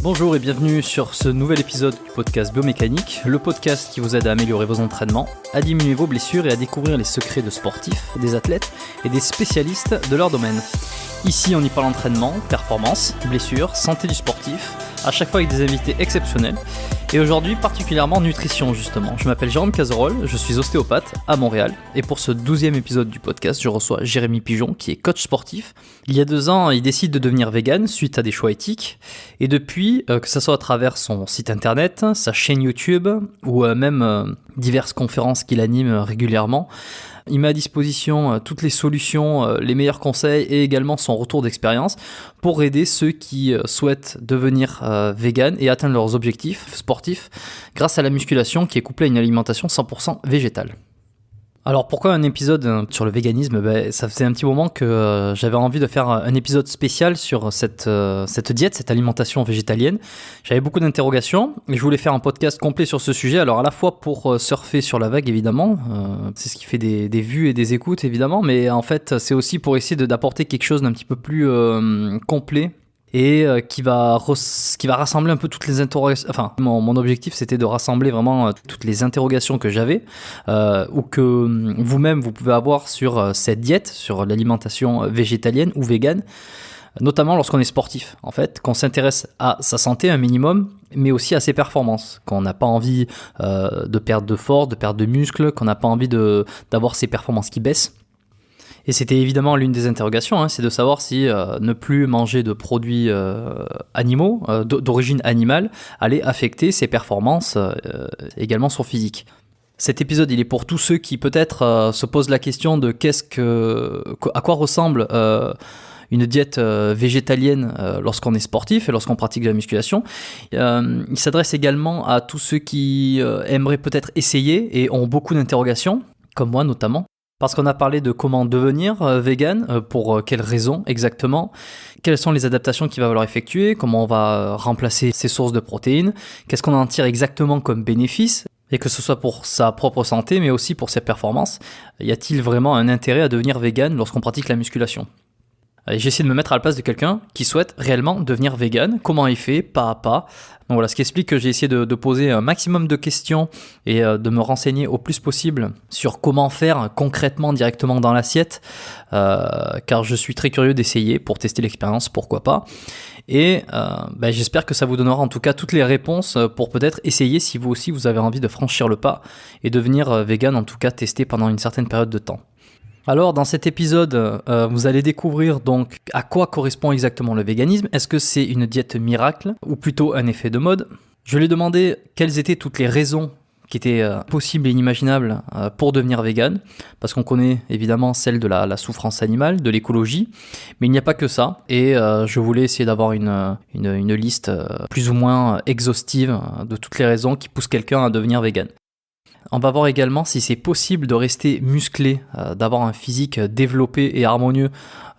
Bonjour et bienvenue sur ce nouvel épisode du podcast Biomécanique, le podcast qui vous aide à améliorer vos entraînements, à diminuer vos blessures et à découvrir les secrets de sportifs, des athlètes et des spécialistes de leur domaine. Ici, on y parle entraînement, performance, blessures, santé du sportif, à chaque fois avec des invités exceptionnels. Et aujourd'hui, particulièrement nutrition justement. Je m'appelle Jérôme Cazerolle, je suis ostéopathe à Montréal. Et pour ce 12e épisode du podcast, je reçois Jérémy Pigeon, qui est coach sportif. Il y a 2 ans, il décide de devenir vegan suite à des choix éthiques. Et depuis, que ce soit à travers son site internet, sa chaîne YouTube, ou même diverses conférences qu'il anime régulièrement, il met à disposition toutes les solutions, les meilleurs conseils et également son retour d'expérience pour aider ceux qui souhaitent devenir vegan et atteindre leurs objectifs sportifs grâce à la musculation qui est couplée à une alimentation 100% végétale. Alors pourquoi un épisode sur le véganisme ? Ça faisait un petit moment que j'avais envie de faire un épisode spécial sur cette diète, cette alimentation végétalienne. J'avais beaucoup d'interrogations et je voulais faire un podcast complet sur ce sujet. Alors à la fois pour surfer sur la vague évidemment, c'est ce qui fait des vues et des écoutes évidemment, mais en fait c'est aussi pour essayer d'apporter quelque chose d'un petit peu plus complet. Et qui va rassembler un peu toutes les interrogations. Enfin, mon objectif, c'était de rassembler vraiment toutes les interrogations que j'avais ou que vous-même, vous pouvez avoir sur cette diète, sur l'alimentation végétalienne ou végane, notamment lorsqu'on est sportif, en fait, qu'on s'intéresse à sa santé un minimum, mais aussi à ses performances, qu'on n'a pas envie de perdre de force, de perdre de muscles, qu'on n'a pas envie d'avoir ses performances qui baissent. Et c'était évidemment l'une des interrogations, c'est de savoir si ne plus manger de produits animaux, d'origine animale, allait affecter ses performances, également son physique. Cet épisode, il est pour tous ceux qui peut-être se posent la question de à quoi ressemble une diète végétalienne lorsqu'on est sportif et lorsqu'on pratique de la musculation. Il s'adresse également à tous ceux qui aimeraient peut-être essayer et ont beaucoup d'interrogations, comme moi notamment. Parce qu'on a parlé de comment devenir vegan, pour quelles raisons exactement, quelles sont les adaptations qu'il va falloir effectuer, comment on va remplacer ses sources de protéines, qu'est-ce qu'on en tire exactement comme bénéfice, et que ce soit pour sa propre santé mais aussi pour ses performances. Y a-t-il vraiment un intérêt à devenir vegan lorsqu'on pratique la musculation ? J'ai essayé de me mettre à la place de quelqu'un qui souhaite réellement devenir vegan, comment il fait, pas à pas. Donc voilà, ce qui explique que j'ai essayé de poser un maximum de questions et de me renseigner au plus possible sur comment faire concrètement directement dans l'assiette, car je suis très curieux d'essayer pour tester l'expérience, pourquoi pas. Et j'espère que ça vous donnera en tout cas toutes les réponses pour peut-être essayer si vous aussi vous avez envie de franchir le pas et devenir vegan, en tout cas tester pendant une certaine période de temps. Alors dans cet épisode, vous allez découvrir donc à quoi correspond exactement le véganisme. Est-ce que c'est une diète miracle ou plutôt un effet de mode ? Je lui ai demandé quelles étaient toutes les raisons qui étaient possibles et inimaginables pour devenir vegan, parce qu'on connaît évidemment celle de la souffrance animale, de l'écologie, mais il n'y a pas que ça, et je voulais essayer d'avoir une liste plus ou moins exhaustive de toutes les raisons qui poussent quelqu'un à devenir vegan. On va voir également si c'est possible de rester musclé, d'avoir un physique développé et harmonieux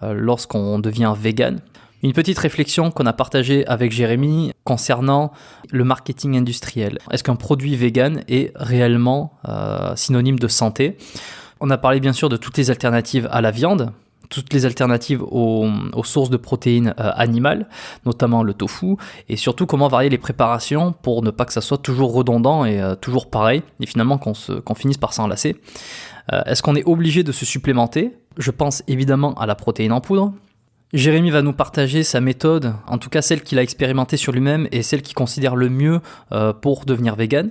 lorsqu'on devient vegan. Une petite réflexion qu'on a partagée avec Jérémy concernant le marketing industriel. Est-ce qu'un produit vegan est réellement synonyme de santé ? On a parlé bien sûr de toutes les alternatives à la viande, toutes les alternatives aux sources de protéines animales, notamment le tofu, et surtout comment varier les préparations pour ne pas que ça soit toujours redondant et toujours pareil, et finalement qu'on finisse par s'en lasser. Est-ce qu'on est obligé de se supplémenter ? Je pense évidemment à la protéine en poudre. Jérémy va nous partager sa méthode, en tout cas celle qu'il a expérimentée sur lui-même et celle qu'il considère le mieux pour devenir vegan.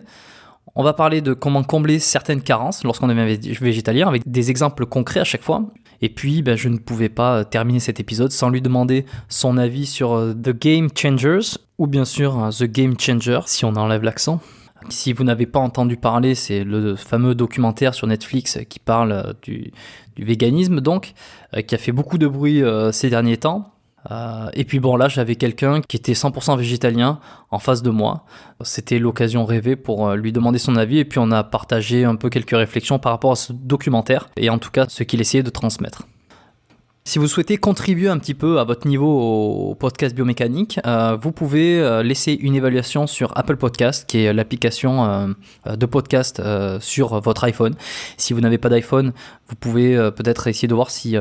On va parler de comment combler certaines carences lorsqu'on devient végétalien avec des exemples concrets à chaque fois. Et puis, je ne pouvais pas terminer cet épisode sans lui demander son avis sur The Game Changers ou bien sûr The Game Changer si on enlève l'accent. Si vous n'avez pas entendu parler, c'est le fameux documentaire sur Netflix qui parle du véganisme donc, qui a fait beaucoup de bruit ces derniers temps. Et puis bon, là j'avais quelqu'un qui était 100% végétalien en face de moi. C'était l'occasion rêvée pour lui demander son avis et puis on a partagé un peu quelques réflexions par rapport à ce documentaire et en tout cas ce qu'il essayait de transmettre. Si vous souhaitez contribuer un petit peu à votre niveau au podcast biomécanique, vous pouvez laisser une évaluation sur Apple Podcast, qui est l'application de podcast sur votre iPhone. Si vous n'avez pas d'iPhone, vous pouvez peut-être essayer de voir si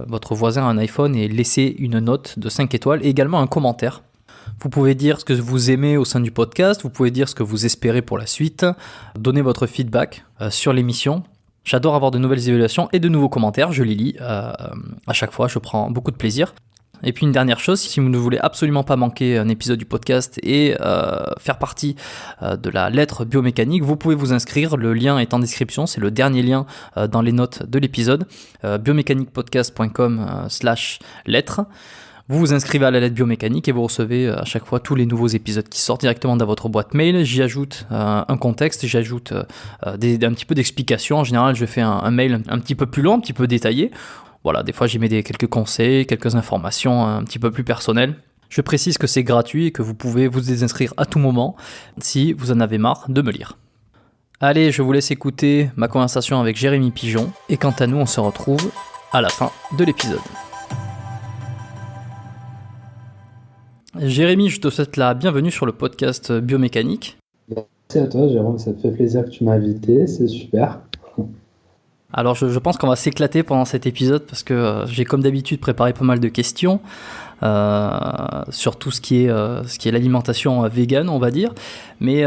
votre voisin a un iPhone et laisser une note de 5 étoiles et également un commentaire. Vous pouvez dire ce que vous aimez au sein du podcast, vous pouvez dire ce que vous espérez pour la suite, donner votre feedback sur l'émission. J'adore avoir de nouvelles évaluations et de nouveaux commentaires, je les lis à chaque fois, je prends beaucoup de plaisir. Et puis une dernière chose, si vous ne voulez absolument pas manquer un épisode du podcast et faire partie de la lettre biomécanique, vous pouvez vous inscrire, le lien est en description, c'est le dernier lien dans les notes de l'épisode, biomécaniquepodcast.com/lettre. Vous vous inscrivez à la lettre biomécanique et vous recevez à chaque fois tous les nouveaux épisodes qui sortent directement dans votre boîte mail. J'y ajoute un contexte, j'y ajoute un petit peu d'explications. En général, je fais un mail un petit peu plus long, un petit peu détaillé. Voilà, des fois j'y mets quelques conseils, quelques informations un petit peu plus personnelles. Je précise que c'est gratuit et que vous pouvez vous désinscrire à tout moment si vous en avez marre de me lire. Allez, je vous laisse écouter ma conversation avec Jérémy Pigeon et quant à nous, on se retrouve à la fin de l'épisode. Jérémy, je te souhaite la bienvenue sur le podcast biomécanique. Merci à toi, Jérôme, ça te fait plaisir que tu m'as invité, c'est super. Alors je pense qu'on va s'éclater pendant cet épisode parce que j'ai comme d'habitude préparé pas mal de questions sur tout ce qui est l'alimentation végane, on va dire. Mais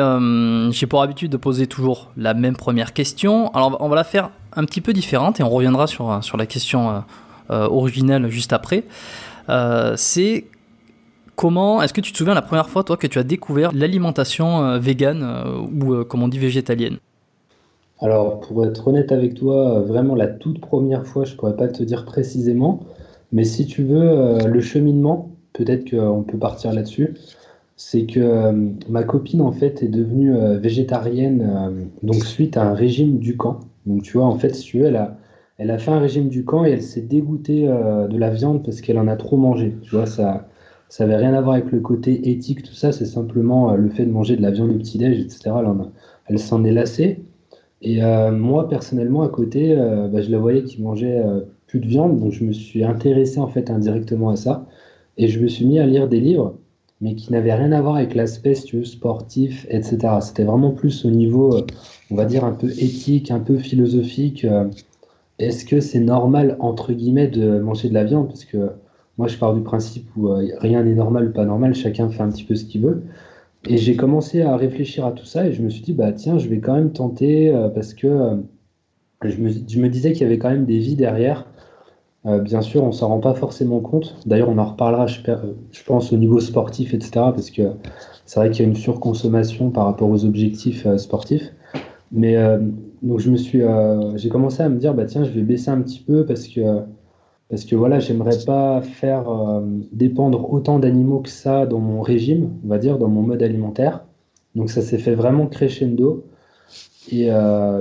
j'ai pour habitude de poser toujours la même première question. Alors on va la faire un petit peu différente et on reviendra sur la question originelle juste après. C'est comment, est-ce que tu te souviens la première fois, toi, que tu as découvert l'alimentation végane ou, comme on dit, végétalienne ? Alors, pour être honnête avec toi, vraiment la toute première fois, je pourrais pas te dire précisément, mais si tu veux, le cheminement, peut-être qu'on peut partir là-dessus, c'est que ma copine, en fait, est devenue végétarienne, donc suite à un régime Dukan. Donc, tu vois, en fait, si tu veux, elle a fait un régime Dukan et elle s'est dégoûtée de la viande parce qu'elle en a trop mangé. Tu vois, ça avait rien à voir avec le côté éthique, tout ça, c'est simplement le fait de manger de la viande au petit-déj, etc. Elle s'en est lassée. Et moi, personnellement, à côté, je la voyais qui mangeait plus de viande, donc je me suis intéressé en fait indirectement à ça. Et je me suis mis à lire des livres, mais qui n'avaient rien à voir avec l'aspect, si tu veux, sportif, etc. C'était vraiment plus au niveau, on va dire, un peu éthique, un peu philosophique. Est-ce que c'est normal, entre guillemets, de manger de la viande? Parce que moi, je pars du principe où rien n'est normal ou pas normal, chacun fait un petit peu ce qu'il veut. Et j'ai commencé à réfléchir à tout ça et je me suis dit, bah tiens, je vais quand même tenter parce que je me disais qu'il y avait quand même des vies derrière. Bien sûr, on s'en rend pas forcément compte. D'ailleurs, on en reparlera, je pense, au niveau sportif, etc. Parce que c'est vrai qu'il y a une surconsommation par rapport aux objectifs sportifs. Mais donc, j'ai commencé à me dire, bah tiens, je vais baisser un petit peu parce que voilà, j'aimerais pas faire dépendre autant d'animaux que ça dans mon régime, on va dire, dans mon mode alimentaire. Donc ça s'est fait vraiment crescendo. Et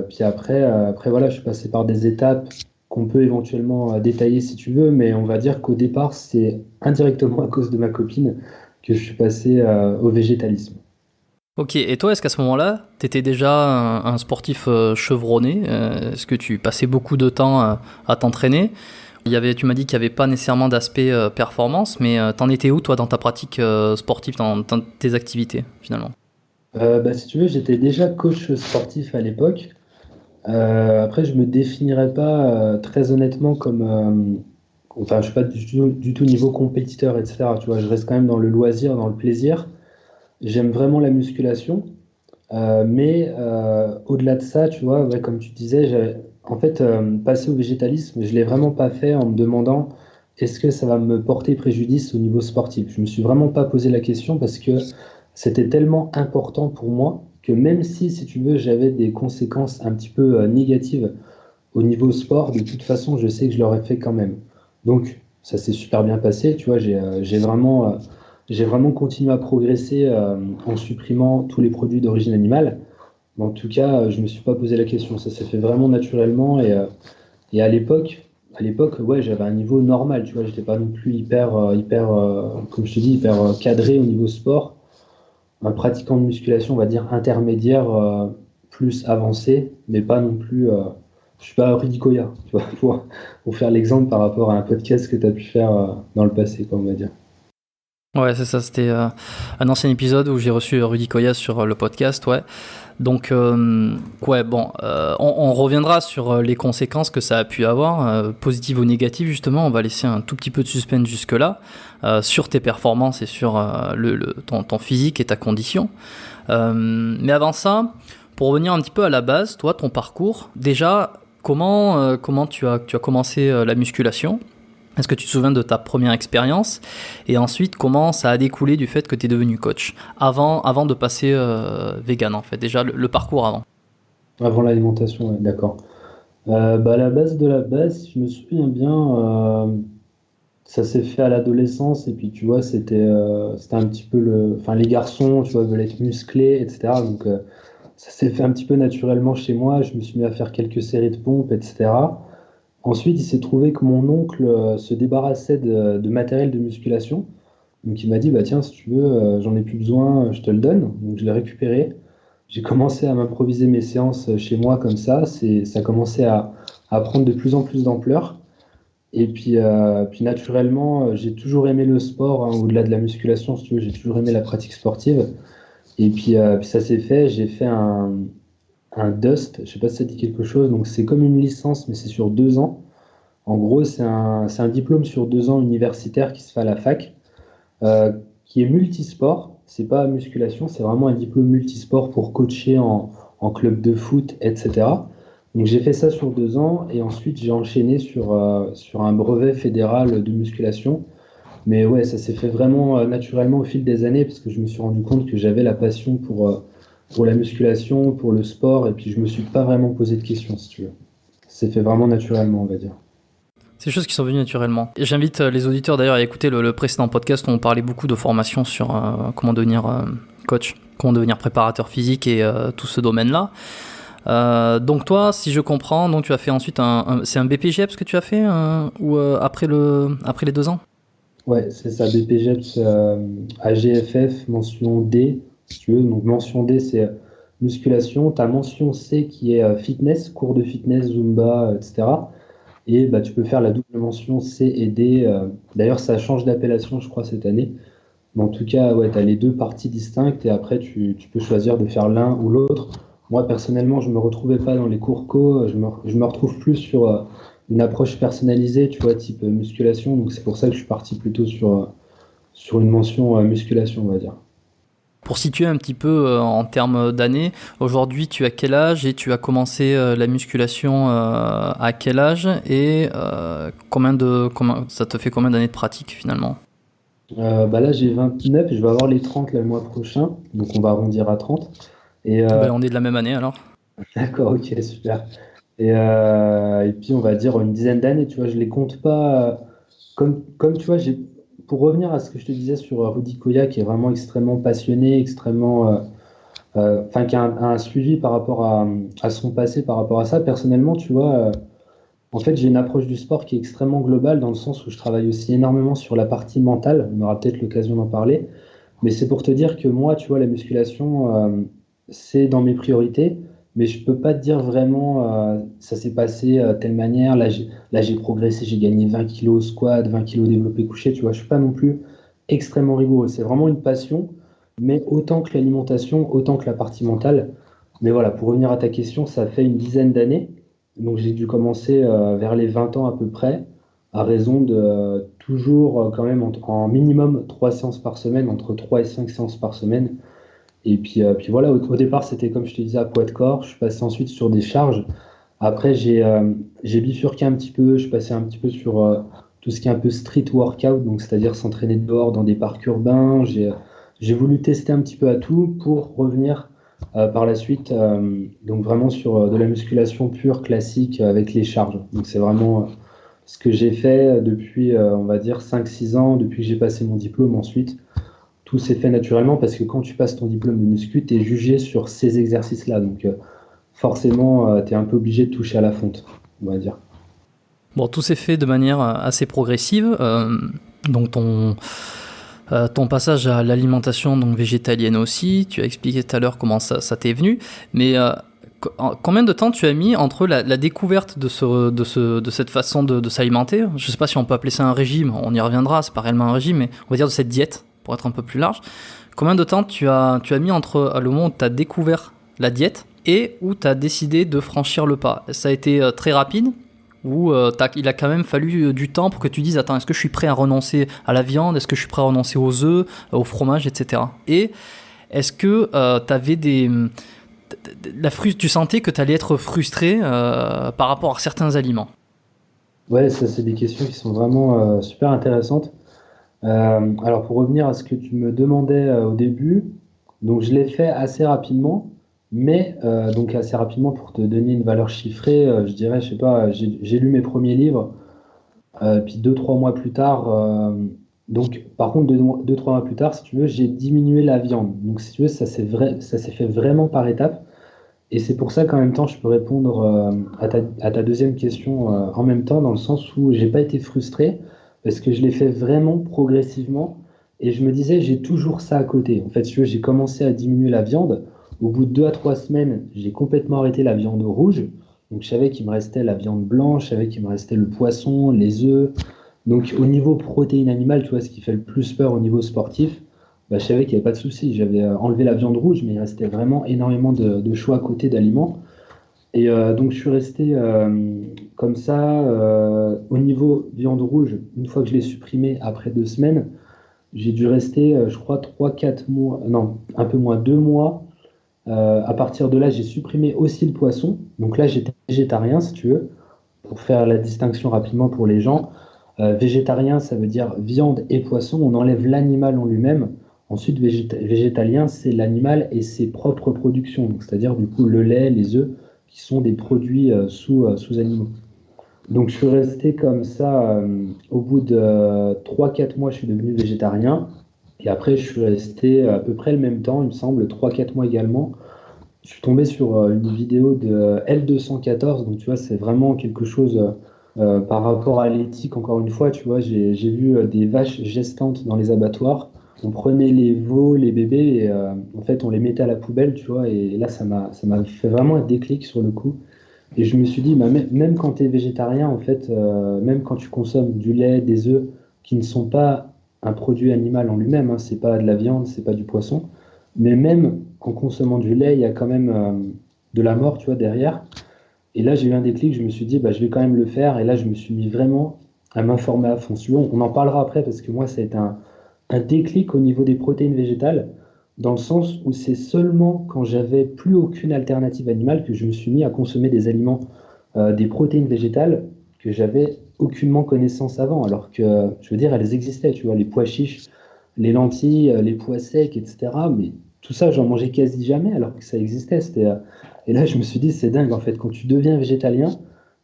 puis après, voilà, je suis passé par des étapes qu'on peut éventuellement détailler si tu veux, mais on va dire qu'au départ, c'est indirectement à cause de ma copine que je suis passé au végétalisme. Ok, et toi, est-ce qu'à ce moment-là, tu étais déjà un sportif chevronné ? Est-ce que tu passais beaucoup de temps à t'entraîner ? Tu m'as dit qu'il n'y avait pas nécessairement d'aspect performance, mais t'en étais où, toi, dans ta pratique sportive, dans tes activités, finalement ? Si tu veux, j'étais déjà coach sportif à l'époque. Après, je me définirais pas très honnêtement comme... enfin, je suis pas du tout niveau compétiteur, etc. Tu vois, je reste quand même dans le loisir, dans le plaisir. J'aime vraiment la musculation. Mais au-delà de ça, tu vois, ouais, comme tu disais, en fait, passer au végétalisme, je l'ai vraiment pas fait en me demandant est-ce que ça va me porter préjudice au niveau sportif. Je me suis vraiment pas posé la question parce que c'était tellement important pour moi que même si tu veux, j'avais des conséquences un petit peu négatives au niveau sport, de toute façon, je sais que je l'aurais fait quand même. Donc, ça s'est super bien passé, tu vois, j'ai vraiment continué à progresser en supprimant tous les produits d'origine animale. Mais en tout cas, je ne me suis pas posé la question. Ça s'est fait vraiment naturellement. Et à l'époque, ouais, j'avais un niveau normal. Tu vois, j'étais pas non plus comme je te dis, hyper cadré au niveau sport. Un pratiquant de musculation, on va dire intermédiaire, plus avancé, mais pas non plus Je suis pas Rudy Koya, tu vois, pour faire l'exemple par rapport à un podcast que tu as pu faire dans le passé, quoi, on va dire. Ouais, c'est ça, c'était un ancien épisode où j'ai reçu Rudy Koya sur le podcast, ouais. Donc, ouais, bon, on reviendra sur les conséquences que ça a pu avoir, positives ou négatives, justement. On va laisser un tout petit peu de suspense jusque-là, sur tes performances et sur ton physique et ta condition. Mais avant ça, pour revenir un petit peu à la base, toi, ton parcours, déjà, comment tu as commencé la musculation ? Est-ce que tu te souviens de ta première expérience? Et ensuite, comment ça a découlé du fait que tu es devenu coach avant de passer vegan, en fait, déjà le parcours avant. Avant l'alimentation, ouais, d'accord. Bah, à la base de la base, si je me souviens bien, ça s'est fait à l'adolescence et puis tu vois, c'était un petit peu enfin les garçons, tu vois, veulent être musclés, etc. Donc ça s'est fait un petit peu naturellement chez moi. Je me suis mis à faire quelques séries de pompes, etc. Ensuite, il s'est trouvé que mon oncle se débarrassait de matériel de musculation. Donc il m'a dit, bah tiens, si tu veux, j'en ai plus besoin, je te le donne. Donc je l'ai récupéré. J'ai commencé à m'improviser mes séances chez moi comme ça. Ça a commencé à prendre de plus en plus d'ampleur. Et puis naturellement, j'ai toujours aimé le sport, hein, au-delà de la musculation, si tu veux, j'ai toujours aimé la pratique sportive. Et puis ça s'est fait, j'ai fait un DUST, je sais pas si ça dit quelque chose, donc c'est comme une licence, mais c'est sur 2 ans. En gros, c'est un diplôme sur 2 ans universitaire qui se fait à la fac, euh, qui est multisport. C'est pas musculation, c'est vraiment un diplôme multisport pour coacher en club de foot, etc. Donc j'ai fait ça sur 2 ans et ensuite j'ai enchaîné sur un brevet fédéral de musculation. Mais ouais, ça s'est fait vraiment naturellement au fil des années parce que je me suis rendu compte que j'avais la passion pour la musculation, pour le sport, et puis je me suis pas vraiment posé de questions, si tu veux. C'est fait vraiment naturellement, on va dire. C'est des choses qui sont venues naturellement. Et j'invite les auditeurs d'ailleurs à écouter le précédent podcast où on parlait beaucoup de formation sur comment devenir coach, comment devenir préparateur physique et tout ce domaine-là. Donc toi, si je comprends, donc tu as fait ensuite c'est un BPGEPS que tu as fait ou après les 2 ans? Ouais, c'est ça, BPGEPS, AGFF, mention D, si tu veux. Donc mention D, c'est musculation. Tu as mention C qui est fitness, cours de fitness, Zumba, etc. Et bah, tu peux faire la double mention C et D. D'ailleurs, ça change d'appellation, je crois, cette année. Mais en tout cas, ouais, tu as les deux parties distinctes et après, tu peux choisir de faire l'un ou l'autre. Moi, personnellement, je ne me retrouvais pas dans les cours co. Je me retrouve plus sur une approche personnalisée, tu vois, type musculation. Donc, c'est pour ça que je suis parti plutôt sur une mention musculation, on va dire. Pour situer un petit peu en termes d'années, aujourd'hui tu as quel âge et tu as commencé la musculation à quel âge et ça te fait combien d'années de pratique finalement? Bah là, j'ai 29, je vais avoir les 30 là, le mois prochain. Donc, on va arrondir à 30. Et Ben, on est de la même année alors. d'accord, ok, super. Et puis, on va dire une dizaine d'années, tu vois, je les compte pas. Comme tu vois, pour revenir à ce que je te disais sur Rudy Koya, qui est vraiment extrêmement passionné, enfin, qui a un suivi par rapport à son passé, par rapport à ça, personnellement, tu vois, en fait, j'ai une approche du sport qui est extrêmement globale, dans le sens où je travaille aussi énormément sur la partie mentale. On aura peut-être l'occasion d'en parler. Mais c'est pour te dire que moi, tu vois, la musculation, c'est dans mes priorités, mais je peux pas te dire vraiment, ça s'est passé telle manière. Là, j'ai progressé, j'ai gagné 20 kilos au squat, 20 kilos développé couché, tu vois, je suis pas non plus extrêmement rigoureux. C'est vraiment une passion, mais autant que l'alimentation, autant que la partie mentale. Mais voilà, pour revenir à ta question, ça fait une dizaine d'années. Donc j'ai dû commencer vers les 20 ans à peu près, à raison de toujours quand même en minimum 3 séances par semaine, entre 3 et 5 séances par semaine. Et puis voilà, au départ c'était comme je te disais à poids de corps, je suis passé ensuite sur des charges. Après j'ai bifurqué un petit peu, je suis passé un petit peu sur tout ce qui est un peu street workout, donc c'est-à-dire s'entraîner dehors dans des parcs urbains. J'ai voulu tester un petit peu à tout pour revenir par la suite, donc vraiment sur de la musculation pure classique avec les charges. Donc c'est vraiment ce que j'ai fait depuis, on va dire, 5 6 ans, depuis que j'ai passé mon diplôme ensuite. Tout s'est fait naturellement parce que quand tu passes ton diplôme de muscu, tu es jugé sur ces exercices-là. Donc forcément, tu es un peu obligé de toucher à la fonte, on va dire. Bon, tout s'est fait de manière assez progressive. Donc ton passage à l'alimentation donc végétalienne aussi, tu as expliqué tout à l'heure comment ça t'est venu, mais Combien de temps tu as mis entre la découverte de cette façon de s'alimenter? Je ne sais pas si on peut appeler ça un régime, on y reviendra, c'est pas réellement un régime, mais on va dire de cette diète, pour être un peu plus large. Combien de temps tu as mis entre le moment où tu as découvert la diète et où tu as décidé de franchir le pas? Ça a été très rapide ou il a quand même fallu du temps pour que tu dises attends, est-ce que je suis prêt à renoncer à la viande? Est-ce que je suis prêt à renoncer aux œufs, au fromage, etc. Et est-ce que tu avais tu sentais que tu allais être frustré par rapport à certains aliments? Ouais, ça c'est des questions qui sont vraiment super intéressantes. Alors pour revenir à ce que tu me demandais au début, donc je l'ai fait assez rapidement, mais donc assez rapidement pour te donner une valeur chiffrée, je dirais, je sais pas, j'ai lu mes premiers livres, puis 2, 3 mois plus tard, donc par contre 2, 3 mois plus tard, si tu veux, j'ai diminué la viande. Donc si tu veux, ça s'est fait vraiment par étapes. Et c'est pour ça qu'en même temps, je peux répondre à ta deuxième question en même temps, dans le sens où j'ai pas été frustré, parce que je l'ai fait vraiment progressivement. Et je me disais, j'ai toujours ça à côté. En fait, si tu veux, j'ai commencé à diminuer la viande. Au bout de 2 à 3 semaines, j'ai complètement arrêté la viande rouge. Donc je savais qu'il me restait la viande blanche, je savais qu'il me restait le poisson, les œufs. Donc au niveau protéines animales, tu vois, ce qui fait le plus peur au niveau sportif, bah, je savais qu'il n'y avait pas de souci. J'avais enlevé la viande rouge, mais il restait vraiment énormément de choix à côté d'aliments. Et donc, je suis resté comme ça. Au niveau viande rouge, une fois que je l'ai supprimé après 2 semaines, j'ai dû rester, je crois, 3, 4 mois, non, un peu moins, 2 mois. À partir de là, j'ai supprimé aussi le poisson. Donc là, j'étais végétarien, si tu veux, pour faire la distinction rapidement pour les gens. Végétarien, ça veut dire viande et poisson. On enlève l'animal en lui-même. Ensuite, végétalien, c'est l'animal et ses propres productions. Donc, c'est-à-dire du coup le lait, les œufs, qui sont des produits sous animaux. Donc je suis resté comme ça. Au bout de 3, 4 mois, je suis devenu végétarien. Et après, je suis resté à peu près le même temps, il me semble, 3, 4 mois également. Je suis tombé sur une vidéo de L214. Donc tu vois, c'est vraiment quelque chose par rapport à l'éthique, encore une fois. Tu vois, j'ai vu des vaches gestantes dans les abattoirs. On prenait les veaux, les bébés, et en fait, on les mettait à la poubelle, tu vois. Et là, ça m'a fait vraiment un déclic sur le coup. Et je me suis dit, bah, même quand tu es végétarien, en fait, même quand tu consommes du lait, des œufs, qui ne sont pas un produit animal en lui-même, hein, c'est pas de la viande, c'est pas du poisson, mais même en consommant du lait, il y a quand même de la mort, tu vois, derrière. Et là, j'ai eu un déclic, je me suis dit, bah, je vais quand même le faire. Et là, je me suis mis vraiment à m'informer à fond. Si tu veux, on en parlera après, parce que moi, ça a été un déclic au niveau des protéines végétales, dans le sens où c'est seulement quand j'avais plus aucune alternative animale que je me suis mis à consommer des aliments, des protéines végétales que j'avais aucunement connaissance avant, alors que, je veux dire, elles existaient, tu vois, les pois chiches, les lentilles, les pois secs, etc. Mais tout ça, j'en mangeais quasi jamais, alors que ça existait. Et là, je me suis dit, c'est dingue, en fait, quand tu deviens végétalien,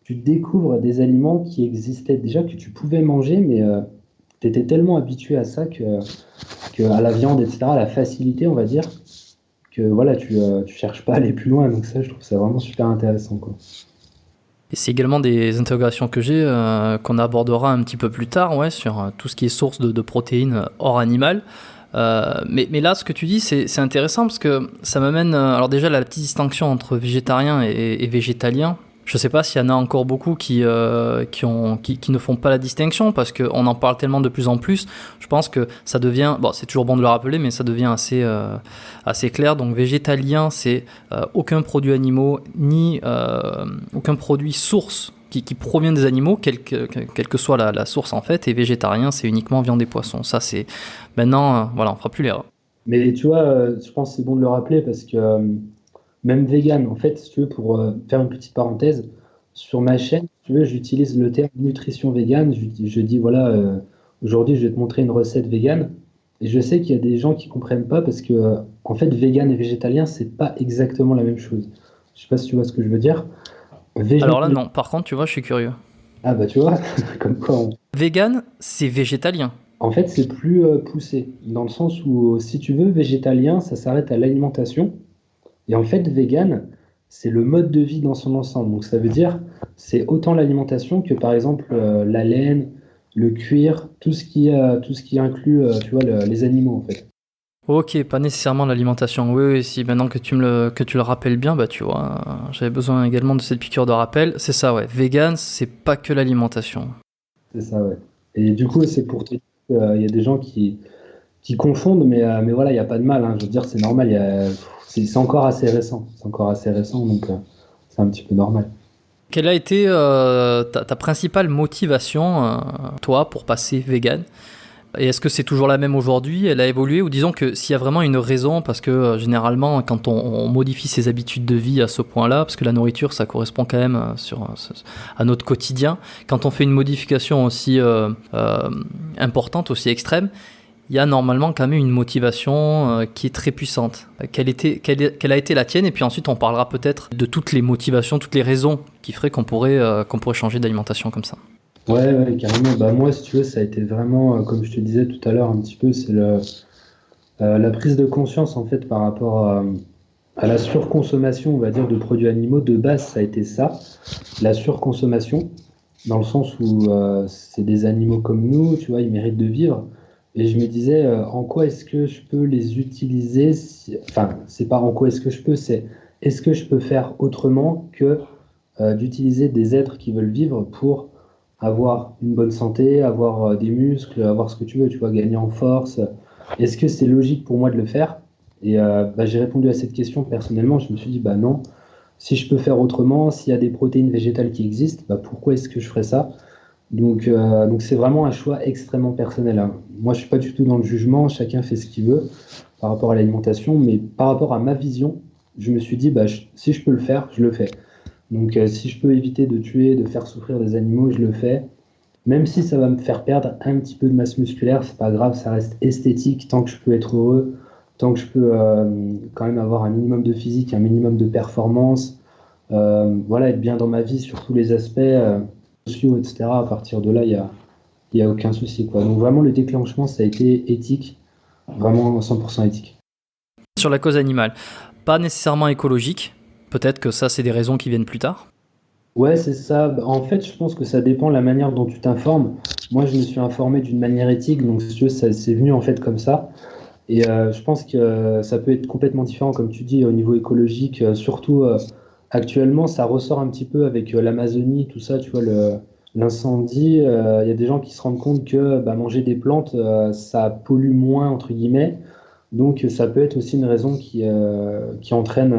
tu découvres des aliments qui existaient déjà, que tu pouvais manger, mais tu étais tellement habitué à ça à la viande, etc., à la facilité, on va dire, que voilà, tu cherches pas à aller plus loin. Donc ça, je trouve ça vraiment super intéressant, quoi. Et c'est également des interrogations que j'ai, qu'on abordera un petit peu plus tard, ouais, sur tout ce qui est source de protéines hors animal. Mais là, ce que tu dis, c'est intéressant parce que ça m'amène. Alors, déjà, la petite distinction entre végétarien et végétalien. Je ne sais pas s'il y en a encore beaucoup qui ne font pas la distinction parce qu'on en parle tellement de plus en plus. Je pense que ça devient, bon, c'est toujours bon de le rappeler, mais ça devient assez clair. Donc végétalien, c'est aucun produit animaux ni aucun produit source qui provient des animaux, quelle que soit la source en fait. Et végétarien, c'est uniquement viande et poisson. Ça, c'est maintenant, voilà, on fera plus l'erreur. Mais tu vois, je pense que c'est bon de le rappeler parce que même vegan, en fait, si tu veux, pour faire une petite parenthèse, sur ma chaîne, si tu veux, j'utilise le terme nutrition vegan. Je dis, voilà, aujourd'hui, je vais te montrer une recette vegan. Et je sais qu'il y a des gens qui comprennent pas parce que, en fait, vegan et végétalien, c'est pas exactement la même chose. Je sais pas si tu vois ce que je veux dire. Alors là, non. Par contre, tu vois, je suis curieux. Ah bah tu vois, comme quoi Vegan, c'est végétalien. En fait, c'est plus poussé, dans le sens où, si tu veux, végétalien, ça s'arrête à l'alimentation. Et en fait, vegan, c'est le mode de vie dans son ensemble. Donc ça veut dire, c'est autant l'alimentation que par exemple la laine, le cuir, tout ce qui inclut, tu vois, les animaux en fait. Ok, pas nécessairement l'alimentation. Oui, oui, si maintenant que tu le rappelles bien, bah tu vois, j'avais besoin également de cette piqûre de rappel. C'est ça, ouais. Vegan, c'est pas que l'alimentation. C'est ça, ouais. Et du coup, c'est pour te dire qu'il y a des gens qui confondent, mais voilà, il n'y a pas de mal, hein. Je veux dire, c'est normal. C'est encore assez récent. C'est encore assez récent, donc c'est un petit peu normal. Quelle a été ta principale motivation, toi, pour passer vegan? Et est-ce que c'est toujours la même aujourd'hui? Elle a évolué? Ou disons que s'il y a vraiment une raison, parce que généralement, quand on modifie ses habitudes de vie à ce point-là, parce que la nourriture, ça correspond quand même à notre quotidien, quand on fait une modification aussi importante, aussi extrême, il y a normalement quand même une motivation qui est très puissante. Quelle a été la tienne? Et puis ensuite, on parlera peut-être de toutes les motivations, toutes les raisons qui feraient qu'on pourrait changer d'alimentation comme ça. Ouais, ouais, carrément. Bah, moi, si tu veux, ça a été vraiment, comme je te disais tout à l'heure, un petit peu, la prise de conscience, en fait, par rapport à la surconsommation, on va dire, de produits animaux. De base, ça a été ça, la surconsommation, dans le sens où c'est des animaux comme nous, tu vois, ils méritent de vivre. Et je me disais, en quoi est-ce que je peux les utiliser Enfin, c'est pas en quoi est-ce que je peux, c'est est-ce que je peux faire autrement que d'utiliser des êtres qui veulent vivre pour avoir une bonne santé, avoir des muscles, avoir ce que tu vois, gagner en force. Est-ce que c'est logique pour moi de le faire? Et bah, j'ai répondu à cette question personnellement. Je me suis dit, bah non, si je peux faire autrement, s'il y a des protéines végétales qui existent, bah pourquoi est-ce que je ferais ça? Donc c'est vraiment un choix extrêmement personnel, hein. Moi, je suis pas du tout dans le jugement, chacun fait ce qu'il veut par rapport à l'alimentation, mais par rapport à ma vision, je me suis dit, bah, si je peux le faire, je le fais. Donc si je peux éviter de tuer, de faire souffrir des animaux, je le fais. Même si ça va me faire perdre un petit peu de masse musculaire, c'est pas grave, ça reste esthétique tant que je peux être heureux, tant que je peux quand même avoir un minimum de physique, un minimum de performance, voilà, être bien dans ma vie sur tous les aspects, sociaux, etc. À partir de là, il y a aucun souci, quoi. Donc vraiment, le déclenchement, ça a été éthique, vraiment 100% éthique. Sur la cause animale, pas nécessairement écologique. Peut-être que ça, c'est des raisons qui viennent plus tard. Ouais, c'est ça. En fait, je pense que ça dépend de la manière dont tu t'informes. Moi, je me suis informé d'une manière éthique, donc si tu veux, ça c'est venu en fait comme ça. Et je pense que ça peut être complètement différent, comme tu dis, au niveau écologique. Surtout actuellement, ça ressort un petit peu avec l'Amazonie, tout ça, tu vois, l'incendie. Il y a des gens qui se rendent compte que bah, manger des plantes, ça pollue moins, entre guillemets. Donc, ça peut être aussi une raison qui entraîne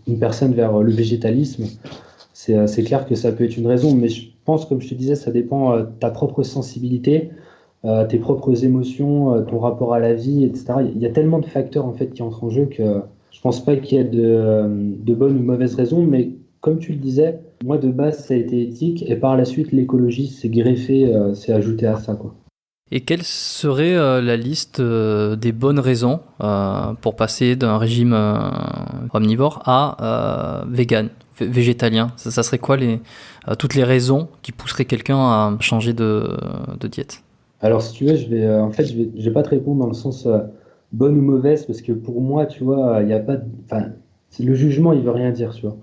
une personne vers le végétalisme. C'est clair que ça peut être une raison, mais je pense, comme je te disais, ça dépend de ta propre sensibilité, tes propres émotions, ton rapport à la vie, etc. Il y a tellement de facteurs en fait qui entrent en jeu que je pense pas qu'il y ait de bonnes ou mauvaises raisons, mais comme tu le disais, moi de base ça a été éthique et par la suite l'écologie s'est greffée, s'est ajoutée à ça, quoi. Et quelle serait la liste des bonnes raisons pour passer d'un régime omnivore à vegan, végétalien? Ça serait quoi toutes les raisons qui pousseraient quelqu'un à changer de diète? Alors si tu veux, je vais pas te répondre dans le sens bonne ou mauvaise parce que pour moi, tu vois, il y a pas, enfin, le jugement, il veut rien dire, tu vois,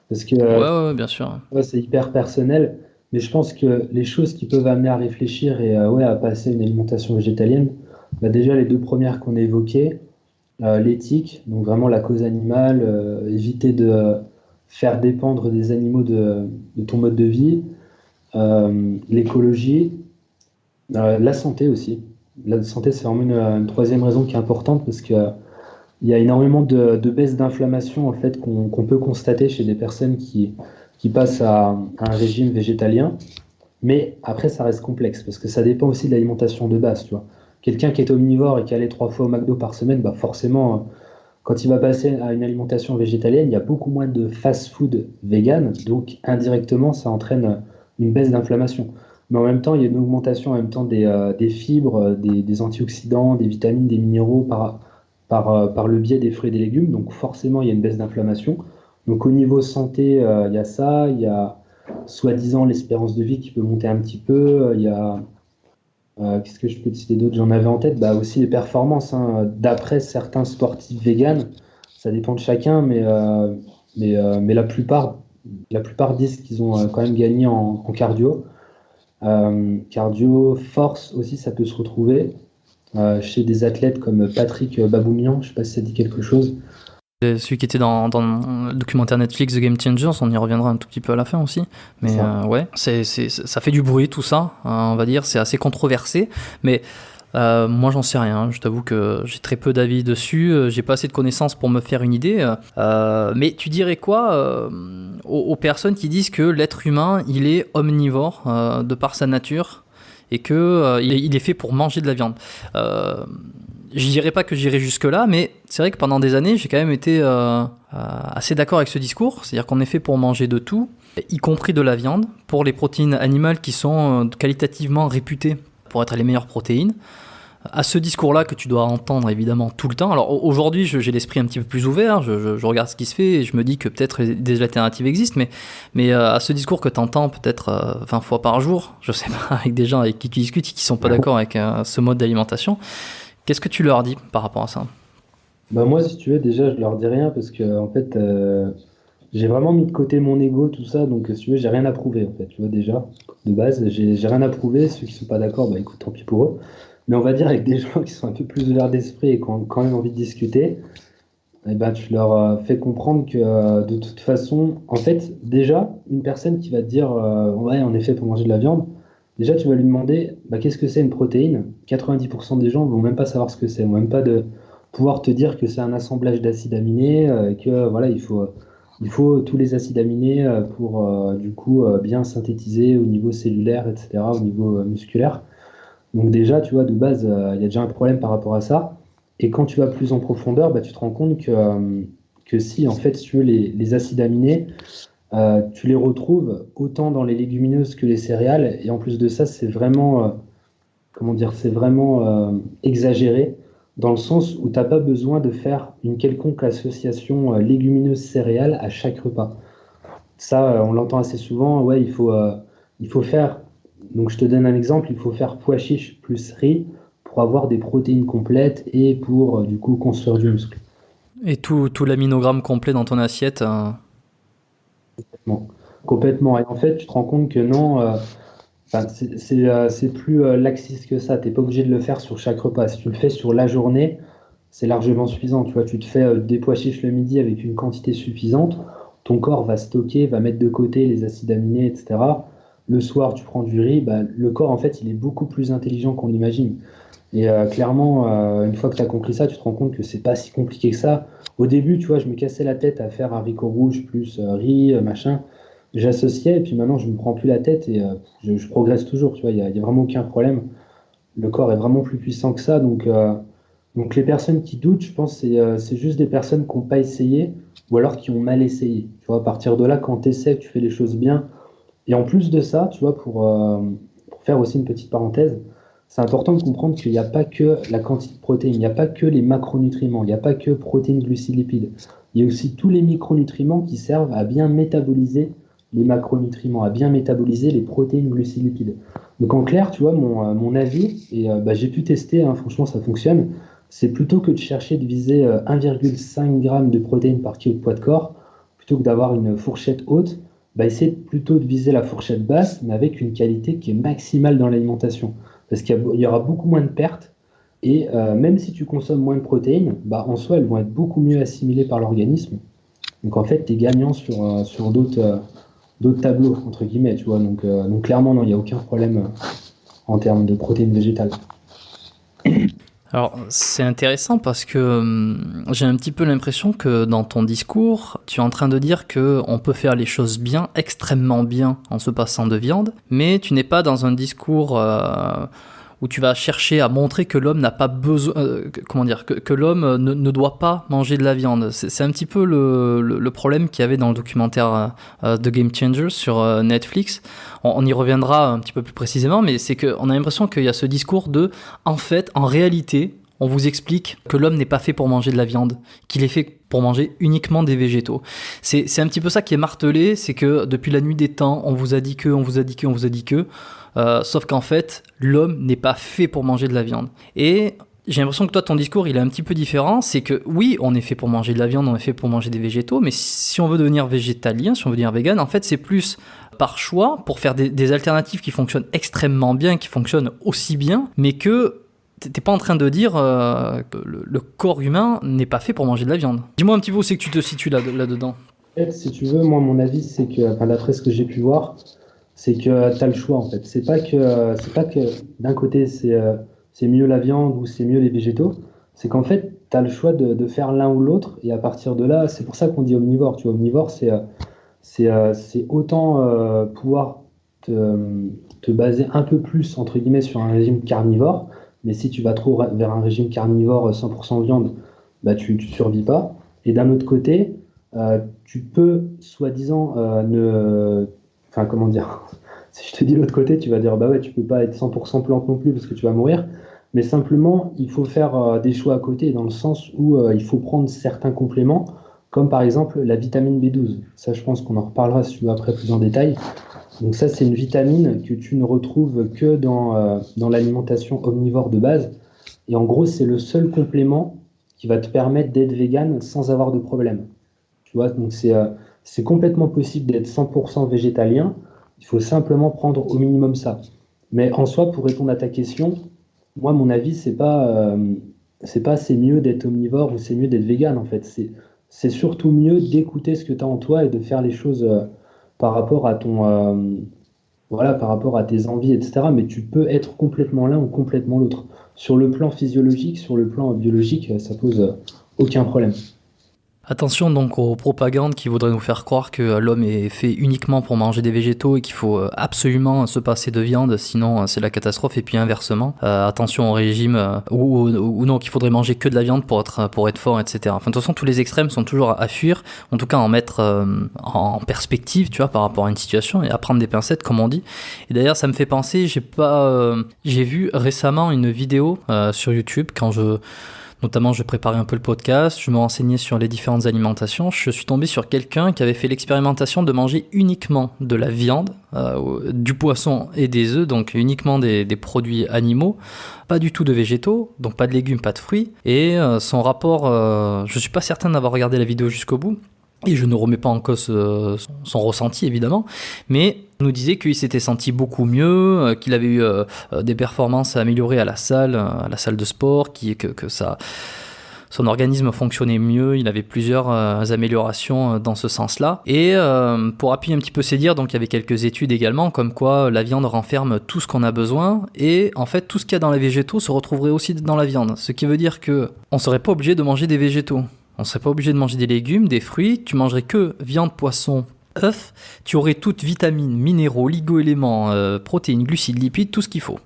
parce que Ouais, ouais, ouais, bien sûr. ouais, c'est hyper personnel, mais je pense que les choses qui peuvent amener à réfléchir et ouais, à passer à une alimentation végétalienne, bah déjà les deux premières qu'on a évoquées, l'éthique, donc vraiment la cause animale, éviter de faire dépendre des animaux de ton mode de vie, l'écologie, la santé aussi. La santé, c'est vraiment une troisième raison qui est importante parce que il y a énormément de baisse d'inflammation en fait qu'on peut constater chez des personnes qui passent à un régime végétalien. Mais après, ça reste complexe parce que ça dépend aussi de l'alimentation de base, tu vois. Quelqu'un qui est omnivore et qui allait 3 fois au McDo par semaine, bah forcément, quand il va passer à une alimentation végétalienne, il y a beaucoup moins de fast-food vegan, donc indirectement, ça entraîne une baisse d'inflammation. Mais en même temps, il y a une augmentation en même temps des fibres, des antioxydants, des vitamines, des minéraux par le biais des fruits et des légumes. Donc forcément, il y a une baisse d'inflammation. Donc au niveau santé, il y a ça, il y a soi-disant l'espérance de vie qui peut monter un petit peu, il y a qu'est-ce que je peux te citer d'autre? J'en avais en tête, bah, aussi les performances, hein. D'après certains sportifs véganes, ça dépend de chacun, mais la plupart disent qu'ils ont quand même gagné en cardio. Cardio, force aussi, ça peut se retrouver. chez des athlètes comme Patrick Baboumian, je sais pas si ça dit quelque chose. Celui qui était dans le documentaire Netflix The Game Changers, on y reviendra un tout petit peu à la fin aussi. Mais ouais, ça fait du bruit tout ça, on va dire, c'est assez controversé. Mais moi j'en sais rien, je t'avoue que j'ai très peu d'avis dessus, j'ai pas assez de connaissances pour me faire une idée. Mais tu dirais quoi aux personnes qui disent que l'être humain il est omnivore de par sa nature et que il est fait pour manger de la viande? Je dirais pas que j'irai jusque-là, mais c'est vrai que pendant des années, j'ai quand même été assez d'accord avec ce discours. C'est-à-dire qu'on est fait pour manger de tout, y compris de la viande, pour les protéines animales qui sont qualitativement réputées pour être les meilleures protéines. À ce discours-là que tu dois entendre évidemment tout le temps. Alors aujourd'hui, j'ai l'esprit un petit peu plus ouvert, je regarde ce qui se fait et je me dis que peut-être des alternatives existent, mais à ce discours que tu entends peut-être 20 fois par jour, je sais pas, avec des gens avec qui tu discutes et qui sont pas d'accord avec ce mode d'alimentation, qu'est-ce que tu leur dis par rapport à ça? Bah moi, si tu veux, déjà, je leur dis rien parce que en fait, j'ai vraiment mis de côté mon ego, tout ça, donc si tu veux, j'ai rien à prouver en fait, tu vois déjà, de base, j'ai rien à prouver. Ceux qui sont pas d'accord, bah écoute, tant pis pour eux. Mais on va dire avec des gens qui sont un peu plus ouverts d'esprit et qui ont quand même envie de discuter, eh ben, tu leur fais comprendre que de toute façon, en fait, déjà, une personne qui va te dire ouais, en effet, pour manger de la viande, déjà, tu vas lui demander bah, qu'est-ce que c'est une protéine. 90% des gens vont même pas savoir ce que c'est, vont même pas de pouvoir te dire que c'est un assemblage d'acides aminés, que voilà, il faut tous les acides aminés pour du coup bien synthétiser au niveau cellulaire, etc., au niveau musculaire. Donc déjà, tu vois, de base, il y a déjà un problème par rapport à ça. Et quand tu vas plus en profondeur, bah, tu te rends compte que si, en fait, si tu veux, les acides aminés, tu les retrouves autant dans les légumineuses que les céréales. Et en plus de ça, c'est vraiment, comment dire, c'est vraiment exagéré dans le sens où tu n'as pas besoin de faire une quelconque association légumineuse-céréales à chaque repas. Ça, on l'entend assez souvent. Ouais, il faut faire. Donc, je te donne un exemple. Il faut faire pois chiche plus riz pour avoir des protéines complètes et pour, du coup, construire du muscle. Et tout l'aminogramme complet dans ton assiette. Bon, complètement. Et en fait, tu te rends compte que non, enfin, c'est plus laxiste que ça. Tu n'es pas obligé de le faire sur chaque repas. Si tu le fais sur la journée, c'est largement suffisant. Tu vois, tu te fais des pois chiches le midi avec une quantité suffisante. Ton corps va stocker, va mettre de côté les acides aminés, etc. Le soir, tu prends du riz. Bah, le corps, en fait, il est beaucoup plus intelligent qu'on l'imagine. Et clairement, une fois que tu as compris ça, tu te rends compte que c'est pas si compliqué que ça. Au début, tu vois, je me cassais la tête à faire haricot rouge plus riz, machin. J'associais et puis maintenant, je me prends plus la tête et je progresse toujours. Tu vois, il y a vraiment aucun problème. Le corps est vraiment plus puissant que ça. Donc les personnes qui doutent, je pense, c'est juste des personnes qui n'ont pas essayé ou alors qui ont mal essayé. Tu vois, à partir de là, quand tu essaies, que tu fais les choses bien. Et en plus de ça, tu vois, pour faire aussi une petite parenthèse, c'est important de comprendre qu'il n'y a pas que la quantité de protéines, il n'y a pas que les macronutriments, il n'y a pas que protéines, glucides, lipides. Il y a aussi tous les micronutriments qui servent à bien métaboliser les macronutriments, à bien métaboliser les protéines, glucides, lipides. Donc en clair, tu vois, mon avis, et bah, j'ai pu tester, hein, franchement ça fonctionne, c'est plutôt que de chercher de viser 1,5 g de protéines par kilo de poids de corps, plutôt que d'avoir une fourchette haute, bah, essayer plutôt de viser la fourchette basse, mais avec une qualité qui est maximale dans l'alimentation. Parce qu'il y aura beaucoup moins de pertes, et même si tu consommes moins de protéines, bah, en soi, elles vont être beaucoup mieux assimilées par l'organisme. Donc en fait, tu es gagnant sur d'autres tableaux, entre guillemets, tu vois. Donc clairement, non, il n'y a aucun problème en termes de protéines végétales. Alors, c'est intéressant parce que j'ai un petit peu l'impression que dans ton discours, tu es en train de dire qu'on peut faire les choses bien, extrêmement bien, en se passant de viande, mais tu n'es pas dans un discours où tu vas chercher à montrer que l'homme n'a pas besoin, comment dire, que l'homme ne doit pas manger de la viande. C'est un petit peu le problème qu'il y avait dans le documentaire The Game Changers sur Netflix. On y reviendra un petit peu plus précisément, mais c'est qu'on a l'impression qu'il y a ce discours de, en fait, en réalité, on vous explique que l'homme n'est pas fait pour manger de la viande, qu'il est fait pour manger uniquement des végétaux. C'est un petit peu ça qui est martelé, c'est que depuis la nuit des temps, on vous a dit que, on vous a dit que, on vous a dit que, sauf qu'en fait, l'homme n'est pas fait pour manger de la viande. Et j'ai l'impression que toi, ton discours, il est un petit peu différent. C'est que oui, on est fait pour manger de la viande, on est fait pour manger des végétaux, mais si on veut devenir végétalien, si on veut devenir vegan, en fait, c'est plus par choix pour faire des alternatives qui fonctionnent extrêmement bien, qui fonctionnent aussi bien, mais que t'es pas en train de dire que le corps humain n'est pas fait pour manger de la viande. Dis-moi un petit peu où c'est que tu te situes là-dedans. En fait, si tu veux, moi, mon avis, c'est que, enfin, d'après ce que j'ai pu voir, c'est que tu as le choix, en fait. C'est pas que d'un côté, c'est mieux la viande ou c'est mieux les végétaux. C'est qu'en fait, tu as le choix de faire l'un ou l'autre. Et à partir de là, c'est pour ça qu'on dit omnivore. Tu vois, omnivore, c'est autant pouvoir te baser un peu plus, entre guillemets, sur un régime carnivore. Mais si tu vas trop vers un régime carnivore 100% viande, bah, tu survis pas. Et d'un autre côté, tu peux, soi-disant, enfin, comment dire? Si je te dis l'autre côté, tu vas dire, bah ouais, tu peux pas être 100% plante non plus parce que tu vas mourir. Mais simplement, il faut faire des choix à côté, dans le sens où il faut prendre certains compléments, comme par exemple la vitamine B12. Ça, je pense qu'on en reparlera si tu veux après plus en détail. Donc ça, c'est une vitamine que tu ne retrouves que dans l'alimentation omnivore de base. Et en gros, c'est le seul complément qui va te permettre d'être vegan sans avoir de problème. Tu vois, donc c'est complètement possible d'être 100% végétalien. Il faut simplement prendre au minimum ça. Mais en soi, pour répondre à ta question, moi, mon avis, c'est pas c'est mieux d'être omnivore ou c'est mieux d'être vegan, en fait. C'est surtout mieux d'écouter ce que tu as en toi et de faire les choses par rapport à voilà, par rapport à tes envies, etc. Mais tu peux être complètement l'un ou complètement l'autre. Sur le plan physiologique, sur le plan biologique, ça pose aucun problème. Attention donc aux propagandes qui voudraient nous faire croire que l'homme est fait uniquement pour manger des végétaux et qu'il faut absolument se passer de viande, sinon c'est la catastrophe. Et puis inversement, attention au régime ou non, qu'il faudrait manger que de la viande pour être fort, etc. Enfin, de toute façon, tous les extrêmes sont toujours à fuir, en tout cas en mettre en perspective, tu vois, par rapport à une situation et à prendre des pincettes, comme on dit. Et d'ailleurs, ça me fait penser, j'ai vu récemment une vidéo sur YouTube Notamment, je préparais un peu le podcast, je me renseignais sur les différentes alimentations. Je suis tombé sur quelqu'un qui avait fait l'expérimentation de manger uniquement de la viande, du poisson et des œufs, donc uniquement des produits animaux, pas du tout de végétaux, donc pas de légumes, pas de fruits. Et son rapport, je suis pas certain d'avoir regardé la vidéo jusqu'au bout, et je ne remets pas en cause son ressenti, évidemment, mais il nous disait qu'il s'était senti beaucoup mieux, qu'il avait eu des performances améliorées à la salle de sport, que son organisme fonctionnait mieux, il avait plusieurs améliorations dans ce sens-là. Et pour appuyer un petit peu ses dires, donc il y avait quelques études également, comme quoi la viande renferme tout ce qu'on a besoin, et en fait tout ce qu'il y a dans les végétaux se retrouverait aussi dans la viande, ce qui veut dire qu'on ne serait pas obligé de manger des végétaux. On ne serait pas obligé de manger des légumes, des fruits, tu mangerais que viande, poisson, œufs, tu aurais toutes vitamines, minéraux, oligo-éléments, protéines, glucides, lipides, tout ce qu'il faut.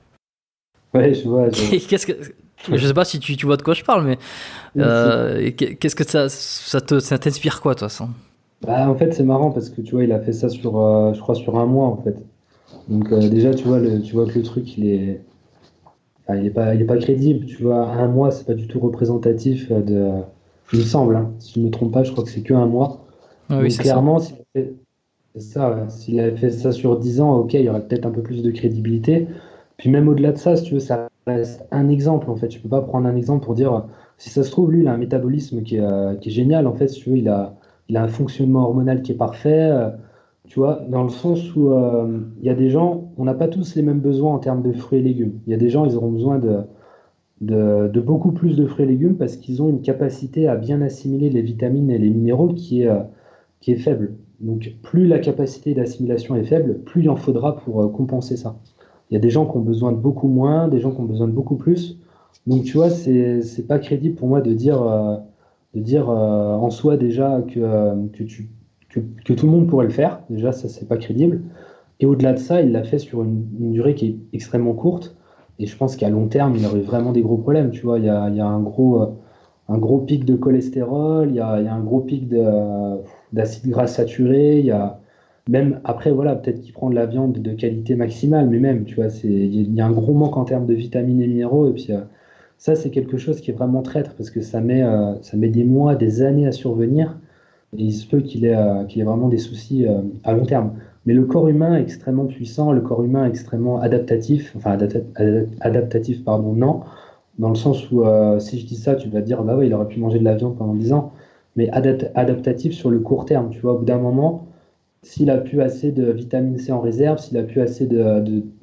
Ouais, je vois. Je sais pas si tu vois de quoi je parle, mais qu'est-ce que ça t'inspire quoi, toi, ça? Bah, en fait, c'est marrant parce que tu vois, il a fait ça sur, je crois, sur un mois en fait. Donc déjà, tu vois que le truc, enfin, il est pas crédible. Tu vois, un mois, c'est pas du tout représentatif il me semble, hein. Si je ne me trompe pas, je crois que c'est que un mois. Ah oui, Donc c'est ça. clairement, c'est ça, ouais. S'il avait fait ça sur 10 ans, ok, il y aurait peut-être un peu plus de crédibilité. Puis même au-delà de ça, si tu veux, ça reste un exemple en fait. Je peux pas prendre un exemple pour dire si ça se trouve, lui, il a un métabolisme qui est génial. En fait, si tu veux, il a un fonctionnement hormonal qui est parfait. Tu vois, dans le sens où il y a des gens, on n'a pas tous les mêmes besoins en termes de fruits et légumes. Il y a des gens, ils auront besoin de beaucoup plus de fruits et légumes parce qu'ils ont une capacité à bien assimiler les vitamines et les minéraux qui est faible. Donc, plus la capacité d'assimilation est faible, plus il en faudra pour compenser ça. Il y a des gens qui ont besoin de beaucoup moins, des gens qui ont besoin de beaucoup plus. Donc, tu vois, c'est pas crédible pour moi de dire en soi déjà que tout le monde pourrait le faire. Déjà, ça, c'est pas crédible. Et au-delà de ça, il l'a fait sur une durée qui est extrêmement courte. Et je pense qu'à long terme, il aurait vraiment des gros problèmes. Tu vois, il y a un gros pic de cholestérol, il y a un gros pic d'acide gras saturé, il y a même après, voilà, peut-être qu'il prend de la viande de qualité maximale, mais même, tu vois, il y a un gros manque en termes de vitamines et minéraux. Et puis, ça, c'est quelque chose qui est vraiment traître parce que ça met des mois, des années à survenir. Et il se peut qu'il ait vraiment des soucis à long terme. Mais le corps humain est extrêmement puissant, le corps humain est extrêmement adaptatif, enfin adaptatif, pardon, non, dans le sens où si je dis ça, tu vas dire, bah ouais, il aurait pu manger de la viande pendant 10 ans, mais adaptatif sur le court terme, tu vois, au bout d'un moment, s'il a plus assez de vitamine C en réserve, s'il a plus assez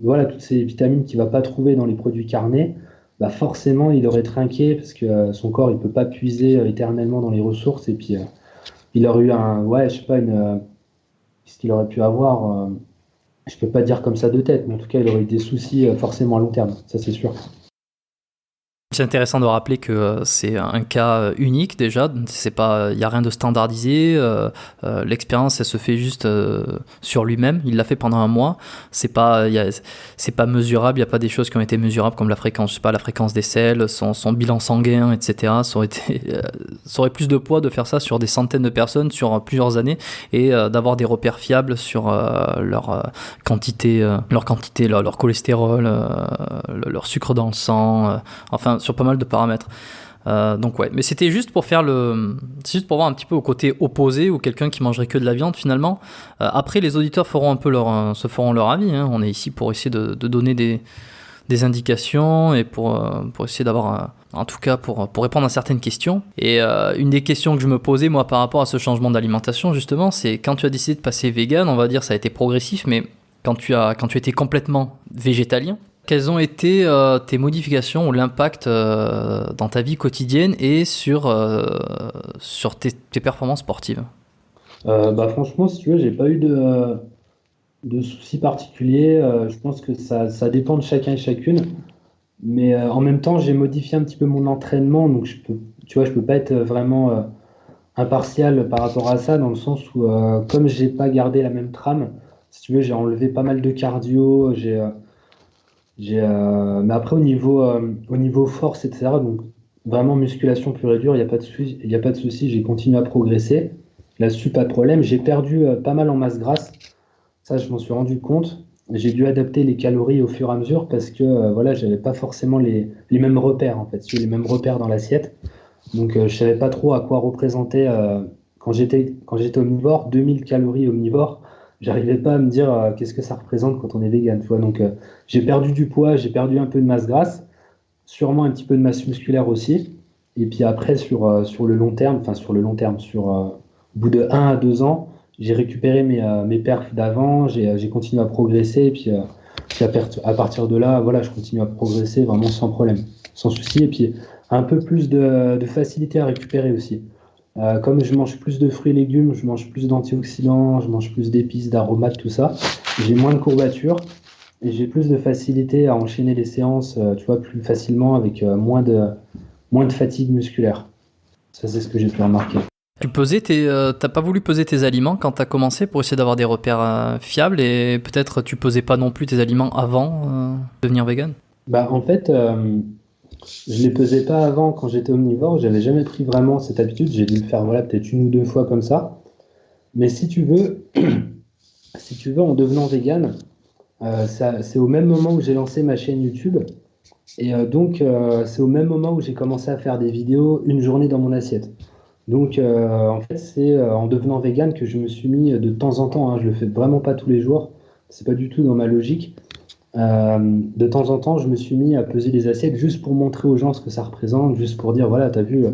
voilà, toutes ces vitamines qu'il ne va pas trouver dans les produits carnés, bah forcément, il aurait trinqué parce que son corps, il peut pas puiser éternellement dans les ressources. Et puis, il aurait eu ouais, je sais pas, ce qu'il aurait pu avoir. Je peux pas dire comme ça de tête, mais en tout cas, il aurait eu des soucis forcément à long terme, ça c'est sûr. C'est intéressant de rappeler que c'est un cas unique déjà, c'est pas, il y a rien de standardisé, l'expérience elle se fait juste sur lui-même, il l'a fait pendant un mois, c'est pas mesurable, il y a pas des choses qui ont été mesurables comme la fréquence, je sais pas, la fréquence des selles, son bilan sanguin, etc. Ça aurait plus de poids de faire ça sur des centaines de personnes sur plusieurs années et d'avoir des repères fiables sur leur cholestérol, leur sucre dans le sang, enfin sur pas mal de paramètres. Donc ouais, mais c'était juste pour c'est juste pour voir un petit peu au côté opposé ou quelqu'un qui mangerait que de la viande finalement. Après, les auditeurs feront un peu se feront leur avis. Hein. On est ici pour essayer de donner des indications et pour essayer d'avoir, en tout cas pour répondre à certaines questions. Et une des questions que je me posais moi par rapport à ce changement d'alimentation justement, c'est quand tu as décidé de passer vegan, on va dire ça a été progressif, mais quand tu étais complètement végétalien, quelles ont été tes modifications ou l'impact dans ta vie quotidienne et sur tes performances sportives? Bah franchement, si tu veux, j'ai pas eu de soucis particuliers. Je pense que ça dépend de chacun et chacune. Mais en même temps, j'ai modifié un petit peu mon entraînement, donc tu vois, je peux pas être vraiment impartial par rapport à ça, dans le sens où, comme j'ai pas gardé la même trame, si tu veux, j'ai enlevé pas mal de cardio, mais après au niveau force, etc. Donc vraiment musculation pure et dure, il n'y a pas de souci, il y a pas de souci, j'ai continué à progresser. Là-dessus, pas de problème. J'ai perdu pas mal en masse grasse. Ça, je m'en suis rendu compte. J'ai dû adapter les calories au fur et à mesure parce que voilà, j'avais pas forcément les mêmes repères en fait, les mêmes repères dans l'assiette. Donc je savais pas trop à quoi représenter quand j'étais omnivore, 2000 calories omnivore. J'arrivais pas à me dire qu'est-ce que ça représente quand on est vegan, tu vois. Donc j'ai perdu du poids, j'ai perdu un peu de masse grasse, sûrement un petit peu de masse musculaire aussi. Et puis après sur le long terme, enfin sur le long terme, au bout de 1 à 2 ans, j'ai récupéré mes perfs d'avant, j'ai continué à progresser et puis à partir de là, voilà, je continue à progresser vraiment sans problème, sans souci. Et puis un peu plus de facilité à récupérer aussi. Comme je mange plus de fruits et légumes, je mange plus d'antioxydants, je mange plus d'épices, d'aromates, tout ça, j'ai moins de courbatures et j'ai plus de facilité à enchaîner les séances, tu vois, plus facilement avec moins de fatigue musculaire. Ça, c'est ce que j'ai pu remarquer. T'as pas voulu peser tes aliments quand t'as commencé pour essayer d'avoir des repères fiables et peut-être tu pesais pas non plus tes aliments avant de devenir vegan? Bah, en fait, je les pesais pas avant quand j'étais omnivore. J'avais jamais pris vraiment cette habitude. J'ai dû le faire voilà, peut-être 1 ou 2 fois comme ça. Mais si tu veux, si tu veux, en devenant vegan, c'est au même moment où j'ai lancé ma chaîne YouTube. Et donc, c'est au même moment où j'ai commencé à faire des vidéos une journée dans mon assiette. Donc, en fait, c'est en devenant vegan que je me suis mis de temps en temps, hein, je le fais vraiment pas tous les jours, c'est pas du tout dans ma logique. De temps en temps, je me suis mis à peser les assiettes juste pour montrer aux gens ce que ça représente, juste pour dire, voilà, t'as vu,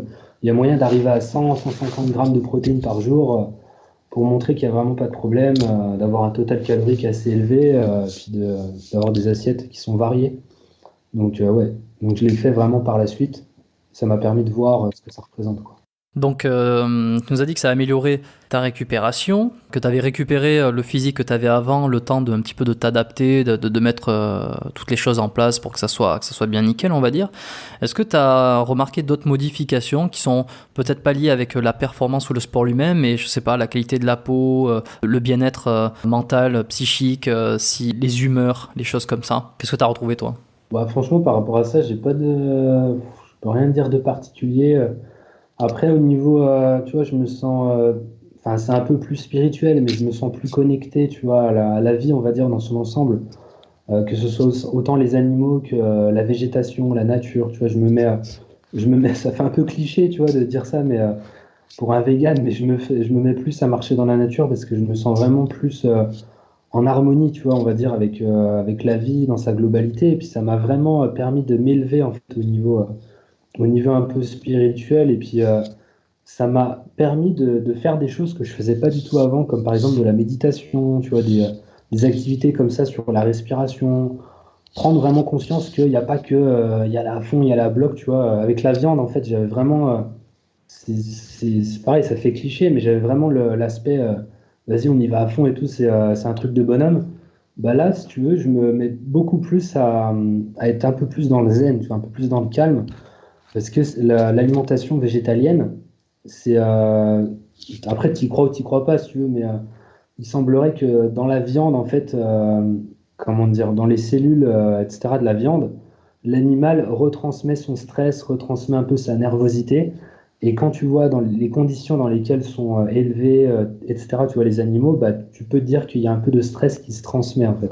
il y a moyen d'arriver à 100, 150 grammes de protéines par jour, pour montrer qu'il n'y a vraiment pas de problème, d'avoir un total calorique assez élevé, puis d'avoir des assiettes qui sont variées. Donc, ouais, donc je l'ai fait vraiment par la suite. Ça m'a permis de voir ce que ça représente, quoi. Donc, tu nous as dit que ça a amélioré ta récupération, que tu avais récupéré le physique que tu avais avant, le temps de un petit peu de t'adapter, de mettre toutes les choses en place pour que ça soit bien nickel, on va dire. Est-ce que tu as remarqué d'autres modifications qui sont peut-être pas liées avec la performance ou le sport lui-même, mais je sais pas, la qualité de la peau, le bien-être mental, psychique, si les humeurs, les choses comme ça. Qu'est-ce que tu as retrouvé toi? Bah, franchement, par rapport à ça, je peux rien dire de particulier. Après, au niveau, tu vois, je me sens, enfin, c'est un peu plus spirituel, mais je me sens plus connecté, tu vois, à la vie, on va dire, dans son ensemble, que ce soit autant les animaux que la végétation, la nature, tu vois, ça fait un peu cliché, tu vois, de dire ça, mais pour un vegan, mais je me mets plus à marcher dans la nature parce que je me sens vraiment plus en harmonie, tu vois, on va dire, avec la vie dans sa globalité, et puis ça m'a vraiment permis de m'élever, en fait, au niveau un peu spirituel. Et puis, ça m'a permis de faire des choses que je faisais pas du tout avant, comme par exemple de la méditation, tu vois, des activités comme ça sur la respiration, prendre vraiment conscience qu'il n'y a pas que il y a la fond, il y a la bloc, tu vois. Avec la viande, en fait, j'avais vraiment. C'est pareil, ça fait cliché, mais j'avais vraiment l'aspect vas-y, on y va à fond et tout, c'est un truc de bonhomme. Bah là, si tu veux, je me mets beaucoup plus à être un peu plus dans le zen, tu vois, un peu plus dans le calme, parce que l'alimentation végétalienne, c'est. Après, tu y crois ou tu y crois pas, si tu veux, mais il semblerait que dans la viande, en fait, comment dire, dans les cellules, etc., de la viande, l'animal retransmet son stress, retransmet un peu sa nervosité. Et quand tu vois dans les conditions dans lesquelles sont élevés, etc., tu vois, les animaux, bah, tu peux te dire qu'il y a un peu de stress qui se transmet, en fait.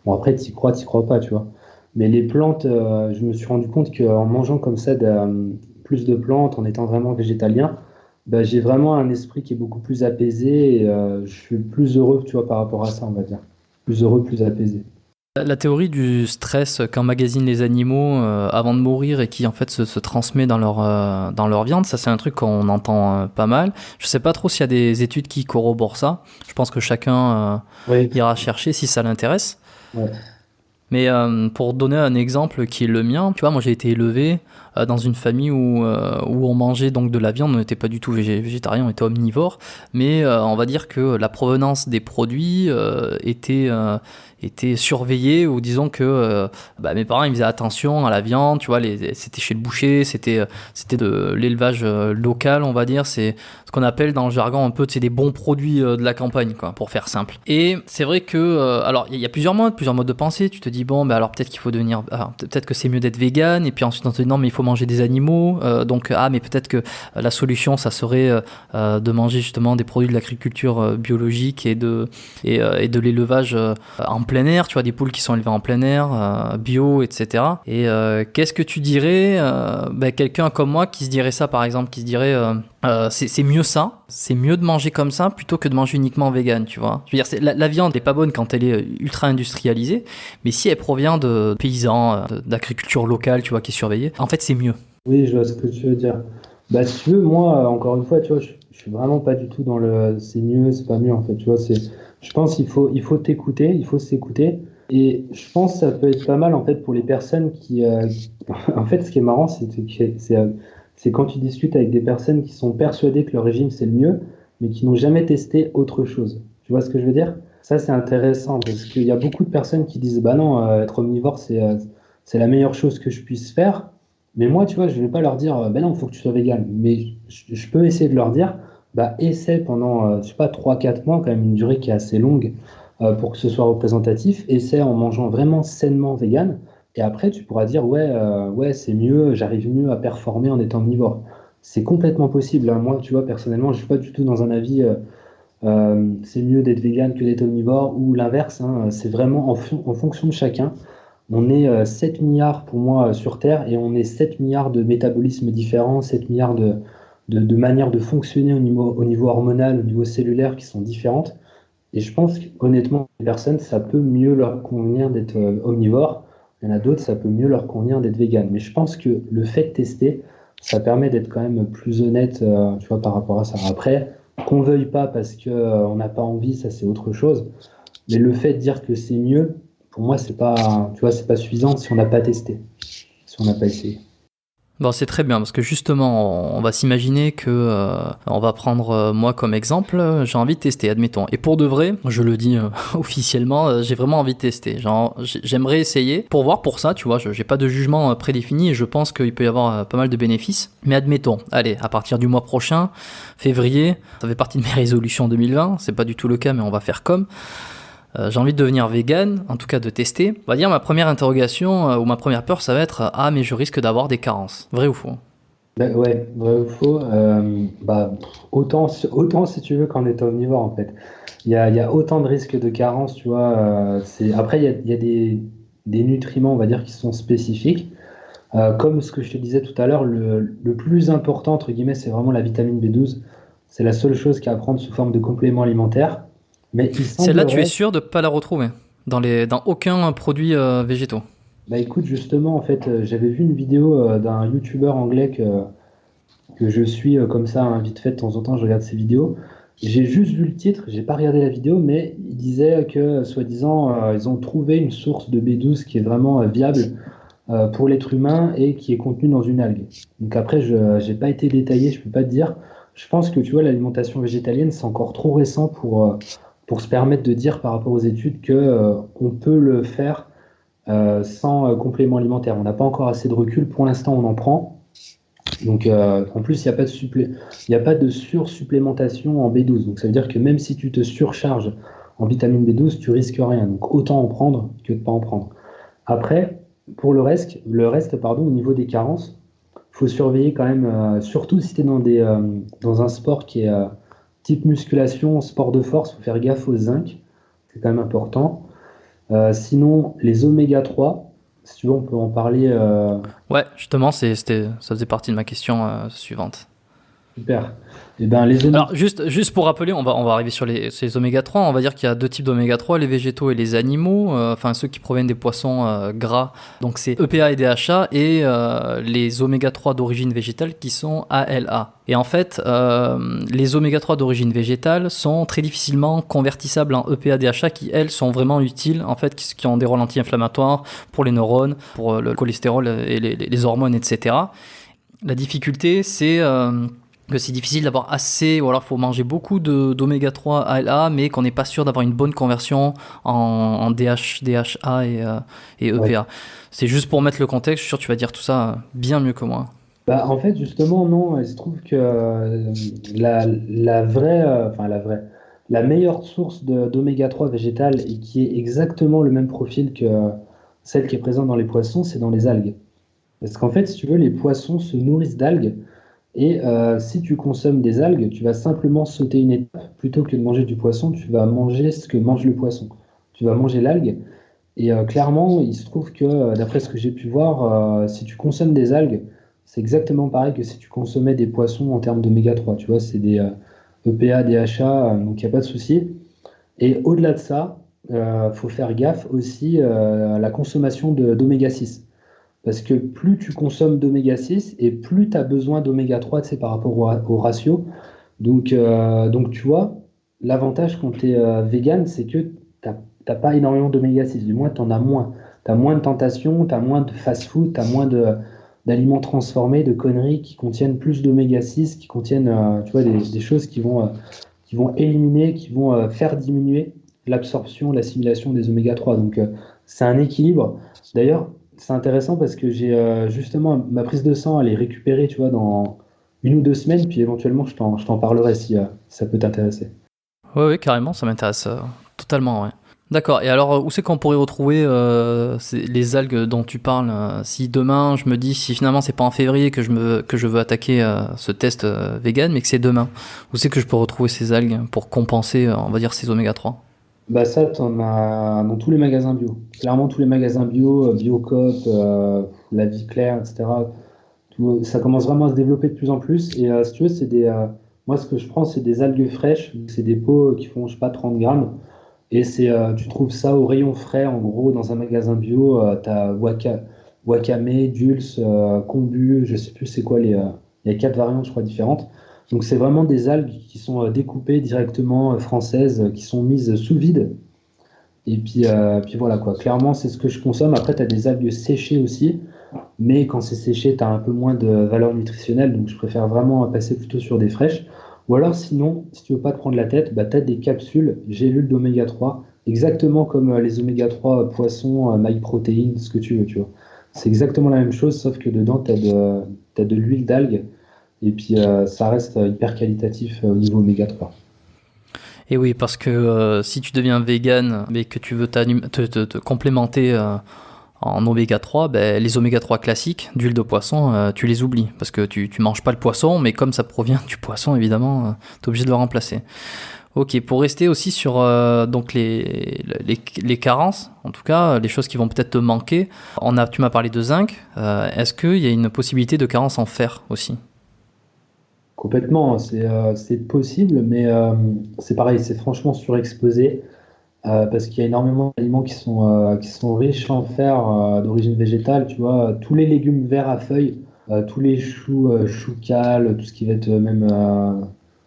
Bon, après, tu y crois pas, tu vois. Mais les plantes, je me suis rendu compte qu'en mangeant comme ça plus de plantes, en étant vraiment végétalien, bah, j'ai vraiment un esprit qui est beaucoup plus apaisé et je suis plus heureux, tu vois, par rapport à ça, on va dire. Plus heureux, plus apaisé. La théorie du stress qu'emmagasinent les animaux avant de mourir et qui en fait se transmet dans leur viande, ça c'est un truc qu'on entend pas mal. Je sais pas trop s'il y a des études qui corroborent ça. Je pense que chacun Oui, ira chercher si ça l'intéresse. ouais, Mais pour donner un exemple qui est le mien, tu vois, moi j'ai été élevé dans une famille où on mangeait donc de la viande, on n'était pas du tout végétarien, on était omnivore, mais on va dire que la provenance des produits était surveillée, ou disons que mes parents ils faisaient attention à la viande, tu vois, c'était chez le boucher, c'était de l'élevage local, on va dire, c'est ce qu'on appelle dans le jargon un peu, c'est des bons produits de la campagne, quoi, pour faire simple. Et c'est vrai que, alors il y a plusieurs modes de pensée. Tu te dis bon, alors peut-être qu'il faut peut-être que c'est mieux d'être vegan, et puis ensuite on te dit non mais il faut manger des animaux, donc mais peut-être que la solution ça serait de manger justement des produits de l'agriculture biologique et de l'élevage en plein air, tu vois, des poules qui sont élevées en plein air, bio, etc. Et qu'est-ce que tu dirais, quelqu'un comme moi qui se dirait ça par exemple, qui se dirait c'est mieux ça, c'est mieux de manger comme ça plutôt que de manger uniquement vegan, tu vois. Je veux dire, la viande n'est pas bonne quand elle est ultra industrialisée, mais si elle provient de paysans, d'agriculture locale, tu vois, qui est surveillée, en fait c'est mieux. oui, je vois ce que tu veux dire. Bah, si tu veux, moi, encore une fois, tu vois, je suis vraiment pas du tout dans le c'est mieux, c'est pas mieux, en fait, tu vois, je pense qu'il faut t'écouter, il faut s'écouter. Et je pense que ça peut être pas mal, en fait, pour les personnes en fait, ce qui est marrant, c'est quand tu discutes avec des personnes qui sont persuadées que le régime, c'est le mieux, mais qui n'ont jamais testé autre chose. Tu vois ce que je veux dire? Ça, c'est intéressant, parce qu'il y a beaucoup de personnes qui disent, bah non, être omnivore, c'est la meilleure chose que je puisse faire. Mais moi, tu vois, je vais pas leur dire, ben non, il faut que tu sois vegan. Mais je peux essayer de leur dire, bah, essaie pendant, je sais pas, 3 4 mois, quand même une durée qui est assez longue pour que ce soit représentatif. Essaie en mangeant vraiment sainement vegan. Et après, tu pourras dire, ouais, ouais, c'est mieux, j'arrive mieux à performer en étant omnivore. C'est complètement possible, hein. Moi, tu vois, personnellement, je suis pas du tout dans un avis, c'est mieux d'être vegan que d'être omnivore ou l'inverse, hein. C'est vraiment en fonction de chacun. On est 7 milliards pour moi sur Terre et on est 7 milliards de métabolismes différents, 7 milliards de manières de fonctionner au niveau hormonal, au niveau cellulaire qui sont différentes. Et je pense qu'honnêtement, les personnes, ça peut mieux leur convenir d'être omnivore. Il y en a d'autres, ça peut mieux leur convenir d'être vegan. Mais je pense que le fait de tester, ça permet d'être quand même plus honnête, tu vois, par rapport à ça. Après, qu'on veuille pas parce que on n'a pas envie, ça c'est autre chose. Mais le fait de dire que c'est mieux, pour moi, c'est pas, tu vois, c'est pas suffisant si on n'a pas testé, si on n'a pas essayé. Bon, c'est très bien parce que justement, on va s'imaginer que on va prendre moi comme exemple. J'ai envie de tester, admettons. Et pour de vrai, je le dis officiellement, j'ai vraiment envie de tester. Genre, j'aimerais essayer pour voir. Pour ça, tu vois, j'ai pas de jugement prédéfini et je pense qu'il peut y avoir pas mal de bénéfices. Mais admettons, allez, à partir du mois prochain, février, ça fait partie de mes résolutions 2020. C'est pas du tout le cas, mais on va faire comme. J'ai envie de devenir vegan, en tout cas de tester. On va dire ma première interrogation ou ma première peur, ça va être ah mais je risque d'avoir des carences. Vrai ou faux? Ben ouais, vrai ou faux, bah, autant si tu veux qu'en étant omnivore en fait. Il y a autant de risques de carence, tu vois. Après, il y a des nutriments, on va dire, qui sont spécifiques. Comme ce que je te disais tout à l'heure, le plus important, entre guillemets, c'est vraiment la vitamine B12. C'est la seule chose qu'à prendre sous forme de complément alimentaire. Mais il Celle-là, tu es semblerait. sûr de ne pas la retrouver dans aucun produit végétaux. Bah écoute, justement, en fait, j'avais vu une vidéo d'un youtubeur anglais que je suis comme ça, hein, vite fait, de temps en temps, je regarde ses vidéos. J'ai juste vu le titre, j'ai pas regardé la vidéo, mais il disait que, soi-disant, ils ont trouvé une source de B12 qui est vraiment viable pour l'être humain et qui est contenue dans une algue. Donc après, je n'ai pas été détaillé, je peux pas te dire. Je pense que tu vois, l'alimentation végétalienne, c'est encore trop récent pour se permettre de dire par rapport aux études que on peut le faire sans complément alimentaire. On n'a pas encore assez de recul. Pour l'instant, on en prend. Donc, en plus, il n'y a pas de il y a pas de sursupplémentation en B12. Donc, ça veut dire que même si tu te surcharges en vitamine B12, tu risques rien. Donc, autant en prendre que de pas en prendre. Après, pour le reste, pardon, au niveau des carences, il faut surveiller quand même, surtout si tu es dans un sport qui est type musculation, sport de force, il faut faire gaffe au zinc. C'est quand même important. Sinon, les oméga 3, si tu veux, on peut en parler. Ouais, justement, ça faisait partie de ma question suivante. Super. Eh ben, les oméga. Alors, juste pour rappeler, on va arriver sur ces oméga 3. On va dire qu'il y a deux types d'oméga 3, les végétaux et les animaux, enfin ceux qui proviennent des poissons gras. Donc, c'est EPA et DHA, et les oméga 3 d'origine végétale qui sont ALA. Et en fait, les oméga 3 d'origine végétale sont très difficilement convertissables en EPA, DHA, qui, elles, sont vraiment utiles, en fait, qui ont des rôles anti-inflammatoires pour les neurones, pour le cholestérol et les hormones, etc. La difficulté, c'est que c'est difficile d'avoir assez, ou alors il faut manger beaucoup d'oméga 3 ALA, mais qu'on n'est pas sûr d'avoir une bonne conversion en DHA et EPA. Ouais. C'est juste pour mettre le contexte, je suis sûr que tu vas dire tout ça bien mieux que moi. Bah, en fait, justement, non, il se trouve que la meilleure source d'oméga 3 végétale et qui est exactement le même profil que celle qui est présente dans les poissons, c'est dans les algues. Parce qu'en fait, si tu veux, les poissons se nourrissent d'algues et si tu consommes des algues, tu vas simplement sauter une étape. Plutôt que de manger du poisson, tu vas manger ce que mange le poisson. Tu vas manger l'algue. Et clairement, il se trouve que, d'après ce que j'ai pu voir, si tu consommes des algues, c'est exactement pareil que si tu consommais des poissons en termes d'oméga 3. Tu vois, c'est des EPA, DHA, donc il n'y a pas de souci. Et au-delà de ça, il faut faire gaffe aussi à la consommation d'oméga 6. Parce que plus tu consommes d'oméga 6 et plus tu as besoin d'oméga 3, tu sais, par rapport au ratio. Donc, tu vois, l'avantage quand tu es vegan, c'est que tu n'as pas énormément d'oméga 6. Du moins, tu en as moins. Tu as moins de tentations, tu as moins de fast-food, tu as moins d'aliments transformés, de conneries qui contiennent plus d'oméga 6, qui contiennent tu vois, des choses qui vont éliminer, qui vont faire diminuer l'absorption, l'assimilation des oméga 3. Donc, c'est un équilibre. D'ailleurs, c'est intéressant parce que j'ai justement ma prise de sang, elle est récupérée, tu vois, dans 1 ou 2 semaines, puis éventuellement, je t'en parlerai si ça peut t'intéresser. Oui, oui, carrément, ça m'intéresse totalement, ouais. D'accord, et alors où c'est qu'on pourrait retrouver les algues dont tu parles si demain je me dis, si finalement c'est pas en février que je veux attaquer ce test vegan, mais que c'est demain, où c'est que je peux retrouver ces algues pour compenser, on va dire, ces oméga 3? Bah ça, t'en as dans tous les magasins bio. Clairement, tous les magasins bio, Biocoop, La Vie Claire, etc. Ça commence vraiment à se développer de plus en plus. Et si tu veux, moi, ce que je prends, c'est des algues fraîches. C'est des pots qui font, je sais pas, 30 grammes. Et tu trouves ça au rayon frais, en gros, dans un magasin bio. Tu as Wakame, Dulce, Kombu, je sais plus c'est quoi il y a 4 variantes, je crois, différentes. Donc c'est vraiment des algues qui sont découpées directement françaises, qui sont mises sous vide. Et puis voilà quoi. Clairement, c'est ce que je consomme. Après, tu as des algues séchées aussi. Mais quand c'est séché, tu as un peu moins de valeur nutritionnelle. Donc je préfère vraiment passer plutôt sur des fraîches. Ou alors sinon, si tu veux pas te prendre la tête, bah, tu as des capsules gélules d'oméga 3, exactement comme les oméga 3 poissons, MyProtein, ce que tu veux, tu vois. C'est exactement la même chose, sauf que dedans, t'as de l'huile d'algue, et puis ça reste hyper qualitatif au niveau oméga 3. Et oui, parce que si tu deviens vegan, mais que tu veux te complémenter en oméga 3, ben, les oméga 3 classiques d'huile de poisson, tu les oublies, parce que tu manges pas le poisson, mais comme ça provient du poisson, évidemment, tu es obligé de le remplacer. Ok, pour rester aussi sur donc les carences, en tout cas, les choses qui vont peut-être te manquer, tu m'as parlé de zinc, est-ce qu'il y a une possibilité de carence en fer aussi? Complètement, hein, c'est possible, mais c'est pareil, c'est franchement surexposé. Parce qu'il y a énormément d'aliments qui sont riches en fer d'origine végétale, tu vois, tous les légumes verts à feuilles, tous les choux, choux cales, tout ce qui va être même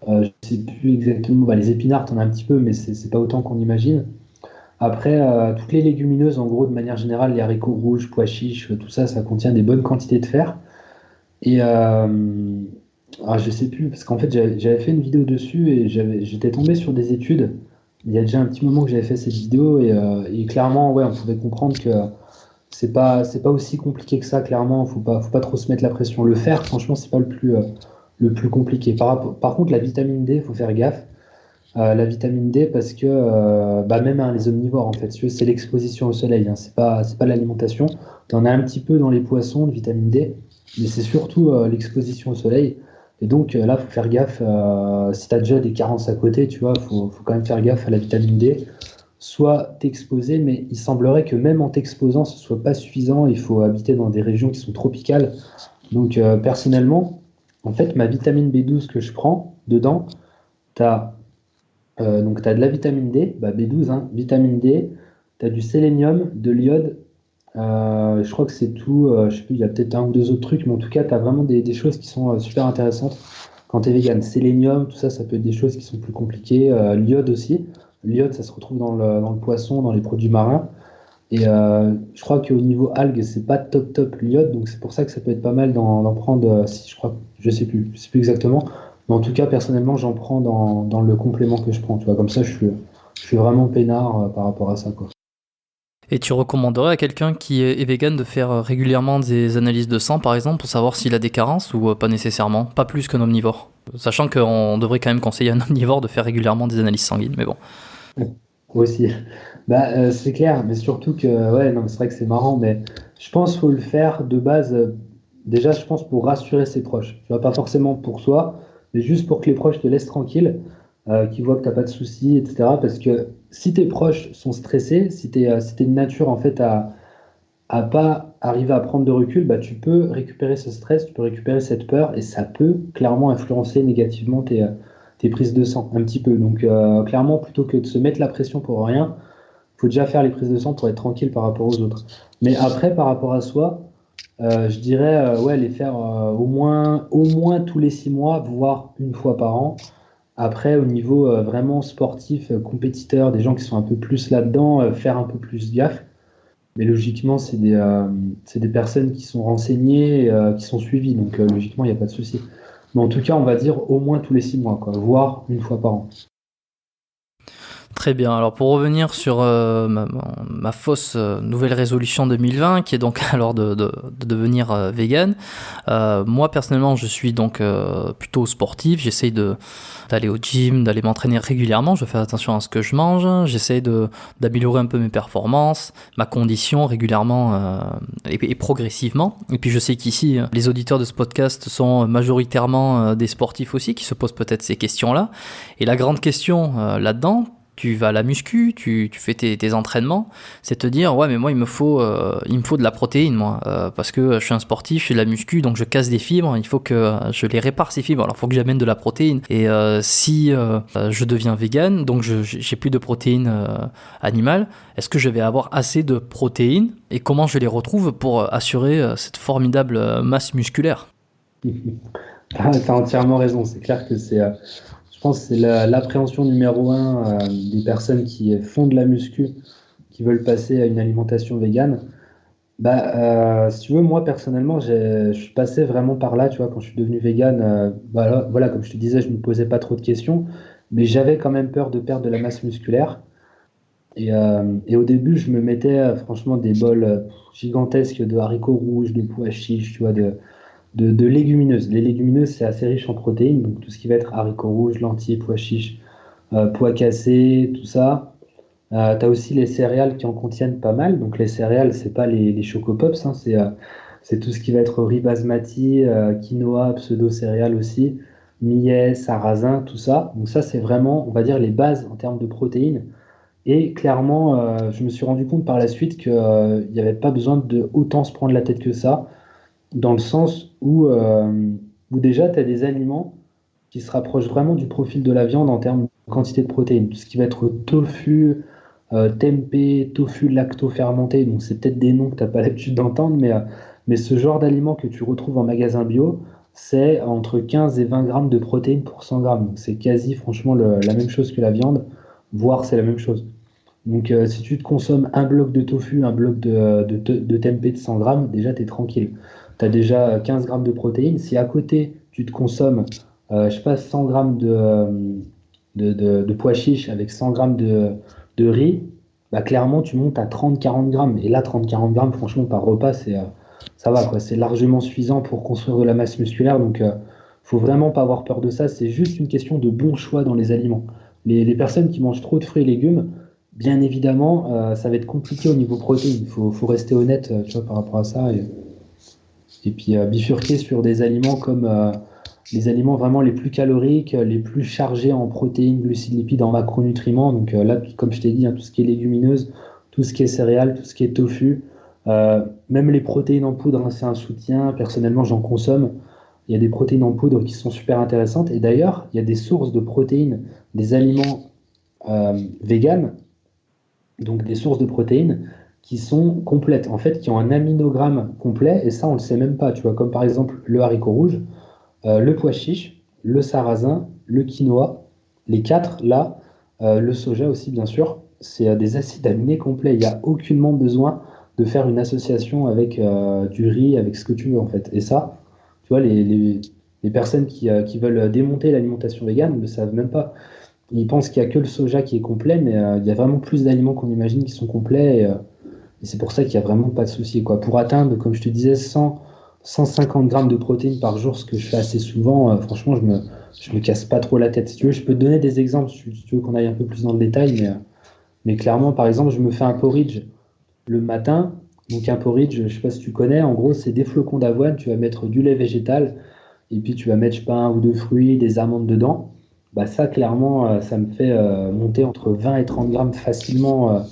Je sais plus exactement. Bah, les épinards, t'en as un petit peu, mais c'est pas autant qu'on imagine. Après, toutes les légumineuses, en gros, de manière générale, les haricots rouges, pois chiches, tout ça, ça contient des bonnes quantités de fer. Et je sais plus, parce qu'en fait, j'avais fait une vidéo dessus et j'étais tombé sur des études. Il y a déjà un petit moment que j'avais fait cette vidéo et clairement, ouais, on pouvait comprendre que c'est pas aussi compliqué que ça, clairement. Faut pas trop se mettre la pression. Le fer, franchement, c'est pas le plus compliqué. Par contre, la vitamine D, faut faire gaffe. La vitamine D, parce que bah, même hein, les omnivores, en fait, si tu veux, c'est l'exposition au soleil, hein, c'est pas l'alimentation. Tu en as un petit peu dans les poissons de vitamine D, mais c'est surtout l'exposition au soleil. Et donc là, il faut faire gaffe. Si tu as déjà des carences à côté, tu vois, faut quand même faire gaffe à la vitamine D. Soit t'exposer, mais il semblerait que même en t'exposant, ce soit pas suffisant. Il faut habiter dans des régions qui sont tropicales. Donc personnellement, en fait, ma vitamine B12 que je prends, dedans, tu as donc, tu as de la vitamine D, bah, B12, hein, vitamine D, tu as du sélénium, de l'iode, je crois que c'est tout. Je sais plus, il y a peut-être un ou deux autres trucs, mais en tout cas, tu as vraiment des choses qui sont super intéressantes quand tu es vegan. Sélénium, tout ça, ça peut être des choses qui sont plus compliquées. L'iode aussi. L'iode, ça se retrouve dans le poisson, dans les produits marins. Et je crois qu'au niveau algues, c'est pas top top l'iode, donc c'est pour ça que ça peut être pas mal d'en prendre, si je crois, je sais plus exactement. Mais en tout cas, personnellement, j'en prends dans le complément que je prends, tu vois. Comme ça, je suis vraiment peinard par rapport à ça, quoi. Et tu recommanderais à quelqu'un qui est vegan de faire régulièrement des analyses de sang, par exemple, pour savoir s'il a des carences ou pas nécessairement, pas plus qu'un omnivore. Sachant qu'on devrait quand même conseiller à un omnivore de faire régulièrement des analyses sanguines, mais bon. Moi aussi. Bah, c'est clair, mais surtout que, ouais, non, mais c'est vrai que c'est marrant, mais je pense qu'il faut le faire de base, déjà, je pense pour rassurer ses proches. Tu vois, pas forcément pour soi, mais juste pour que les proches te laissent tranquille, qu'ils voient que t'as pas de soucis, etc. Parce que si tes proches sont stressés, si t'es de nature, en fait, à pas arriver à prendre de recul, bah, tu peux récupérer ce stress, tu peux récupérer cette peur, et ça peut clairement influencer négativement tes prises de sang, un petit peu. Donc, clairement, plutôt que de se mettre la pression pour rien, faut déjà faire les prises de sang pour être tranquille par rapport aux autres. Mais après, par rapport à soi, je dirais ouais, les faire au moins tous les 6 mois, voire une fois par an. Après, au niveau vraiment sportif, compétiteur, des gens qui sont un peu plus là-dedans, faire un peu plus gaffe. Mais logiquement, c'est des personnes qui sont renseignées, qui sont suivies. Donc logiquement, il n'y a pas de souci. Mais en tout cas, on va dire au moins tous les 6 mois, quoi, voire une fois par an. Très bien. Alors pour revenir sur ma fausse nouvelle résolution 2020, qui est donc alors de devenir vegan. Moi personnellement, je suis donc plutôt sportif. J'essaye d'aller au gym, d'aller m'entraîner régulièrement. Je fais attention à ce que je mange. J'essaye d'améliorer un peu mes performances, ma condition régulièrement et progressivement. Et puis je sais qu'ici, les auditeurs de ce podcast sont majoritairement des sportifs aussi, qui se posent peut-être ces questions-là. Et la grande question là-dedans, tu vas à la muscu, tu fais tes entraînements, c'est te dire ouais mais moi il me faut de la protéine moi parce que je suis un sportif, je fais de la muscu donc je casse des fibres, il faut que je les répare ces fibres, alors il faut que j'amène de la protéine et si je deviens vegan donc j'ai plus de protéines animales, est-ce que je vais avoir assez de protéines et comment je les retrouve pour assurer cette formidable masse musculaire? Ah, t'as entièrement raison. C'est clair que je pense que c'est l'appréhension numéro un des personnes qui font de la muscu, qui veulent passer à une alimentation végane. Bah, si tu veux, moi personnellement, je suis passé vraiment par là, tu vois, quand je suis devenu végane. Voilà, comme je te disais, je me posais pas trop de questions, mais j'avais quand même peur de perdre de la masse musculaire. Et au début, je me mettais franchement des bols gigantesques de haricots rouges, de pois chiches, tu vois, de légumineuses. Les légumineuses, c'est assez riche en protéines, donc tout ce qui va être haricots rouges, lentilles, pois chiches, pois cassés, tout ça. Tu as aussi les céréales qui en contiennent pas mal. Donc les céréales, c'est pas les Choco Pops, hein, c'est tout ce qui va être riz basmati, quinoa, pseudo-céréales aussi, millet, sarrasin, tout ça. Donc ça, c'est vraiment, on va dire, les bases en termes de protéines. Et clairement, je me suis rendu compte par la suite qu'il n'y avait pas besoin de autant se prendre la tête que ça, dans le sens où déjà, tu as des aliments qui se rapprochent vraiment du profil de la viande en termes de quantité de protéines. Tout ce qui va être tofu, tempeh, tofu lacto-fermenté, donc c'est peut-être des noms que tu n'as pas l'habitude d'entendre, mais ce genre d'aliments que tu retrouves en magasin bio, c'est entre 15 et 20 grammes de protéines pour 100 grammes. Donc, c'est quasi, franchement, la même chose que la viande, voire c'est la même chose. Donc, si tu te consommes un bloc de tofu, un bloc de tempeh de 100 grammes, déjà, tu es tranquille. Tu as déjà 15 grammes de protéines. Si à côté, tu te consommes, je sais pas, 100 grammes de pois chiches avec 100 grammes de riz, bah, clairement, tu montes à 30-40 grammes. Et là, 30-40 grammes, franchement, par repas, ça va, quoi. C'est largement suffisant pour construire de la masse musculaire. Donc, faut vraiment pas avoir peur de ça. C'est juste une question de bon choix dans les aliments. Les personnes qui mangent trop de fruits et légumes, bien évidemment, ça va être compliqué au niveau protéines. Il faut rester honnête, tu vois, par rapport à ça. Et puis, bifurquer sur des aliments comme les aliments vraiment les plus caloriques, les plus chargés en protéines, glucides, lipides, en macronutriments. Donc là, comme je t'ai dit, hein, tout ce qui est légumineuse, tout ce qui est céréales, tout ce qui est tofu, même les protéines en poudre, hein, c'est un soutien. Personnellement, j'en consomme. Il y a des protéines en poudre qui sont super intéressantes. Et d'ailleurs, il y a des sources de protéines, des aliments véganes, donc des sources de protéines qui sont complètes, en fait, qui ont un aminogramme complet, et ça, on ne le sait même pas, tu vois, comme par exemple le haricot rouge, le pois chiche, le sarrasin, le quinoa, les quatre là, le soja aussi, bien sûr, c'est des acides aminés complets. Il n'y a aucunement besoin de faire une association avec du riz, avec ce que tu veux, en fait. Et ça, tu vois, les personnes qui veulent démonter l'alimentation végane ne le savent même pas. Ils pensent qu'il n'y a que le soja qui est complet, mais il y a vraiment plus d'aliments qu'on imagine qui sont complets. Et c'est pour ça qu'il n'y a vraiment pas de souci, quoi. Pour atteindre, comme je te disais, 150 grammes de protéines par jour, ce que je fais assez souvent, franchement, je me casse pas trop la tête. Si tu veux, je peux te donner des exemples, si tu veux qu'on aille un peu plus dans le détail, mais clairement, par exemple, je me fais un porridge le matin. Donc un porridge, je ne sais pas si tu connais, en gros, c'est des flocons d'avoine, tu vas mettre du lait végétal, et puis tu vas mettre, je sais pas, un ou deux fruits, des amandes dedans. Bah ça, clairement, ça me fait monter entre 20 et 30 grammes facilement,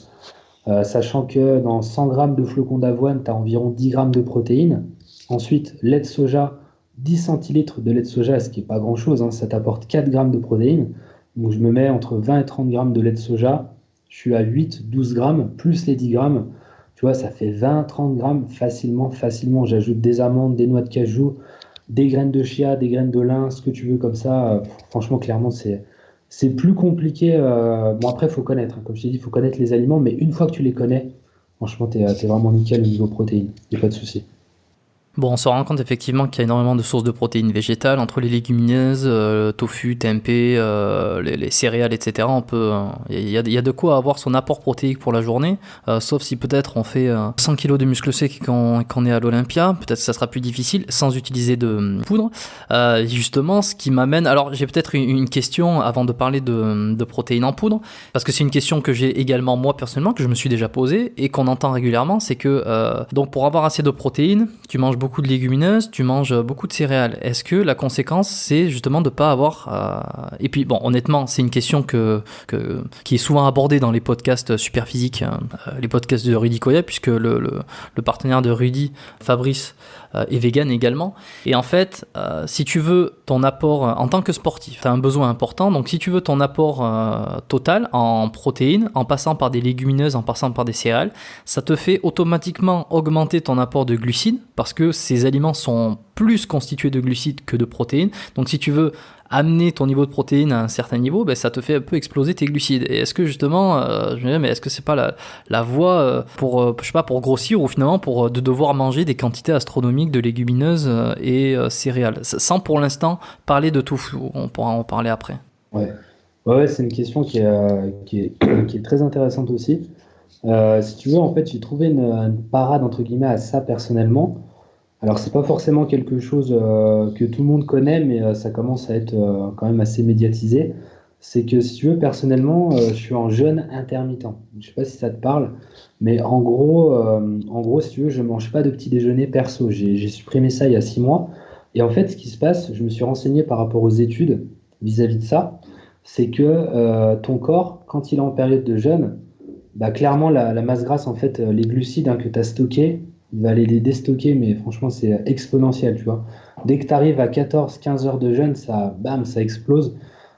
sachant que dans 100 grammes de flocons d'avoine, tu as environ 10 grammes de protéines. Ensuite, lait de soja, 10 centilitres de lait de soja, ce qui n'est pas grand-chose, hein, ça t'apporte 4 grammes de protéines. Donc je me mets entre 20 et 30 grammes de lait de soja, je suis à 8-12 grammes, plus les 10 grammes. Tu vois, ça fait 20-30 grammes facilement, facilement. J'ajoute des amandes, des noix de cajou, des graines de chia, des graines de lin, ce que tu veux comme ça. Franchement, clairement, c'est plus compliqué. Bon, après, il faut connaître, hein. Comme je t'ai dit, il faut connaître les aliments, mais une fois que tu les connais, franchement, t'es vraiment nickel au niveau protéines. Il n'y a pas de souci. Bon, on se rend compte effectivement qu'il y a énormément de sources de protéines végétales entre les légumineuses, tofu, tempeh, les céréales, etc. Il y a de quoi avoir son apport protéique pour la journée, sauf si peut-être on fait 100 kg de muscles secs et qu'on est à l'Olympia, peut-être que ça sera plus difficile sans utiliser de poudre. Justement, ce qui m'amène... Alors, j'ai peut-être une question avant de parler de protéines en poudre, parce que c'est une question que j'ai également moi personnellement, que je me suis déjà posée et qu'on entend régulièrement, c'est que donc pour avoir assez de protéines, tu manges beaucoup de légumineuses, tu manges beaucoup de céréales. Est-ce que la conséquence, c'est justement de ne pas avoir... Et puis, bon, honnêtement, c'est une question qui est souvent abordée dans les podcasts Superphysique, les podcasts de Rudy Koya, puisque le partenaire de Rudy, Fabrice, est vegan également. Et en fait, si tu veux ton apport en tant que sportif, tu as un besoin important. Donc, si tu veux ton apport total en protéines, en passant par des légumineuses, en passant par des céréales, ça te fait automatiquement augmenter ton apport de glucides parce que ces aliments sont plus constitués de glucides que de protéines. Donc, si tu veux amener ton niveau de protéines à un certain niveau, ben, ça te fait un peu exploser tes glucides. Et est-ce que justement, je me dis, mais est-ce que c'est pas la voie pour, je sais pas, pour grossir ou finalement pour de devoir manger des quantités astronomiques de légumineuses et céréales, sans pour l'instant parler de tofu, on pourra en parler après. Ouais, ouais, c'est une question qui est très intéressante aussi. Si tu veux, en fait, j'ai trouvé une parade entre guillemets à ça personnellement. Alors, c'est pas forcément quelque chose que tout le monde connaît, mais ça commence à être quand même assez médiatisé. C'est que si tu veux, personnellement, je suis en jeûne intermittent. Je sais pas si ça te parle, mais en gros, si tu veux, je mange pas de petit déjeuner perso. J'ai supprimé ça il y a 6 mois. Et en fait, ce qui se passe, je me suis renseigné par rapport aux études vis-à-vis de ça, c'est que ton corps, quand il est en période de jeûne, bah, clairement, la masse grasse, en fait, les glucides hein, que tu as stockés, il va aller les déstocker, mais franchement, c'est exponentiel, tu vois. Dès que tu arrives à 14-15 heures de jeûne, ça, bam, ça explose.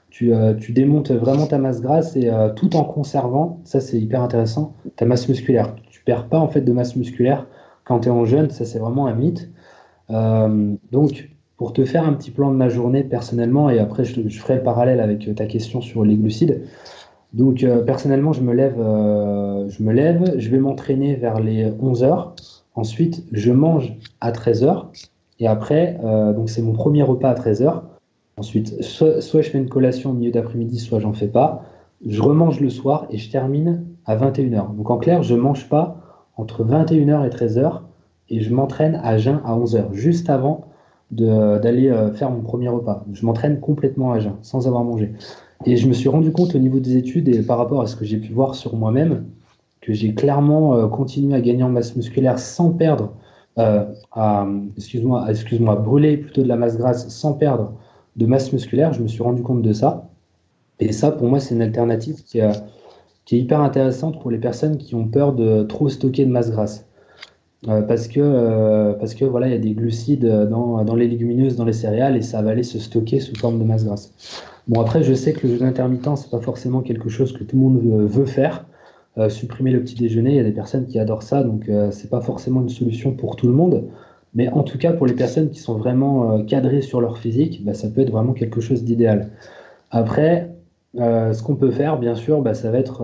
Tu démontes vraiment ta masse grasse et tout en conservant, ça c'est hyper intéressant, ta masse musculaire. Tu perds pas en fait de masse musculaire quand tu es en jeûne, ça c'est vraiment un mythe. Donc, pour te faire un petit plan de ma journée personnellement, et après je ferai le parallèle avec ta question sur les glucides. Donc personnellement, je me lève, je vais m'entraîner vers les 11 heures. Ensuite, je mange à 13 heures. Et après, donc c'est mon premier repas à 13 heures. Ensuite, soit je fais une collation au milieu d'après-midi, soit j'en fais pas. Je remange le soir et je termine à 21 heures. Donc en clair, je mange pas entre 21 heures et 13 heures et je m'entraîne à jeun à 11 heures, juste avant d'aller faire mon premier repas. Je m'entraîne complètement à jeun, sans avoir mangé. Et je me suis rendu compte au niveau des études et par rapport à ce que j'ai pu voir sur moi-même, que j'ai clairement continué à gagner en masse musculaire sans perdre, excuse-moi, brûler plutôt de la masse grasse sans perdre de masse musculaire. Je me suis rendu compte de ça. Et ça, pour moi, c'est une alternative qui est hyper intéressante pour les personnes qui ont peur de trop stocker de masse grasse. Parce que voilà, il y a des glucides dans les légumineuses, dans les céréales, et ça va aller se stocker sous forme de masse grasse. Bon, après, je sais que le jeûne intermittent, c'est pas forcément quelque chose que tout le monde veut faire. Supprimer le petit déjeuner, il y a des personnes qui adorent ça, donc c'est pas forcément une solution pour tout le monde. Mais en tout cas, pour les personnes qui sont vraiment cadrées sur leur physique, bah, ça peut être vraiment quelque chose d'idéal. Après, ce qu'on peut faire, bien sûr, bah, ça va être,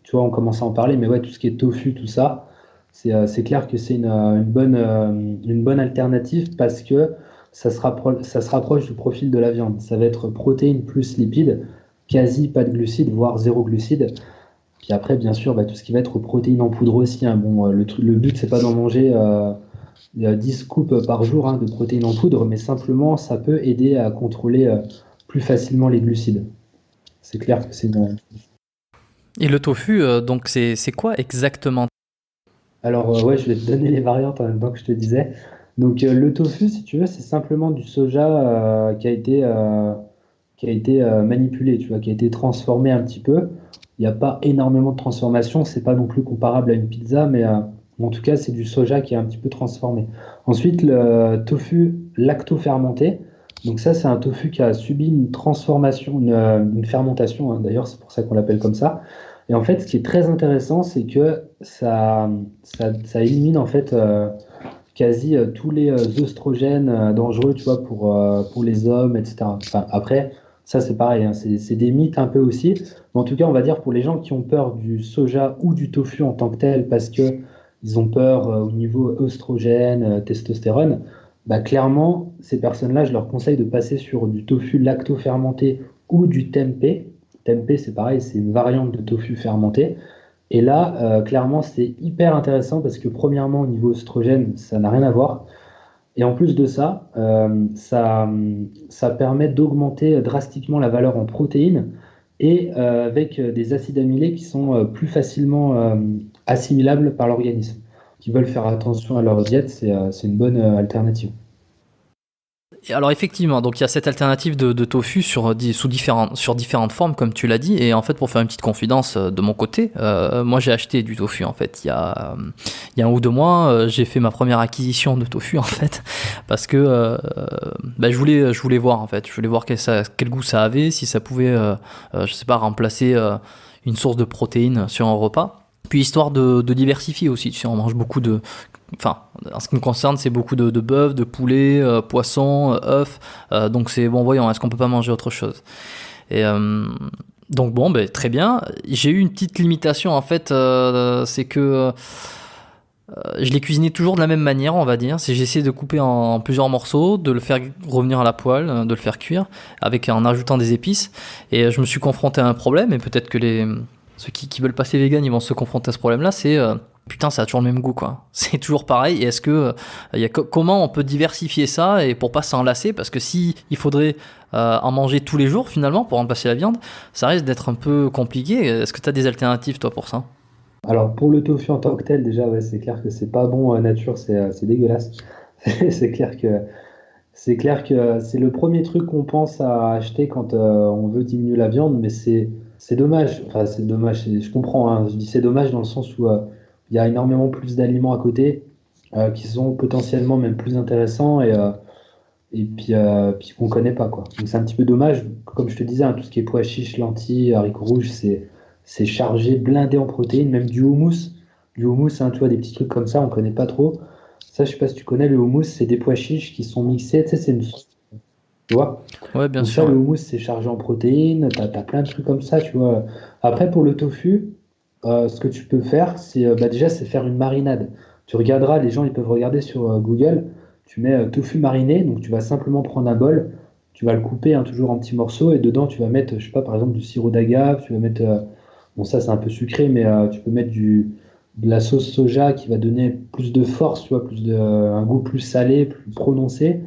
tu vois, on commence à en parler, mais ouais, tout ce qui est tofu, tout ça, c'est clair que c'est une bonne alternative parce que ça se rapproche du profil de la viande. Ça va être protéines plus lipides, quasi pas de glucides, voire zéro glucides. Puis après, bien sûr, bah, tout ce qui va être protéines en poudre aussi, hein. Bon, le but, c'est pas d'en manger 10 scoops par jour, hein, de protéines en poudre, mais simplement, ça peut aider à contrôler plus facilement les glucides. C'est clair que c'est une... Et le tofu, donc c'est quoi exactement? Alors, ouais, je vais te donner les variantes en même temps que je te disais. Donc, le tofu, si tu veux, c'est simplement du soja qui a été manipulé, tu vois, qui a été transformé un petit peu. Il n'y a pas énormément de transformation, c'est pas non plus comparable à une pizza, mais en tout cas, c'est du soja qui est un petit peu transformé. Ensuite, le tofu lacto-fermenté. Donc ça, c'est un tofu qui a subi une transformation, une fermentation, hein. D'ailleurs, c'est pour ça qu'on l'appelle comme ça. Et en fait, ce qui est très intéressant, c'est que ça élimine en fait quasi tous les œstrogènes dangereux, tu vois, pour les hommes, etc. Enfin, après, ça c'est pareil, hein, c'est des mythes un peu aussi. Mais en tout cas, on va dire pour les gens qui ont peur du soja ou du tofu en tant que tel, parce que ils ont peur au niveau œstrogène, testostérone, bah, clairement, ces personnes-là, je leur conseille de passer sur du tofu lacto-fermenté ou du tempeh. Tempeh, c'est pareil, c'est une variante de tofu fermenté. Et là, clairement, c'est hyper intéressant parce que premièrement, au niveau oestrogène, ça n'a rien à voir. Et en plus de ça, ça permet d'augmenter drastiquement la valeur en protéines et avec des acides amylés qui sont plus facilement assimilables par l'organisme. Qui veulent faire attention à leur diète, c'est une bonne alternative. Et alors effectivement, donc il y a cette alternative de tofu sur différentes formes, comme tu l'as dit. Et en fait, pour faire une petite confidence de mon côté, moi j'ai acheté du tofu en fait. Il y a 1 ou 2 mois, j'ai fait ma première acquisition de tofu en fait, parce que je voulais voir en fait, je voulais voir quel goût ça avait, si ça pouvait, je sais pas, remplacer une source de protéines sur un repas. Puis histoire de diversifier aussi, tu sais, on mange beaucoup de... Enfin, en ce qui me concerne, c'est beaucoup de bœuf, de poulet, poisson, œufs. Donc c'est bon, voyons, est-ce qu'on peut pas manger autre chose? Et donc bon, très bien. J'ai eu une petite limitation en fait, c'est que je l'ai cuisiné toujours de la même manière, on va dire. C'est j'essaie de couper en plusieurs morceaux, de le faire revenir à la poêle, de le faire cuire, en ajoutant des épices. Et je me suis confronté à un problème, et peut-être que ceux qui veulent passer vegan, ils vont se confronter à ce problème-là, c'est putain, ça a toujours le même goût, quoi. C'est toujours pareil. Et est-ce que comment on peut diversifier ça et pour pas s'en lasser? Parce que si il faudrait en manger tous les jours finalement pour remplacer la viande, ça risque d'être un peu compliqué. Est-ce que tu as des alternatives toi pour ça? Alors pour le tofu en tant que tel, déjà, ouais, c'est clair que c'est pas bon nature, c'est dégueulasse. C'est clair que c'est le premier truc qu'on pense à acheter quand on veut diminuer la viande, mais c'est dommage. Enfin, c'est dommage. Je comprends, hein. Je dis c'est dommage dans le sens où il y a énormément plus d'aliments à côté qui sont potentiellement même plus intéressants et puis qu'on connaît pas, quoi. Donc c'est un petit peu dommage. Comme je te disais, hein, tout ce qui est pois chiches, lentilles, haricots rouges, c'est chargé, blindé en protéines, même du houmous. Du houmous, hein, tu vois, des petits trucs comme ça, on connaît pas trop. Ça, je sais pas si tu connais le houmous, c'est des pois chiches qui sont mixés. Tu sais, c'est une sauce, tu vois. Ouais, bien Donc ça, sûr. le Ouais. houmous, c'est chargé en protéines. T'as plein de trucs comme ça, tu vois. Après, pour le tofu, ce que tu peux faire, c'est bah, déjà, c'est faire une marinade. Tu regarderas, les gens, ils peuvent regarder sur Google. Tu mets tofu mariné, donc tu vas simplement prendre un bol, tu vas le couper hein, toujours en petits morceaux, et dedans, tu vas mettre, je sais pas, par exemple, du sirop d'agave, tu vas mettre, bon, ça, c'est un peu sucré, mais tu peux mettre de la sauce soja qui va donner plus de force, tu vois, un goût plus salé, plus prononcé.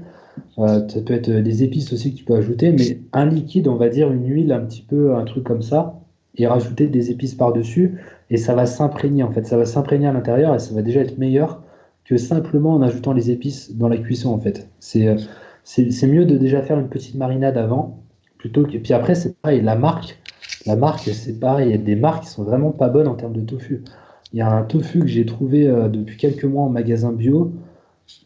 Ça peut être des épices aussi que tu peux ajouter, mais un liquide, on va dire une huile, un petit peu, un truc comme ça, et rajouter des épices par-dessus, et ça va s'imprégner en fait, ça va s'imprégner à l'intérieur et ça va déjà être meilleur que simplement en ajoutant les épices dans la cuisson en fait. C'est mieux de déjà faire une petite marinade avant, plutôt que. Puis après, c'est pareil, la marque, c'est pareil, il y a des marques qui sont vraiment pas bonnes en termes de tofu. Il y a un tofu que j'ai trouvé depuis quelques mois en magasin bio.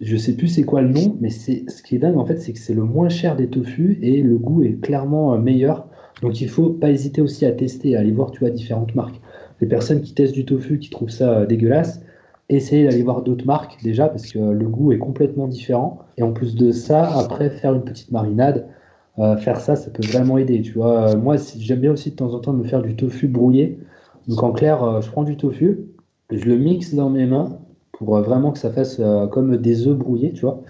Je sais plus c'est quoi le nom, mais ce qui est dingue en fait, c'est que c'est le moins cher des tofu et le goût est clairement meilleur. Donc il faut pas hésiter aussi à tester, à aller voir, tu vois, différentes marques. Les personnes qui testent du tofu, qui trouvent ça dégueulasse, essayez d'aller voir d'autres marques déjà parce que le goût est complètement différent. Et en plus de ça, après faire une petite marinade, faire ça, ça peut vraiment aider. Tu vois, moi, j'aime bien aussi de temps en temps me faire du tofu brouillé. Donc en clair, je prends du tofu, je le mixe dans mes mains pour vraiment que ça fasse comme des œufs brouillés, tu vois.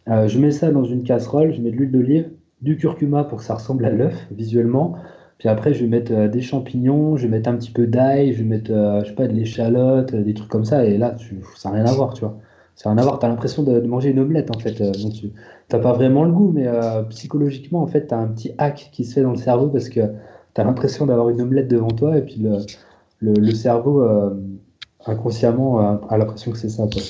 Je mets ça dans une casserole, je mets de l'huile d'olive, du curcuma pour que ça ressemble à l'œuf visuellement. Puis après, je vais mettre des champignons, je vais mettre un petit peu d'ail, je vais mettre, je sais pas, de l'échalote, des trucs comme ça. Et là, ça n'a rien à voir, tu vois. Ça n'a rien à voir. Tu as l'impression de manger une omelette, en fait. Donc, tu n'as pas vraiment le goût, mais psychologiquement, en fait, tu as un petit hack qui se fait dans le cerveau parce que tu as l'impression d'avoir une omelette devant toi et puis le cerveau, inconsciemment, a l'impression que c'est ça, quoi.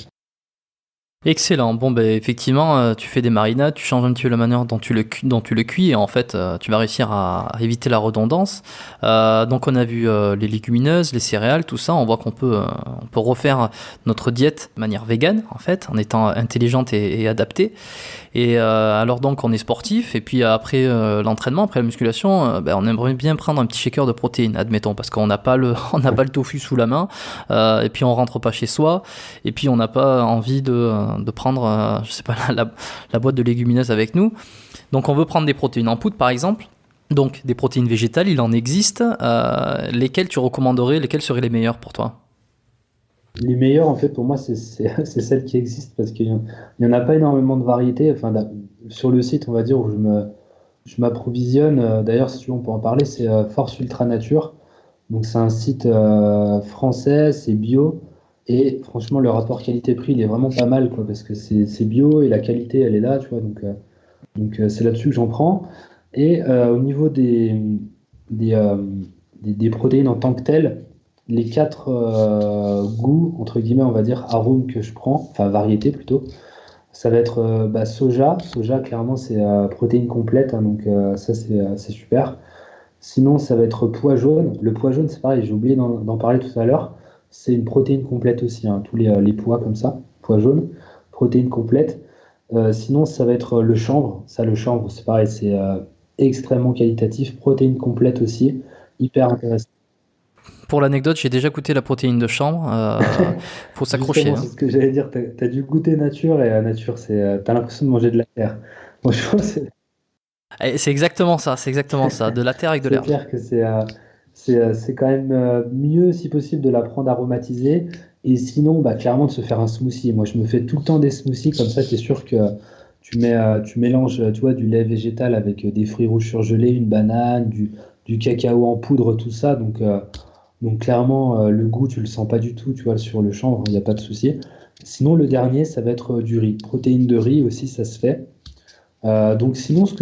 Excellent. Bon, ben effectivement, tu fais des marinades, tu changes un petit peu la manière dont tu le cuis, et en fait, tu vas réussir à éviter la redondance. Donc, on a vu les légumineuses, les céréales, tout ça. On voit on peut refaire notre diète de manière végane, en fait, en étant intelligente et adaptée. Et alors donc on est sportif et puis après l'entraînement, après la musculation, ben, on aimerait bien prendre un petit shaker de protéines, admettons, parce qu'on n'a pas le on n'a pas le tofu sous la main et puis on rentre pas chez soi et puis on n'a pas envie de prendre je sais pas la boîte de légumineuses avec nous. Donc on veut prendre des protéines en poudre par exemple. Donc des protéines végétales, il en existe. Lesquelles tu recommanderais, lesquelles seraient les meilleures pour toi? Les meilleures, en fait, pour moi, c'est celles qui existent parce qu'il y en a pas énormément de variétés. Enfin, sur le site, on va dire, où je m'approvisionne. D'ailleurs, si tu veux, on peut en parler, c'est Force Ultra Nature. Donc, c'est un site français, c'est bio. Et franchement, le rapport qualité-prix, il est vraiment pas mal, quoi, parce que c'est bio et la qualité, elle est là, tu vois. Donc, c'est là-dessus que j'en prends. Et au niveau des, euh, des protéines en tant que telles, les quatre goûts, entre guillemets, on va dire, arômes que je prends, enfin variétés plutôt, ça va être bah, soja. Soja, clairement, c'est protéine complète, hein, donc ça, c'est super. Sinon, ça va être pois jaune. Le pois jaune, c'est pareil, j'ai oublié d'en parler tout à l'heure. C'est une protéine complète aussi, hein, tous les pois comme ça, pois jaune, protéine complète. Sinon, ça va être le chanvre. Ça, le chanvre, c'est pareil, c'est extrêmement qualitatif. Protéine complète aussi, hyper intéressant. Pour l'anecdote, j'ai déjà goûté la protéine de chanvre. Faut s'accrocher, Justement, hein. c'est ce que j'allais dire. T'as dû goûter nature et nature, t'as l'impression de manger de la terre. Franchement, Et c'est exactement ça, de la terre avec de c'est l'herbe. clair que c'est quand même mieux, si possible, de la prendre aromatisée. Et sinon, bah, clairement, de se faire un smoothie. Moi, je me fais tout le temps des smoothies. Comme ça, tu es sûr que tu mélanges, tu vois, du lait végétal avec des fruits rouges surgelés, une banane, du cacao en poudre, tout ça. Donc clairement, le goût, tu le sens pas du tout, tu vois, sur le chanvre, il n'y a pas de souci. Sinon, le dernier, ça va être du riz. Protéines de riz aussi, ça se fait. Donc sinon, ce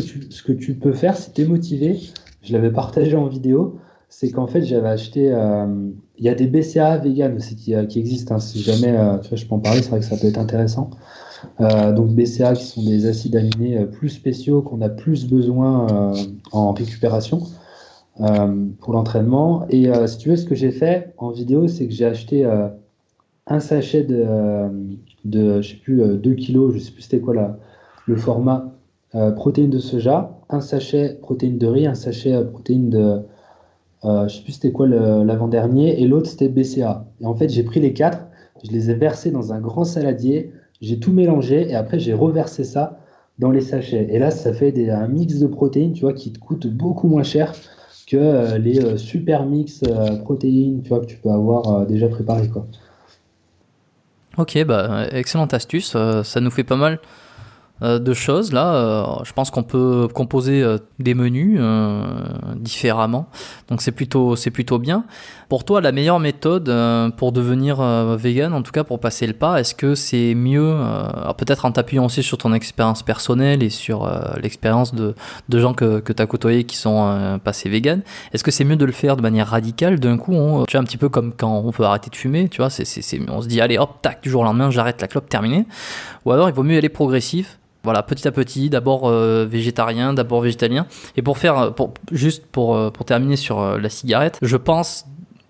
que tu peux faire, si tu es motivé, je l'avais partagé en vidéo, c'est qu'en fait, j'avais acheté... il y a des BCAA vegan aussi qui existent, hein, si jamais tu vois, je peux en parler, c'est vrai que ça peut être intéressant. Donc BCAA qui sont des acides aminés plus spéciaux qu'on a plus besoin en récupération pour l'entraînement. Et si tu veux, ce que j'ai fait en vidéo, c'est que j'ai acheté un sachet je sais plus, 2 kilos, je sais plus c'était quoi le format, protéines de soja, un sachet protéines de riz, un sachet protéines je sais plus c'était quoi l'avant-dernier, et l'autre c'était BCA. Et en fait, j'ai pris les quatre, je les ai versés dans un grand saladier, j'ai tout mélangé et après j'ai reversé ça dans les sachets. Et là, ça fait un mix de protéines, tu vois, qui te coûte beaucoup moins cher que les super mix protéines, tu vois, que tu peux avoir déjà préparé, quoi. Ok, bah, excellente astuce. Ça nous fait pas mal de choses là. Je pense qu'on peut composer des menus différemment. Donc c'est plutôt bien. Pour toi, la meilleure méthode pour devenir vegan, en tout cas pour passer le pas, est-ce que c'est mieux, alors peut-être en t'appuyant aussi sur ton expérience personnelle et sur l'expérience de gens que tu as côtoyés qui sont passés vegan, est-ce que c'est mieux de le faire de manière radicale d'un coup, tu vois, un petit peu comme quand on veut arrêter de fumer, tu vois, on se dit allez hop, tac, du jour au lendemain, j'arrête la clope, terminé. Ou alors il vaut mieux aller progressif. Voilà, petit à petit, d'abord végétarien, d'abord végétalien. Et pour terminer sur la cigarette, je pense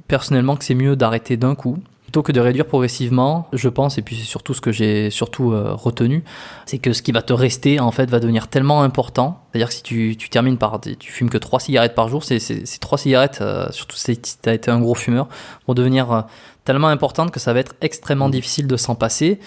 personnellement que c'est mieux d'arrêter d'un coup plutôt que de réduire progressivement. Je pense, et puis c'est surtout ce que j'ai surtout retenu, c'est que ce qui va te rester en fait va devenir tellement important. C'est-à-dire que si tu termines tu fumes que 3 cigarettes par jour, ces 3 cigarettes, surtout si tu as été un gros fumeur, vont devenir tellement importantes que ça va être extrêmement difficile de s'en passer.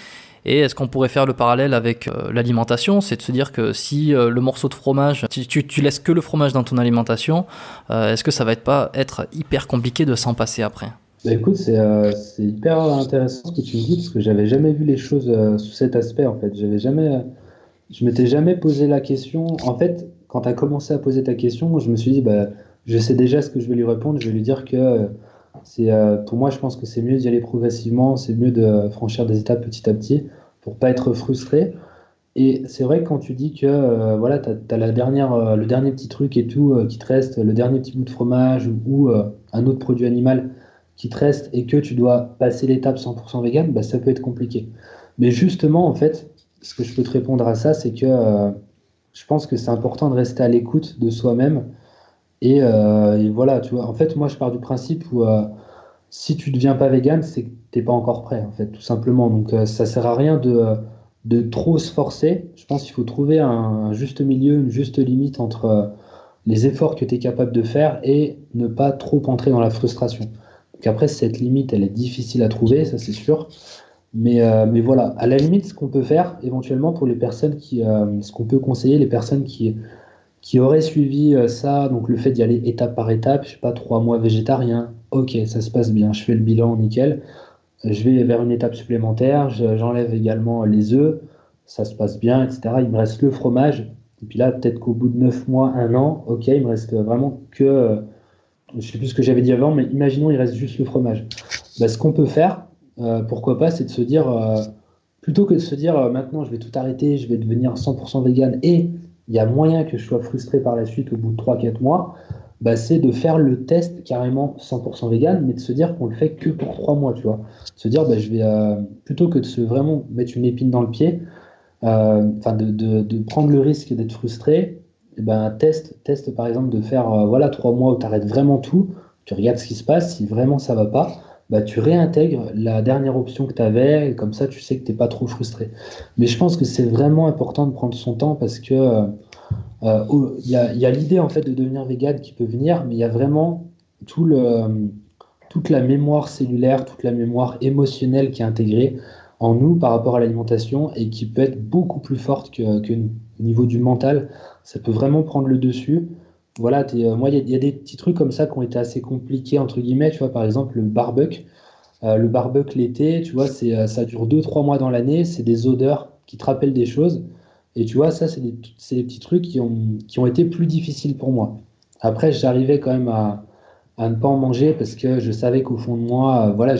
Et est-ce qu'on pourrait faire le parallèle avec l'alimentation? C'est de se dire que si le morceau de fromage, tu laisses que le fromage dans ton alimentation, est-ce que ça va pas être hyper compliqué de s'en passer après? Bah, écoute, c'est hyper intéressant ce que tu me dis parce que j'avais jamais vu les choses sous cet aspect en fait. Je m'étais jamais posé la question. En fait, quand tu as commencé à poser ta question, je me suis dit, bah, je sais déjà ce que je vais lui répondre. Je vais lui dire que pour moi, je pense que c'est mieux d'y aller progressivement, c'est mieux de franchir des étapes petit à petit pour pas être frustré. Et c'est vrai que quand tu dis que voilà, tu as, le dernier petit truc et tout qui te reste, le dernier petit bout de fromage ou un autre produit animal qui te reste et que tu dois passer l'étape 100% vegan, bah, ça peut être compliqué. Mais justement, en fait, ce que je peux te répondre à ça, c'est que je pense que c'est important de rester à l'écoute de soi-même. Et voilà, tu vois, en fait, moi, je pars du principe où si tu ne deviens pas vegan, c'est que tu n'es pas encore prêt, en fait, tout simplement. Donc, ça sert à rien de trop se forcer. Je pense qu'il faut trouver un juste milieu, une juste limite entre les efforts que tu es capable de faire et ne pas trop entrer dans la frustration. Donc après, cette limite, elle est difficile à trouver, ça c'est sûr. Mais voilà, à la limite, ce qu'on peut faire éventuellement pour les personnes ce qu'on peut conseiller, les personnes qui auraient suivi ça, donc le fait d'y aller étape par étape, je sais pas, 3 mois végétarien, ok, ça se passe bien, je fais le bilan nickel, je vais vers une étape supplémentaire, j'enlève également les œufs, ça se passe bien, etc. Il me reste le fromage, et puis là, peut-être qu'au bout de 9 mois, 1 an, ok, il me reste vraiment que, je sais plus ce que j'avais dit avant, mais imaginons il reste juste le fromage. Bah, ce qu'on peut faire, pourquoi pas, c'est de se dire, plutôt que de se dire maintenant je vais tout arrêter, je vais devenir 100% vegan et il y a moyen que je sois frustré par la suite au bout de 3 4 mois, bah, c'est de faire le test carrément 100% vegan, mais de se dire qu'on le fait que pour 3 mois, tu vois. Se dire, bah, plutôt que de se vraiment mettre une épine dans le pied, enfin de prendre le risque d'être frustré, et ben, teste par exemple de faire voilà, 3 mois où tu arrêtes vraiment tout, tu regardes ce qui se passe, si vraiment ça va pas, bah, tu réintègres la dernière option que tu avais, et comme ça tu sais que tu n'es pas trop frustré. Mais je pense que c'est vraiment important de prendre son temps parce que il y a l'idée en fait de devenir vegan qui peut venir, mais il y a vraiment tout toute la mémoire cellulaire, toute la mémoire émotionnelle qui est intégrée en nous par rapport à l'alimentation et qui peut être beaucoup plus forte que au niveau du mental. Ça peut vraiment prendre le dessus. Voilà, moi, il y a des petits trucs comme ça qui ont été assez compliqués, entre guillemets, tu vois, par exemple, le barbecue. Le barbecue l'été, tu vois, ça dure 2 3 mois dans l'année, c'est des odeurs qui te rappellent des choses. Et tu vois, ça, c'est des petits trucs qui ont été plus difficiles pour moi. Après, j'arrivais quand même à ne pas en manger parce que je savais qu'au fond de moi, voilà,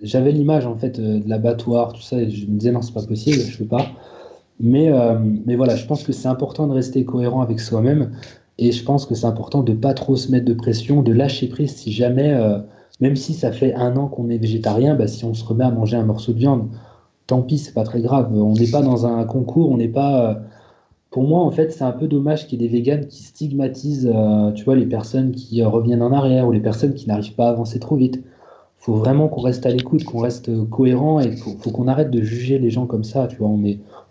j'avais l'image en fait de l'abattoir, tout ça, et je me disais non, c'est pas possible, je peux pas. Mais voilà, je pense que c'est important de rester cohérent avec soi-même et je pense que c'est important de pas trop se mettre de pression, de lâcher prise si jamais, même si ça fait 1 an qu'on est végétarien, bah, si on se remet à manger un morceau de viande, tant pis, c'est pas très grave. On n'est pas dans un concours, on n'est pas. Pour moi, en fait, c'est un peu dommage qu'il y ait des véganes qui stigmatisent, tu vois, les personnes qui reviennent en arrière ou les personnes qui n'arrivent pas à avancer trop vite. Il faut vraiment qu'on reste à l'écoute, qu'on reste cohérent et faut qu'on arrête de juger les gens comme ça, tu vois. On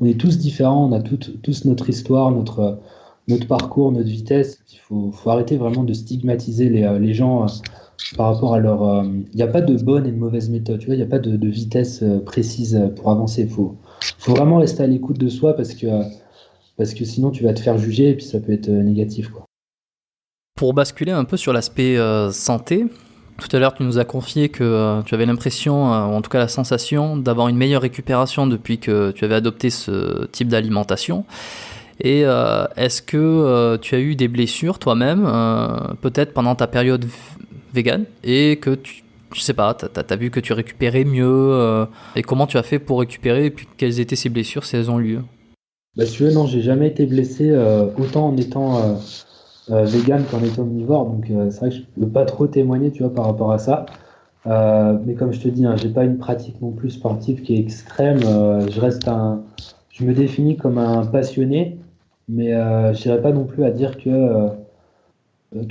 est tous différents, on a tous notre histoire, notre parcours, notre vitesse. Faut arrêter vraiment de stigmatiser les gens par rapport à leur. Il n'y a pas de bonne et de mauvaise méthode, tu vois, il n'y a pas de vitesse précise pour avancer. Faut vraiment rester à l'écoute de soi parce que sinon tu vas te faire juger et puis ça peut être négatif, quoi. Pour basculer un peu sur l'aspect santé, tout à l'heure tu nous as confié que tu avais l'impression, ou en tout cas la sensation, d'avoir une meilleure récupération depuis que tu avais adopté ce type d'alimentation. Et est-ce que tu as eu des blessures toi-même, peut-être pendant ta période vegan, et que je sais pas, t'as vu que tu récupérais mieux, et comment tu as fait pour récupérer, et puis quelles étaient ces blessures si elles ont lieu? Bah, si tu veux, non, j'ai jamais été blessé autant en étant vegan qu'en étant omnivore, donc c'est vrai que je peux pas trop témoigner, tu vois, par rapport à ça. Mais comme je te dis, hein, j'ai pas une pratique non plus sportive qui est extrême. Je me définis comme un passionné, mais je n'irai pas non plus à dire que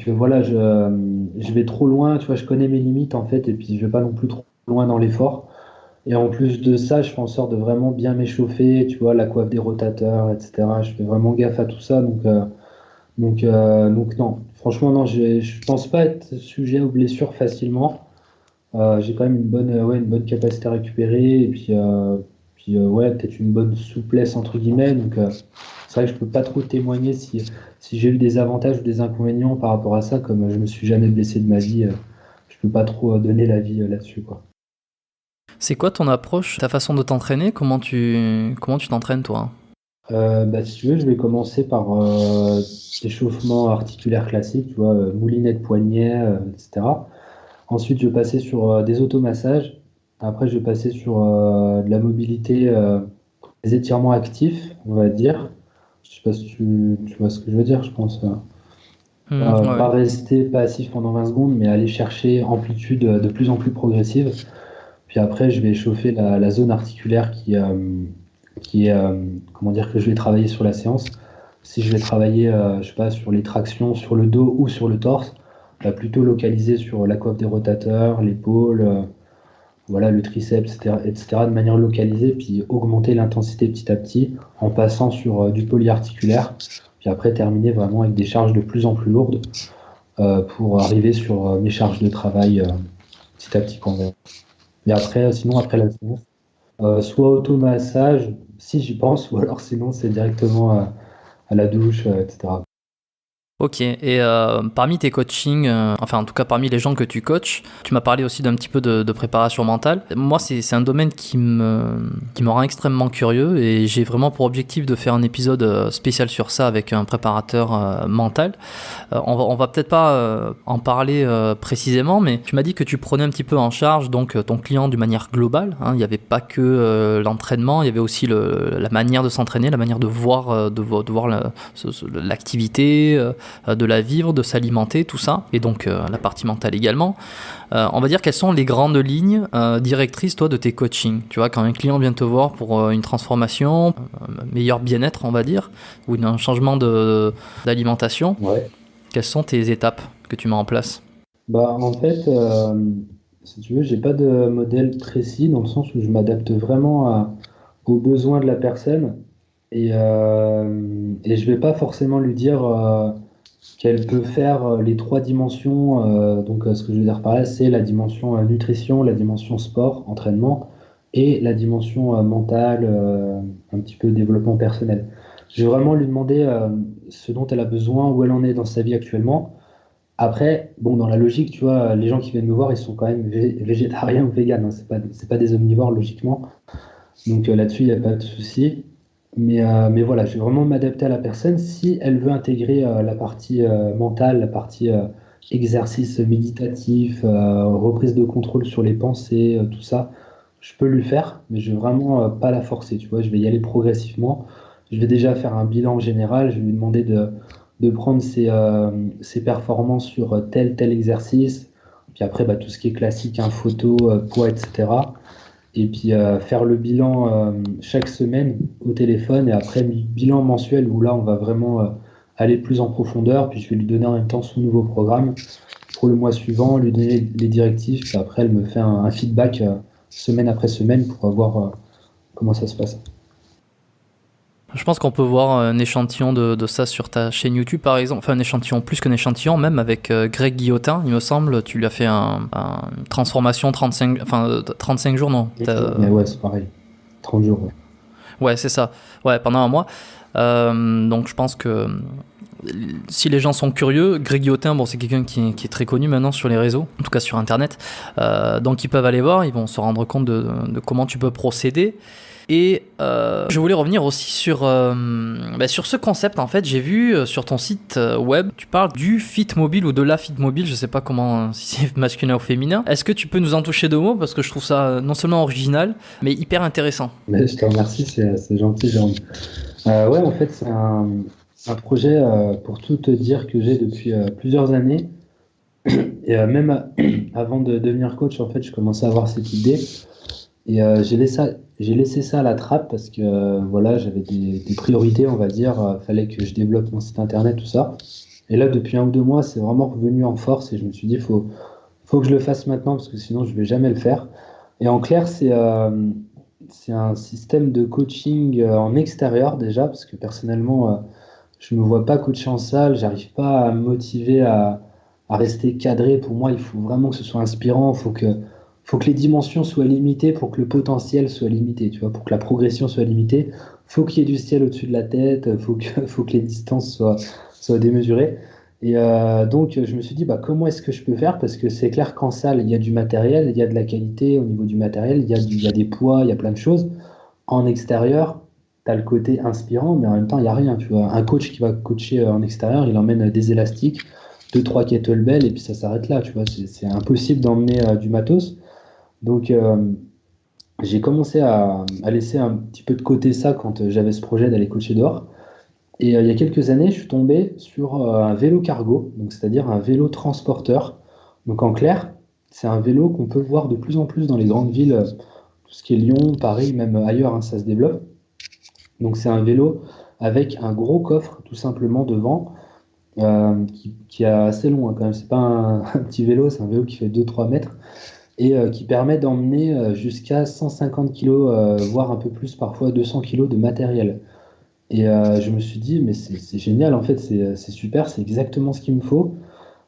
voilà, je vais trop loin. Tu vois, je connais mes limites en fait, et puis je vais pas non plus trop loin dans l'effort. Et en plus de ça, je fais en sorte de vraiment bien m'échauffer. Tu vois, la coiffe des rotateurs, etc. Je fais vraiment gaffe à tout ça, donc non. Franchement, non, je pense pas être sujet aux blessures facilement. J'ai quand même une bonne capacité à récupérer et puis ouais, peut-être une bonne souplesse entre guillemets. Donc c'est vrai que je peux pas trop témoigner si j'ai eu des avantages ou des inconvénients par rapport à ça, comme je me suis jamais blessé de ma vie, je peux pas trop donner l'avis là-dessus, quoi. C'est quoi ton approche, ta façon de t'entraîner? Comment tu t'entraînes toi? Bah, si tu veux, je vais commencer par l'échauffement articulaire classique, tu vois, moulinet de poignet, etc. Ensuite, je vais passer sur des automassages. Après, je vais passer sur de la mobilité, des étirements actifs, on va dire. Je sais pas si tu vois ce que je veux dire, je pense. Ouais, ouais. Pas rester passif pendant 20 secondes, mais aller chercher amplitude de plus en plus progressive. Puis après, je vais chauffer la zone articulaire qui est, comment dire, que je vais travailler sur la séance. Si je vais travailler, je sais pas, sur les tractions, sur le dos ou sur le torse, bah, plutôt localiser sur la coiffe des rotateurs, l'épaule, voilà, le triceps, etc., de manière localisée, puis augmenter l'intensité petit à petit en passant sur du polyarticulaire, puis après terminer vraiment avec des charges de plus en plus lourdes pour arriver sur mes charges de travail petit à petit quand même. Et après, sinon, après la séance, soit automassage, si j'y pense, ou alors sinon c'est directement à la douche, etc. Ok, et parmi tes coachings, enfin en tout cas parmi les gens que tu coaches, tu m'as parlé aussi d'un petit peu de préparation mentale. Moi, c'est un domaine qui me rend extrêmement curieux et j'ai vraiment pour objectif de faire un épisode spécial sur ça avec un préparateur mental. On va peut-être pas en parler précisément, mais tu m'as dit que tu prenais un petit peu en charge donc ton client d'une manière globale, hein. Il n'y avait pas que l'entraînement, il y avait aussi la manière de s'entraîner, la manière de voir, l'activité. De la vivre, de s'alimenter, tout ça, et donc la partie mentale également. On va dire quelles sont les grandes lignes directrices, toi, de tes coachings. Tu vois, quand un client vient te voir pour une transformation, un meilleur bien-être, on va dire, ou un changement d'alimentation, Ouais. quelles sont tes étapes que tu mets en place? Bah, en fait, si tu veux, j'ai pas de modèle précis dans le sens où je m'adapte vraiment aux besoins de la personne et je vais pas forcément lui dire qu'elle peut faire les trois dimensions. Donc, ce que je veux dire par là, c'est la dimension nutrition, la dimension sport, entraînement et la dimension mentale, un petit peu développement personnel. Je vais vraiment lui demander ce dont elle a besoin, où elle en est dans sa vie actuellement. Après, bon, dans la logique, tu vois, les gens qui viennent me voir, ils sont quand même végétariens ou véganes, hein. C'est pas des omnivores, logiquement. Donc là-dessus, il n'y a pas de souci. Mais voilà, je vais vraiment m'adapter à la personne. Si elle veut intégrer la partie mentale, la partie exercice méditatif, reprise de contrôle sur les pensées, tout ça, je peux lui faire, mais je vais vraiment pas la forcer, tu vois. Je vais y aller progressivement. Je vais déjà faire un bilan général. Je vais lui demander de prendre ses performances sur tel exercice. Puis après, bah, tout ce qui est classique, hein, photo, poids, etc. Et puis faire le bilan chaque semaine au téléphone et après le bilan mensuel où là on va vraiment aller plus en profondeur. Puis je vais lui donner en même temps son nouveau programme pour le mois suivant, lui donner les directives. Puis après elle me fait un feedback semaine après semaine pour voir comment ça se passe. Je pense qu'on peut voir un échantillon de ça sur ta chaîne YouTube par exemple, enfin un échantillon plus qu'un échantillon, même avec Greg Guillotin, il me semble, tu lui as fait une transformation 35 jours, non Mais ouais, c'est pareil, 30 jours. Ouais, ouais c'est ça, ouais, pendant un mois. Donc je pense que si les gens sont curieux, Greg Guillotin, bon, c'est quelqu'un qui est très connu maintenant sur les réseaux, en tout cas sur internet, donc ils peuvent aller voir, ils vont se rendre compte de comment tu peux procéder. Et je voulais revenir aussi sur ce concept. En fait, j'ai vu sur ton site web, tu parles du fit mobile ou de la fit mobile, je sais pas comment, si c'est masculin ou féminin. Est-ce que tu peux nous en toucher deux mots, parce que je trouve ça non seulement original, mais hyper intéressant. mais je te remercie, c'est gentil, Jérôme. Ouais, en fait, c'est un projet, pour tout te dire, que j'ai depuis plusieurs années. Et même avant de devenir coach, en fait, je commençais à avoir cette idée. Et j'ai laissé ça à la trappe parce que voilà, j'avais des priorités, on va dire. Fallait que je développe mon site internet, tout ça. Et là, depuis 1 ou 2 mois, c'est vraiment revenu en force et je me suis dit, faut que je le fasse maintenant parce que sinon, je vais jamais le faire. Et en clair, c'est un système de coaching en extérieur déjà parce que personnellement, je me vois pas coacher en salle, j'arrive pas à me motiver à rester cadré. Pour moi, il faut vraiment que ce soit inspirant, faut que les dimensions soient limitées pour que le potentiel soit limité, tu vois, pour que la progression soit limitée. Faut qu'il y ait du ciel au-dessus de la tête, faut que les distances soient démesurées. Et donc, je me suis dit, bah, comment est-ce que je peux faire? Parce que c'est clair qu'en salle, il y a du matériel, il y a de la qualité au niveau du matériel, il y a des poids, il y a plein de choses. En extérieur, tu as le côté inspirant, mais en même temps, il n'y a rien, tu vois. Un coach qui va coacher en extérieur, il emmène des élastiques, deux, trois kettlebells, et puis ça s'arrête là, tu vois. C'est impossible d'emmener du matos. Donc, j'ai commencé à laisser un petit peu de côté ça quand j'avais ce projet d'aller coacher dehors. Et il y a quelques années, je suis tombé sur un vélo cargo, donc c'est-à-dire un vélo transporteur. Donc en clair, c'est un vélo qu'on peut voir de plus en plus dans les grandes villes, tout ce qui est Lyon, Paris, même ailleurs, hein, ça se développe. Donc c'est un vélo avec un gros coffre tout simplement devant, qui est assez long, hein, quand même. C'est pas un petit vélo, c'est un vélo qui fait 2-3 mètres et qui permet d'emmener jusqu'à 150 kilos, voire un peu plus, parfois 200 kilos de matériel. Et je me suis dit, mais c'est génial, en fait, c'est super, c'est exactement ce qu'il me faut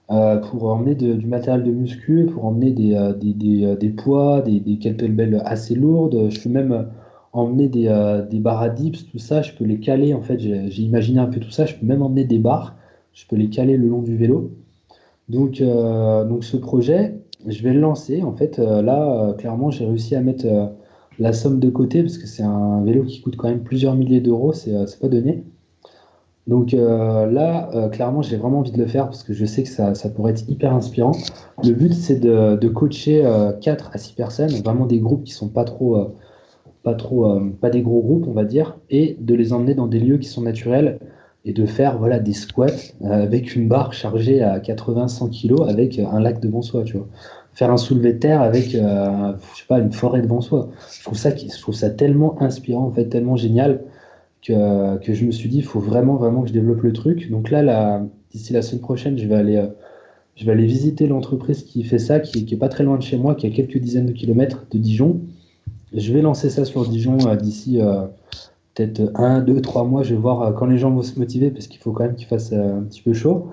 pour emmener du matériel de muscu, pour emmener des poids, des kettlebells assez lourdes. Je peux même emmener des barres à dips, tout ça, je peux les caler, en fait, j'ai imaginé un peu tout ça, je peux même emmener des barres, je peux les caler le long du vélo. Donc ce projet, je vais le lancer. En fait, là, clairement, j'ai réussi à mettre la somme de côté parce que c'est un vélo qui coûte quand même plusieurs milliers d'euros, c'est pas donné. Donc là, clairement, j'ai vraiment envie de le faire parce que je sais que ça pourrait être hyper inspirant. Le but, c'est de coacher 4 à 6 personnes, vraiment des groupes qui sont pas des gros groupes, on va dire, et de les emmener dans des lieux qui sont naturels et de faire voilà, des squats avec une barre chargée à 80-100 kilos avec un lac devant soi, tu vois. Faire un soulevé de terre avec, je sais pas, une forêt devant soi. Je trouve ça tellement inspirant, en fait, tellement génial que je me suis dit, il faut vraiment, vraiment que je développe le truc. Donc là, d'ici la semaine prochaine, je vais aller visiter l'entreprise qui fait ça, qui est pas très loin de chez moi, qui est à quelques dizaines de kilomètres de Dijon. Je vais lancer ça sur Dijon d'ici peut-être 1, 2, 3 mois. Je vais voir quand les gens vont se motiver parce qu'il faut quand même qu'il fasse un petit peu chaud,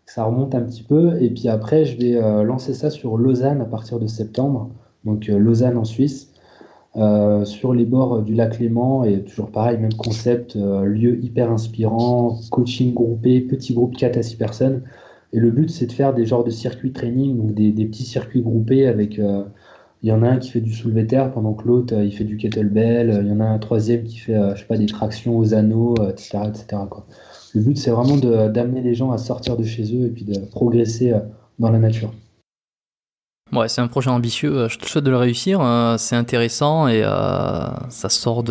que ça remonte un petit peu. Et puis après, je vais lancer ça sur Lausanne à partir de septembre. Donc Lausanne en Suisse, sur les bords du lac Léman. Et toujours pareil, même concept, lieu hyper inspirant, coaching groupé, petit groupe 4 à 6 personnes. Et le but, c'est de faire des genres de circuits training, donc des petits circuits groupés avec. Il y en a un qui fait du soulevé terre pendant que l'autre il fait du kettlebell. Il y en a un troisième qui fait je sais pas, des tractions aux anneaux, etc., etc., quoi. Le but, c'est vraiment d'amener les gens à sortir de chez eux et puis de progresser dans la nature. Ouais, c'est un projet ambitieux, je te souhaite de le réussir, c'est intéressant et ça sort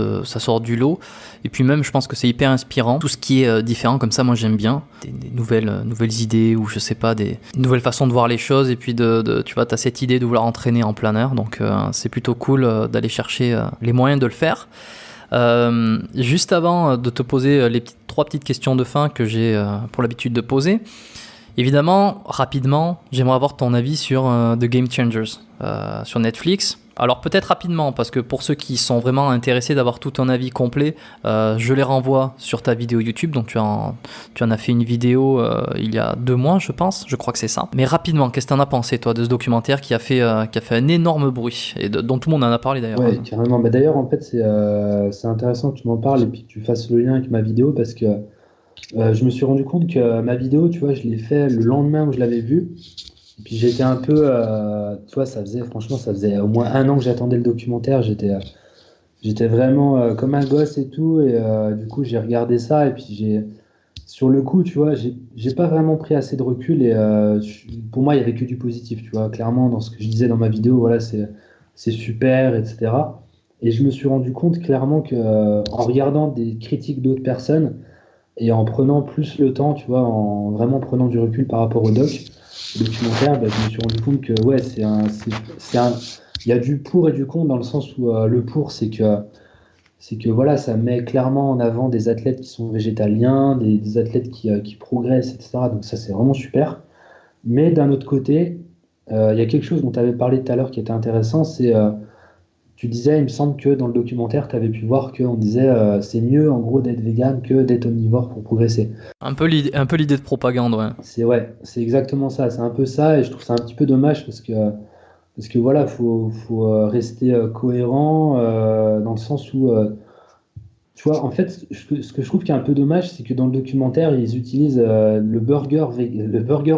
du lot. Et puis même, je pense que c'est hyper inspirant. Tout ce qui est différent comme ça, moi j'aime bien. Des nouvelles idées ou je sais pas, des nouvelles façons de voir les choses. Et puis tu vois, t'as cette idée de vouloir entraîner en plein air. Donc c'est plutôt cool d'aller chercher les moyens de le faire. Juste avant de te poser les 3 petites questions de fin que j'ai pour l'habitude de poser, évidemment, rapidement, j'aimerais avoir ton avis sur The Game Changers sur Netflix. Alors peut-être rapidement, parce que pour ceux qui sont vraiment intéressés d'avoir tout un avis complet, je les renvoie sur ta vidéo YouTube. Donc tu en as fait une vidéo il y a 2 mois, je pense. Je crois que c'est ça. Mais rapidement, qu'est-ce que t'en as pensé, toi, de ce documentaire qui a fait un énorme bruit et dont tout le monde en a parlé d'ailleurs. Ouais, carrément. Bah, d'ailleurs, en fait, c'est intéressant que tu m'en parles et puis que tu fasses le lien avec ma vidéo parce que je me suis rendu compte que ma vidéo, tu vois, je l'ai fait le lendemain où je l'avais vue. Et puis j'étais un peu, tu vois, franchement, ça faisait au moins 1 an que j'attendais le documentaire. J'étais vraiment comme un gosse et tout. Et du coup, j'ai regardé ça. Et puis sur le coup, tu vois, j'ai pas vraiment pris assez de recul. Et pour moi, il y avait que du positif, tu vois. Clairement, dans ce que je disais dans ma vidéo, voilà, c'est super, etc. Et je me suis rendu compte clairement que en regardant des critiques d'autres personnes et en prenant plus le temps, tu vois, en vraiment prenant du recul par rapport au documentaire, bah, je me suis rendu compte que ouais, il y a du pour et du contre dans le sens où le pour, c'est que voilà, ça met clairement en avant des athlètes qui sont végétaliens, des athlètes qui progressent, etc. Donc ça, c'est vraiment super. Mais d'un autre côté, il y a quelque chose dont tu avais parlé tout à l'heure qui était intéressant, tu disais, il me semble que dans le documentaire, tu avais pu voir qu'on disait c'est mieux en gros d'être vegan que d'être omnivore pour progresser. Un peu l'idée de propagande, ouais. Ouais, c'est exactement ça, c'est un peu ça, et je trouve ça un petit peu dommage parce que voilà, faut rester cohérent dans le sens où, tu vois, en fait, ce que je trouve qui est un peu dommage, c'est que dans le documentaire, ils utilisent le burger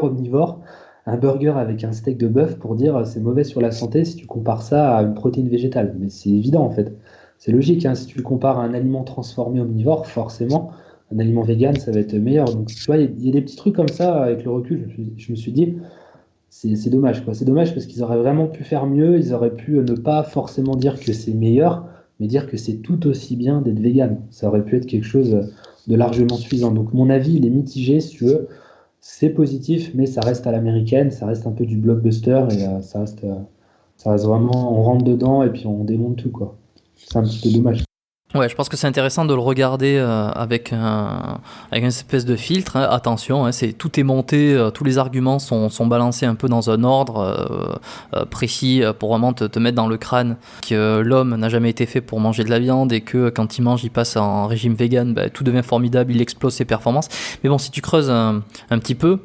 omnivore, un burger avec un steak de bœuf pour dire c'est mauvais sur la santé si tu compares ça à une protéine végétale. Mais c'est évident en fait. C'est logique, hein, si tu le compares à un aliment transformé omnivore, forcément, un aliment vegan, ça va être meilleur. Donc, tu vois, il y a des petits trucs comme ça, avec le recul, je me suis dit, c'est dommage, quoi. C'est dommage parce qu'ils auraient vraiment pu faire mieux, ils auraient pu ne pas forcément dire que c'est meilleur, mais dire que c'est tout aussi bien d'être vegan. Ça aurait pu être quelque chose de largement suffisant. Donc mon avis, il est mitigé, si tu veux. C'est positif, mais ça reste à l'américaine, ça reste un peu du blockbuster et ça reste vraiment, on rentre dedans et puis on démonte tout, quoi. C'est un petit peu dommage. Ouais, je pense que c'est intéressant de le regarder avec une espèce de filtre. Hein. Attention, hein, tout est monté, tous les arguments sont balancés un peu dans un ordre précis pour vraiment te mettre dans le crâne que l'homme n'a jamais été fait pour manger de la viande et que quand il mange, il passe en régime vegan, bah, tout devient formidable, il explose ses performances. Mais bon, si tu creuses un petit peu,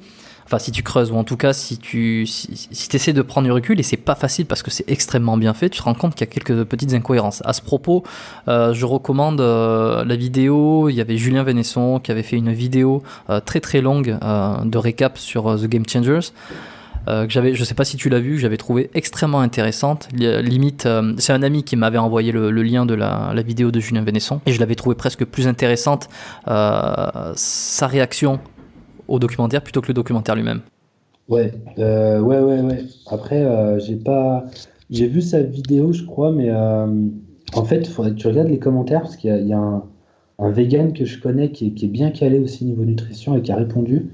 enfin si tu creuses ou en tout cas si tu essaies de prendre du recul, et c'est pas facile parce que c'est extrêmement bien fait, tu te rends compte qu'il y a quelques petites incohérences. À ce propos, je recommande la vidéo, il y avait Julien Vénesson qui avait fait une vidéo très très longue de récap sur The Game Changers. Je sais pas si tu l'as vu, j'avais trouvé extrêmement intéressante. Limite, c'est un ami qui m'avait envoyé le lien de la vidéo de Julien Vénesson et je l'avais trouvé presque plus intéressante sa réaction au documentaire plutôt que le documentaire lui-même. Ouais, ouais. Après, j'ai vu sa vidéo, je crois, mais en fait, il faudrait que tu regardes les commentaires parce qu'il y a un vegan que je connais qui est bien calé aussi niveau nutrition et qui a répondu.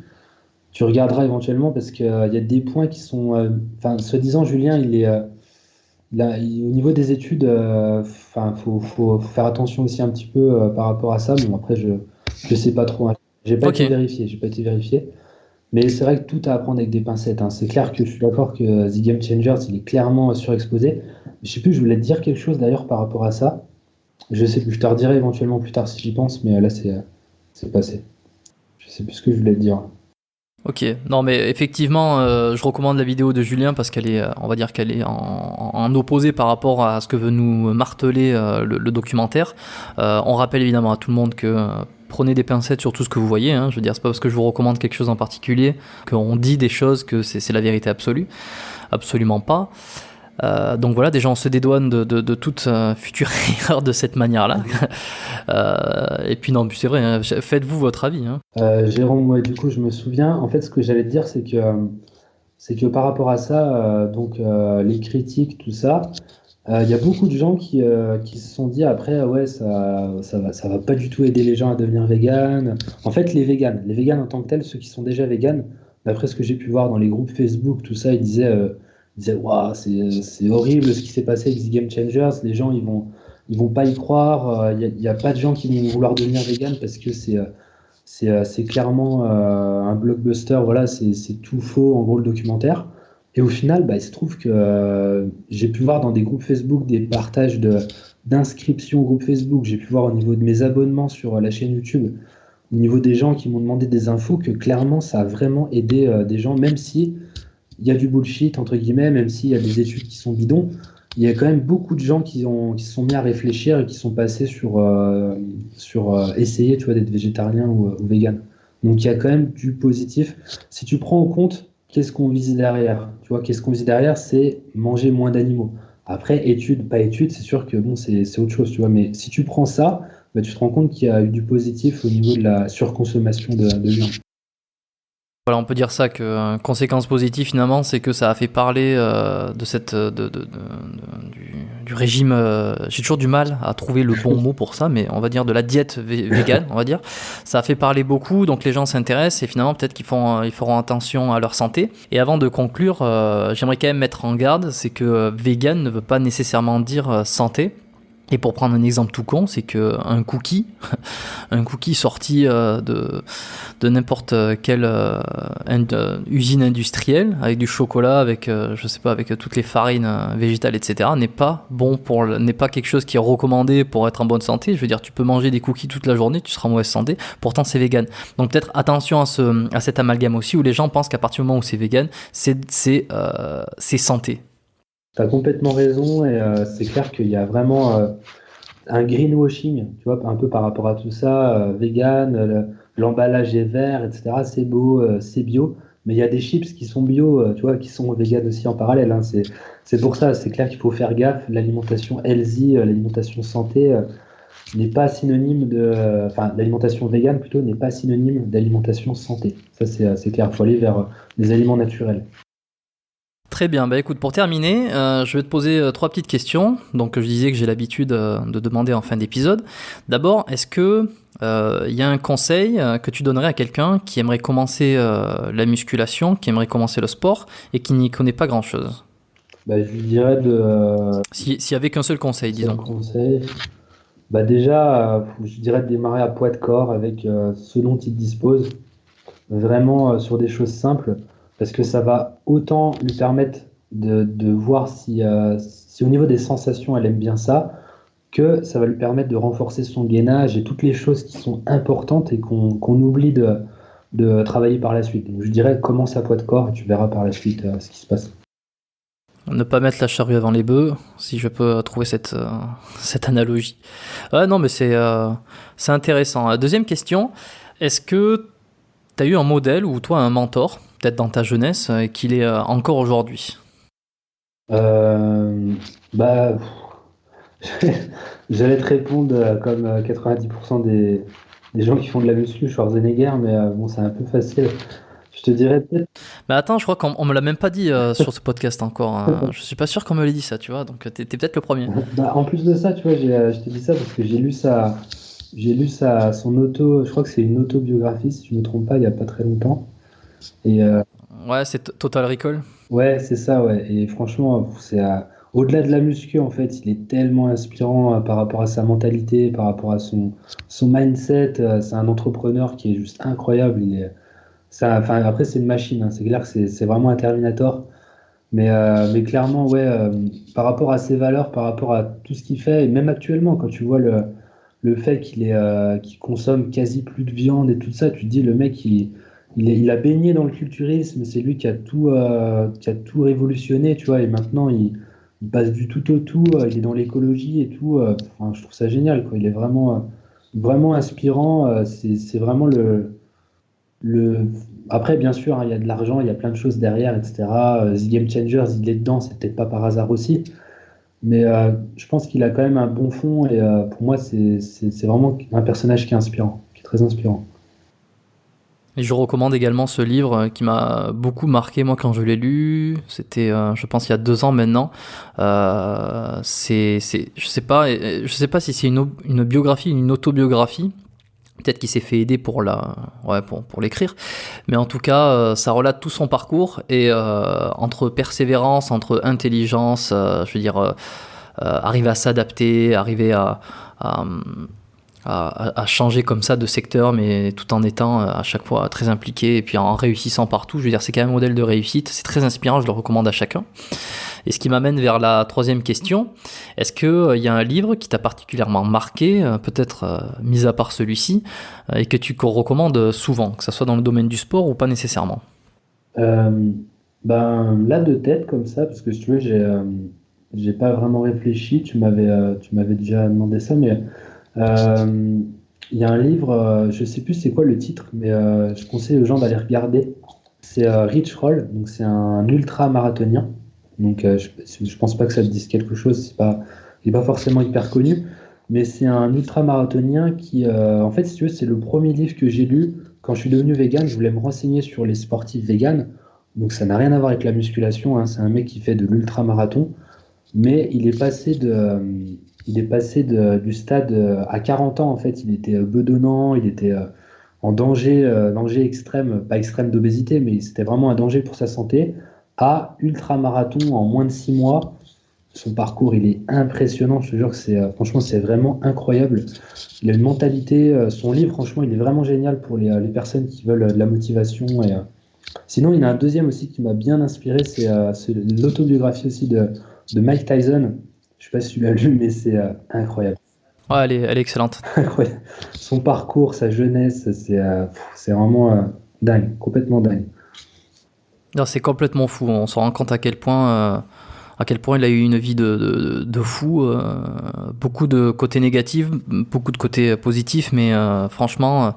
Tu regarderas éventuellement parce qu'il y a des points qui sont, enfin, soi-disant, Julien, au niveau des études, enfin, faut faire attention aussi un petit peu par rapport à ça. Bon, après, je sais pas trop, hein. J'ai pas Ok. été vérifié. Mais c'est vrai que tout à apprendre avec des pincettes, hein. C'est clair que je suis d'accord que The Game Changers, il est clairement surexposé. Je sais plus, je voulais te dire quelque chose d'ailleurs par rapport à ça. Je sais plus, je te redirai éventuellement plus tard si j'y pense, mais là c'est passé. Je sais plus ce que je voulais te dire. Ok, non mais effectivement, je recommande la vidéo de Julien parce qu'elle est, on va dire qu'elle est en opposé par rapport à ce que veut nous marteler le documentaire. On rappelle évidemment à tout le monde que prenez des pincettes sur tout ce que vous voyez. Hein. Je veux dire, c'est pas parce que je vous recommande quelque chose en particulier qu'on dit des choses que c'est la vérité absolue. Absolument pas. Donc voilà, déjà on se dédouane de toute future erreur de cette manière-là. Et puis non, c'est vrai, hein, faites-vous votre avis. Hein. Jérôme, ouais, du coup, je me souviens. En fait, ce que j'allais te dire, c'est que par rapport à ça, donc les critiques, tout ça, il y a beaucoup de gens qui se sont dit après, ah ouais, ça va pas du tout aider les gens à devenir véganes. En fait, les véganes en tant que tels, ceux qui sont déjà véganes, d'après ce que j'ai pu voir dans les groupes Facebook, tout ça, ils disaient, waouh, c'est horrible ce qui s'est passé avec The Game Changers. Les gens, ils vont pas y croire. Il y a pas de gens qui vont vouloir devenir véganes parce que c'est clairement un blockbuster. Voilà, c'est tout faux en gros le documentaire. Et au final, bah, il se trouve que j'ai pu voir dans des groupes Facebook des partages d'inscriptions au groupe Facebook. J'ai pu voir au niveau de mes abonnements sur la chaîne YouTube, au niveau des gens qui m'ont demandé des infos, que clairement, ça a vraiment aidé des gens, même si il y a du bullshit, entre guillemets, même s'il y a des études qui sont bidons. Il y a quand même beaucoup de gens qui se sont mis à réfléchir et qui sont passés sur essayer, tu vois, d'être végétarien ou vegan. Donc il y a quand même du positif. Si tu prends en compte, qu'est-ce qu'on vise derrière? Tu vois, qu'est-ce qu'on vise derrière? C'est manger moins d'animaux. Après, études, pas études, c'est sûr que bon, c'est autre chose, tu vois. Mais si tu prends ça, bah, tu te rends compte qu'il y a eu du positif au niveau de la surconsommation de viande. Voilà, on peut dire ça que conséquence positive finalement, c'est que ça a fait parler de cette du régime. J'ai toujours du mal à trouver le bon mot pour ça, mais on va dire de la diète végane, on va dire. Ça a fait parler beaucoup, donc les gens s'intéressent et finalement peut-être ils feront attention à leur santé. Et avant de conclure, j'aimerais quand même mettre en garde, c'est que vegan ne veut pas nécessairement dire santé. Et pour prendre un exemple tout con, c'est que un cookie sorti de n'importe quelle usine industrielle avec du chocolat, avec je sais pas, avec toutes les farines végétales, etc. n'est pas n'est pas quelque chose qui est recommandé pour être en bonne santé. Je veux dire, tu peux manger des cookies toute la journée, tu seras en mauvaise santé. Pourtant, c'est vegan. Donc peut-être attention à cet amalgame aussi, où les gens pensent qu'à partir du moment où c'est vegan, c'est santé. Tu as complètement raison et c'est clair qu'il y a vraiment un greenwashing, tu vois, un peu par rapport à tout ça, vegan, l'emballage est vert, etc. C'est beau, c'est bio, mais il y a des chips qui sont bio, tu vois, qui sont vegan aussi en parallèle, hein. C'est pour ça, c'est clair qu'il faut faire gaffe. L'alimentation healthy, l'alimentation santé n'est pas synonyme enfin, l'alimentation vegan plutôt n'est pas synonyme d'alimentation santé. Ça, c'est clair, il faut aller vers des aliments naturels. Très bien, bah écoute, pour terminer, je vais te poser 3 petites questions. Donc je disais que j'ai l'habitude de demander en fin d'épisode. D'abord, est-ce que il y a un conseil que tu donnerais à quelqu'un qui aimerait commencer la musculation, qui aimerait commencer le sport et qui n'y connaît pas grand-chose? Bah, je lui dirais S'il y avait qu'un seul conseil, disons. conseil. Bah déjà, je dirais de démarrer à poids de corps avec ce dont il dispose, vraiment sur des choses simples, parce que ça va autant lui permettre de voir si au niveau des sensations elle aime bien ça, que ça va lui permettre de renforcer son gainage et toutes les choses qui sont importantes et qu'on oublie de travailler par la suite. Donc je dirais commence à poids de corps et tu verras par la suite ce qui se passe. Ne pas mettre la charrue avant les bœufs, si je peux trouver cette analogie. Non, mais c'est intéressant. Deuxième question, est-ce que tu as eu un modèle ou toi un mentor, peut-être dans ta jeunesse, et qu'il est encore aujourd'hui? Bah, j'allais te répondre comme 90% des gens qui font de la muscu, Schwarzenegger, mais bon, c'est un peu facile. Je te dirais peut-être. Mais attends, je crois qu'on me l'a même pas dit sur ce podcast encore, hein. Je suis pas sûr qu'on me l'ait dit ça, tu vois, donc t'es peut-être le premier. Bah, en plus de ça, tu vois, je te dis ça parce que son auto, je crois que c'est une autobiographie, si je me trompe pas, il y a pas très longtemps. Et Ouais, c'est Total Recall. ouais, c'est ça, ouais. Et franchement, au-delà de la muscu, en fait, il est tellement inspirant par rapport à sa mentalité, par rapport à son mindset. C'est un entrepreneur qui est juste incroyable. Enfin, après, c'est une machine, hein. C'est clair que c'est vraiment un Terminator. Mais clairement, ouais, par rapport à ses valeurs, par rapport à tout ce qu'il fait, et même actuellement, quand tu vois le fait qu'il consomme quasi plus de viande et tout ça, tu te dis, le mec, il a baigné dans le culturisme, c'est lui qui a tout révolutionné, tu vois, et maintenant, il passe du tout au tout, il est dans l'écologie et tout. Enfin, je trouve ça génial, quoi. Il est vraiment inspirant. C'est vraiment le... Après, bien sûr, hein, il y a de l'argent, il y a plein de choses derrière, etc. The Game Changers, il est dedans, c'est peut-être pas par hasard aussi. Mais je pense qu'il a quand même un bon fond et pour moi, c'est vraiment un personnage qui est inspirant, qui est très inspirant. Et je recommande également ce livre qui m'a beaucoup marqué, moi, quand je l'ai lu. C'était, je pense, il y a 2 ans maintenant. Je sais pas si c'est une biographie ou une autobiographie. Peut-être qu'il s'est fait aider pour l'écrire, mais en tout cas, ça relate tout son parcours et entre persévérance, entre intelligence, je veux dire, arriver à s'adapter, arriver à à changer comme ça de secteur, mais tout en étant à chaque fois très impliqué et puis en réussissant partout. Je veux dire, c'est quand même un modèle de réussite. C'est très inspirant, je le recommande à chacun. Et ce qui m'amène vers la troisième question. Est-ce qu'il y a un livre qui t'a particulièrement marqué, peut-être mis à part celui-ci, et que tu recommandes souvent, que ce soit dans le domaine du sport ou pas nécessairement? Là, de tête, comme ça, parce que si tu veux, j'ai pas vraiment réfléchi. Tu m'avais déjà demandé ça, mais euh, il y a un livre, je sais plus c'est quoi le titre, mais je conseille aux gens d'aller regarder. C'est Rich Roll, donc c'est un ultra-marathonien. Donc je pense pas que ça te dise quelque chose, il est pas forcément hyper connu, mais c'est un ultra-marathonien qui, en fait, si tu veux, c'est le premier livre que j'ai lu quand je suis devenu vegan. Je voulais me renseigner sur les sportifs véganes, donc ça n'a rien à voir avec la musculation, hein. C'est un mec qui fait de l'ultra-marathon, mais du stade à 40 ans, en fait, il était bedonnant, il était en danger extrême, pas extrême d'obésité, mais c'était vraiment un danger pour sa santé, à ultra-marathon en moins de 6 mois. Son parcours, il est impressionnant, je te jure que franchement, c'est vraiment incroyable. Il a une mentalité, son livre, franchement, il est vraiment génial pour les personnes qui veulent de la motivation. Sinon, il y en a un deuxième aussi qui m'a bien inspiré, c'est l'autobiographie aussi de Mike Tyson. Je sais pas si tu l'as lu, mais c'est incroyable. Ouais, elle est excellente. Incroyable. Son parcours, sa jeunesse, c'est vraiment dingue, complètement dingue. Non, c'est complètement fou. On se rend compte à quel point il a eu une vie de fou. Beaucoup de côtés négatifs, beaucoup de côtés positifs, mais franchement,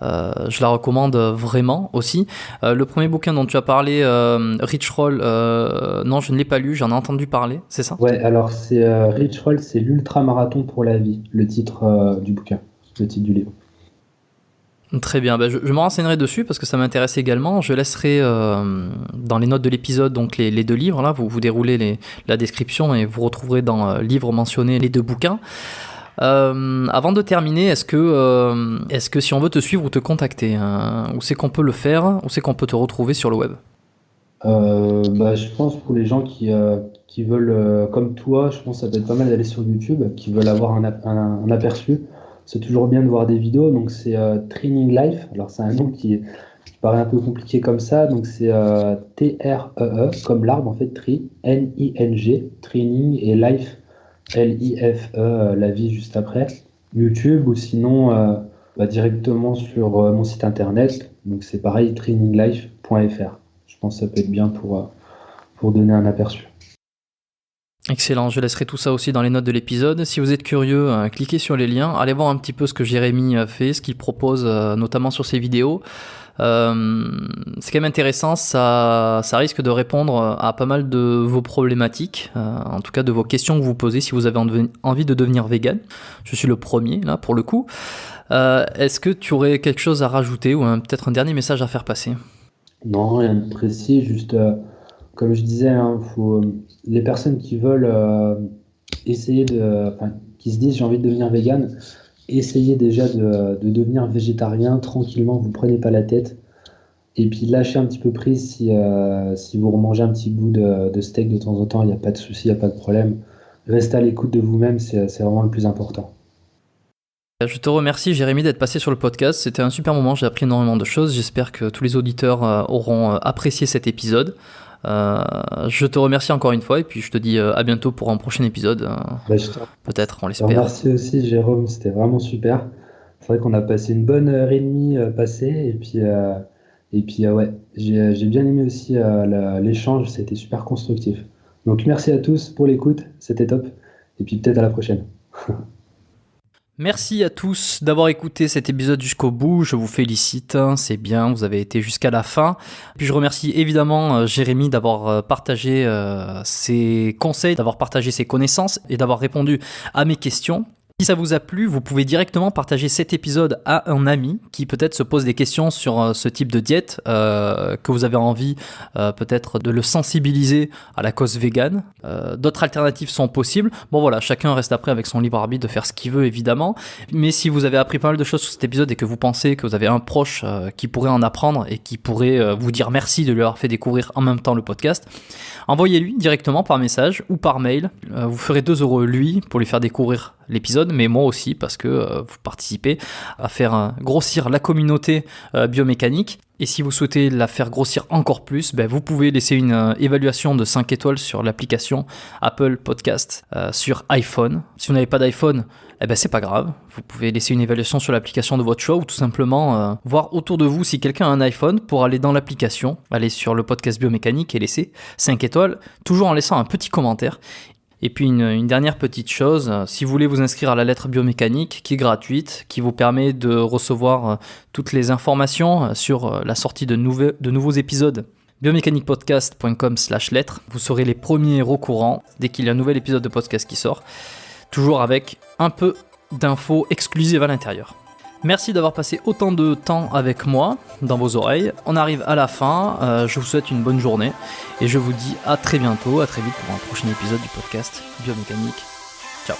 je la recommande vraiment aussi. Le premier bouquin dont tu as parlé, Rich Roll, non, je ne l'ai pas lu, j'en ai entendu parler, c'est ça? Ouais, alors c'est Rich Roll, c'est l'ultra-marathon pour la vie, le titre du bouquin, le titre du livre. Très bien, je me renseignerai dessus parce que ça m'intéresse également. Je laisserai dans les notes de l'épisode donc les deux livres. Là, vous déroulez la description et vous retrouverez dans livres mentionnés les deux bouquins. Avant de terminer, est-ce que si on veut te suivre ou te contacter, où c'est qu'on peut le faire, où c'est qu'on peut te retrouver sur le web? Je pense pour les gens qui veulent, comme toi, je pense que ça peut être pas mal d'aller sur YouTube, qui veulent avoir un aperçu. C'est toujours bien de voir des vidéos, donc c'est Training Life. Alors c'est un nom qui paraît un peu compliqué comme ça, donc c'est Tree, comme l'arbre en fait, Tree, N-I-N-G, Training et Life, L-I-F-E, la vie juste après. YouTube ou sinon directement sur mon site internet, donc c'est pareil, traininglife.fr. Je pense que ça peut être bien pour donner un aperçu. Excellent, je laisserai tout ça aussi dans les notes de l'épisode. Si vous êtes curieux, cliquez sur les liens, allez voir un petit peu ce que Jérémy fait, ce qu'il propose notamment sur ses vidéos. C'est quand même intéressant, ça risque de répondre à pas mal de vos problématiques, en tout cas de vos questions que vous posez si vous avez envie de devenir vegan. Je suis le premier là pour le coup. Est-ce que tu aurais quelque chose à rajouter ou peut-être un dernier message à faire passer? Non, rien de précis, juste comme je disais, hein, les personnes qui veulent qui se disent j'ai envie de devenir vegan, essayez déjà de devenir végétarien tranquillement, vous prenez pas la tête, et puis lâchez un petit peu prise si vous remangez un petit bout de steak de temps en temps, il n'y a pas de souci, il n'y a pas de problème. Restez à l'écoute de vous-même, c'est vraiment le plus important. Je te remercie Jérémy d'être passé sur le podcast, c'était un super moment, j'ai appris énormément de choses, j'espère que tous les auditeurs auront apprécié cet épisode. Je te remercie encore une fois et puis je te dis à bientôt pour un prochain épisode, peut-être, on l'espère. Merci aussi Jérôme, c'était vraiment super. C'est vrai qu'on a passé une bonne heure et demie passée et puis ouais, j'ai bien aimé aussi l'échange, c'était super constructif. Donc merci à tous pour l'écoute, c'était top et puis peut-être à la prochaine. Merci à tous d'avoir écouté cet épisode jusqu'au bout, je vous félicite, c'est bien, vous avez été jusqu'à la fin. Puis je remercie évidemment Jérémy d'avoir partagé ses conseils, d'avoir partagé ses connaissances et d'avoir répondu à mes questions. Si ça vous a plu, vous pouvez directement partager cet épisode à un ami qui peut-être se pose des questions sur ce type de diète, que vous avez envie peut-être de le sensibiliser à la cause végane. D'autres alternatives sont possibles. Bon voilà, chacun reste après avec son libre arbitre de faire ce qu'il veut évidemment. Mais si vous avez appris pas mal de choses sur cet épisode et que vous pensez que vous avez un proche qui pourrait en apprendre et qui pourrait vous dire merci de lui avoir fait découvrir en même temps le podcast, envoyez-lui directement par message ou par mail. Vous ferez 2 € lui pour lui faire découvrir l'épisode, mais moi aussi parce que vous participez à faire grossir la communauté biomécanique. Et si vous souhaitez la faire grossir encore plus, vous pouvez laisser une évaluation de 5 étoiles sur l'application Apple Podcast sur iPhone. Si vous n'avez pas d'iPhone, c'est pas grave. Vous pouvez laisser une évaluation sur l'application de votre choix ou tout simplement voir autour de vous si quelqu'un a un iPhone pour aller dans l'application, aller sur le podcast biomécanique et laisser 5 étoiles, toujours en laissant un petit commentaire. Et puis une dernière petite chose, si vous voulez vous inscrire à la lettre biomécanique qui est gratuite, qui vous permet de recevoir toutes les informations sur la sortie de nouveaux épisodes, biomécaniquepodcast.com/lettre, vous serez les premiers au courant dès qu'il y a un nouvel épisode de podcast qui sort, toujours avec un peu d'infos exclusives à l'intérieur. Merci d'avoir passé autant de temps avec moi dans vos oreilles. On arrive à la fin, je vous souhaite une bonne journée et je vous dis à très bientôt, à très vite pour un prochain épisode du podcast Biomécanique. Ciao.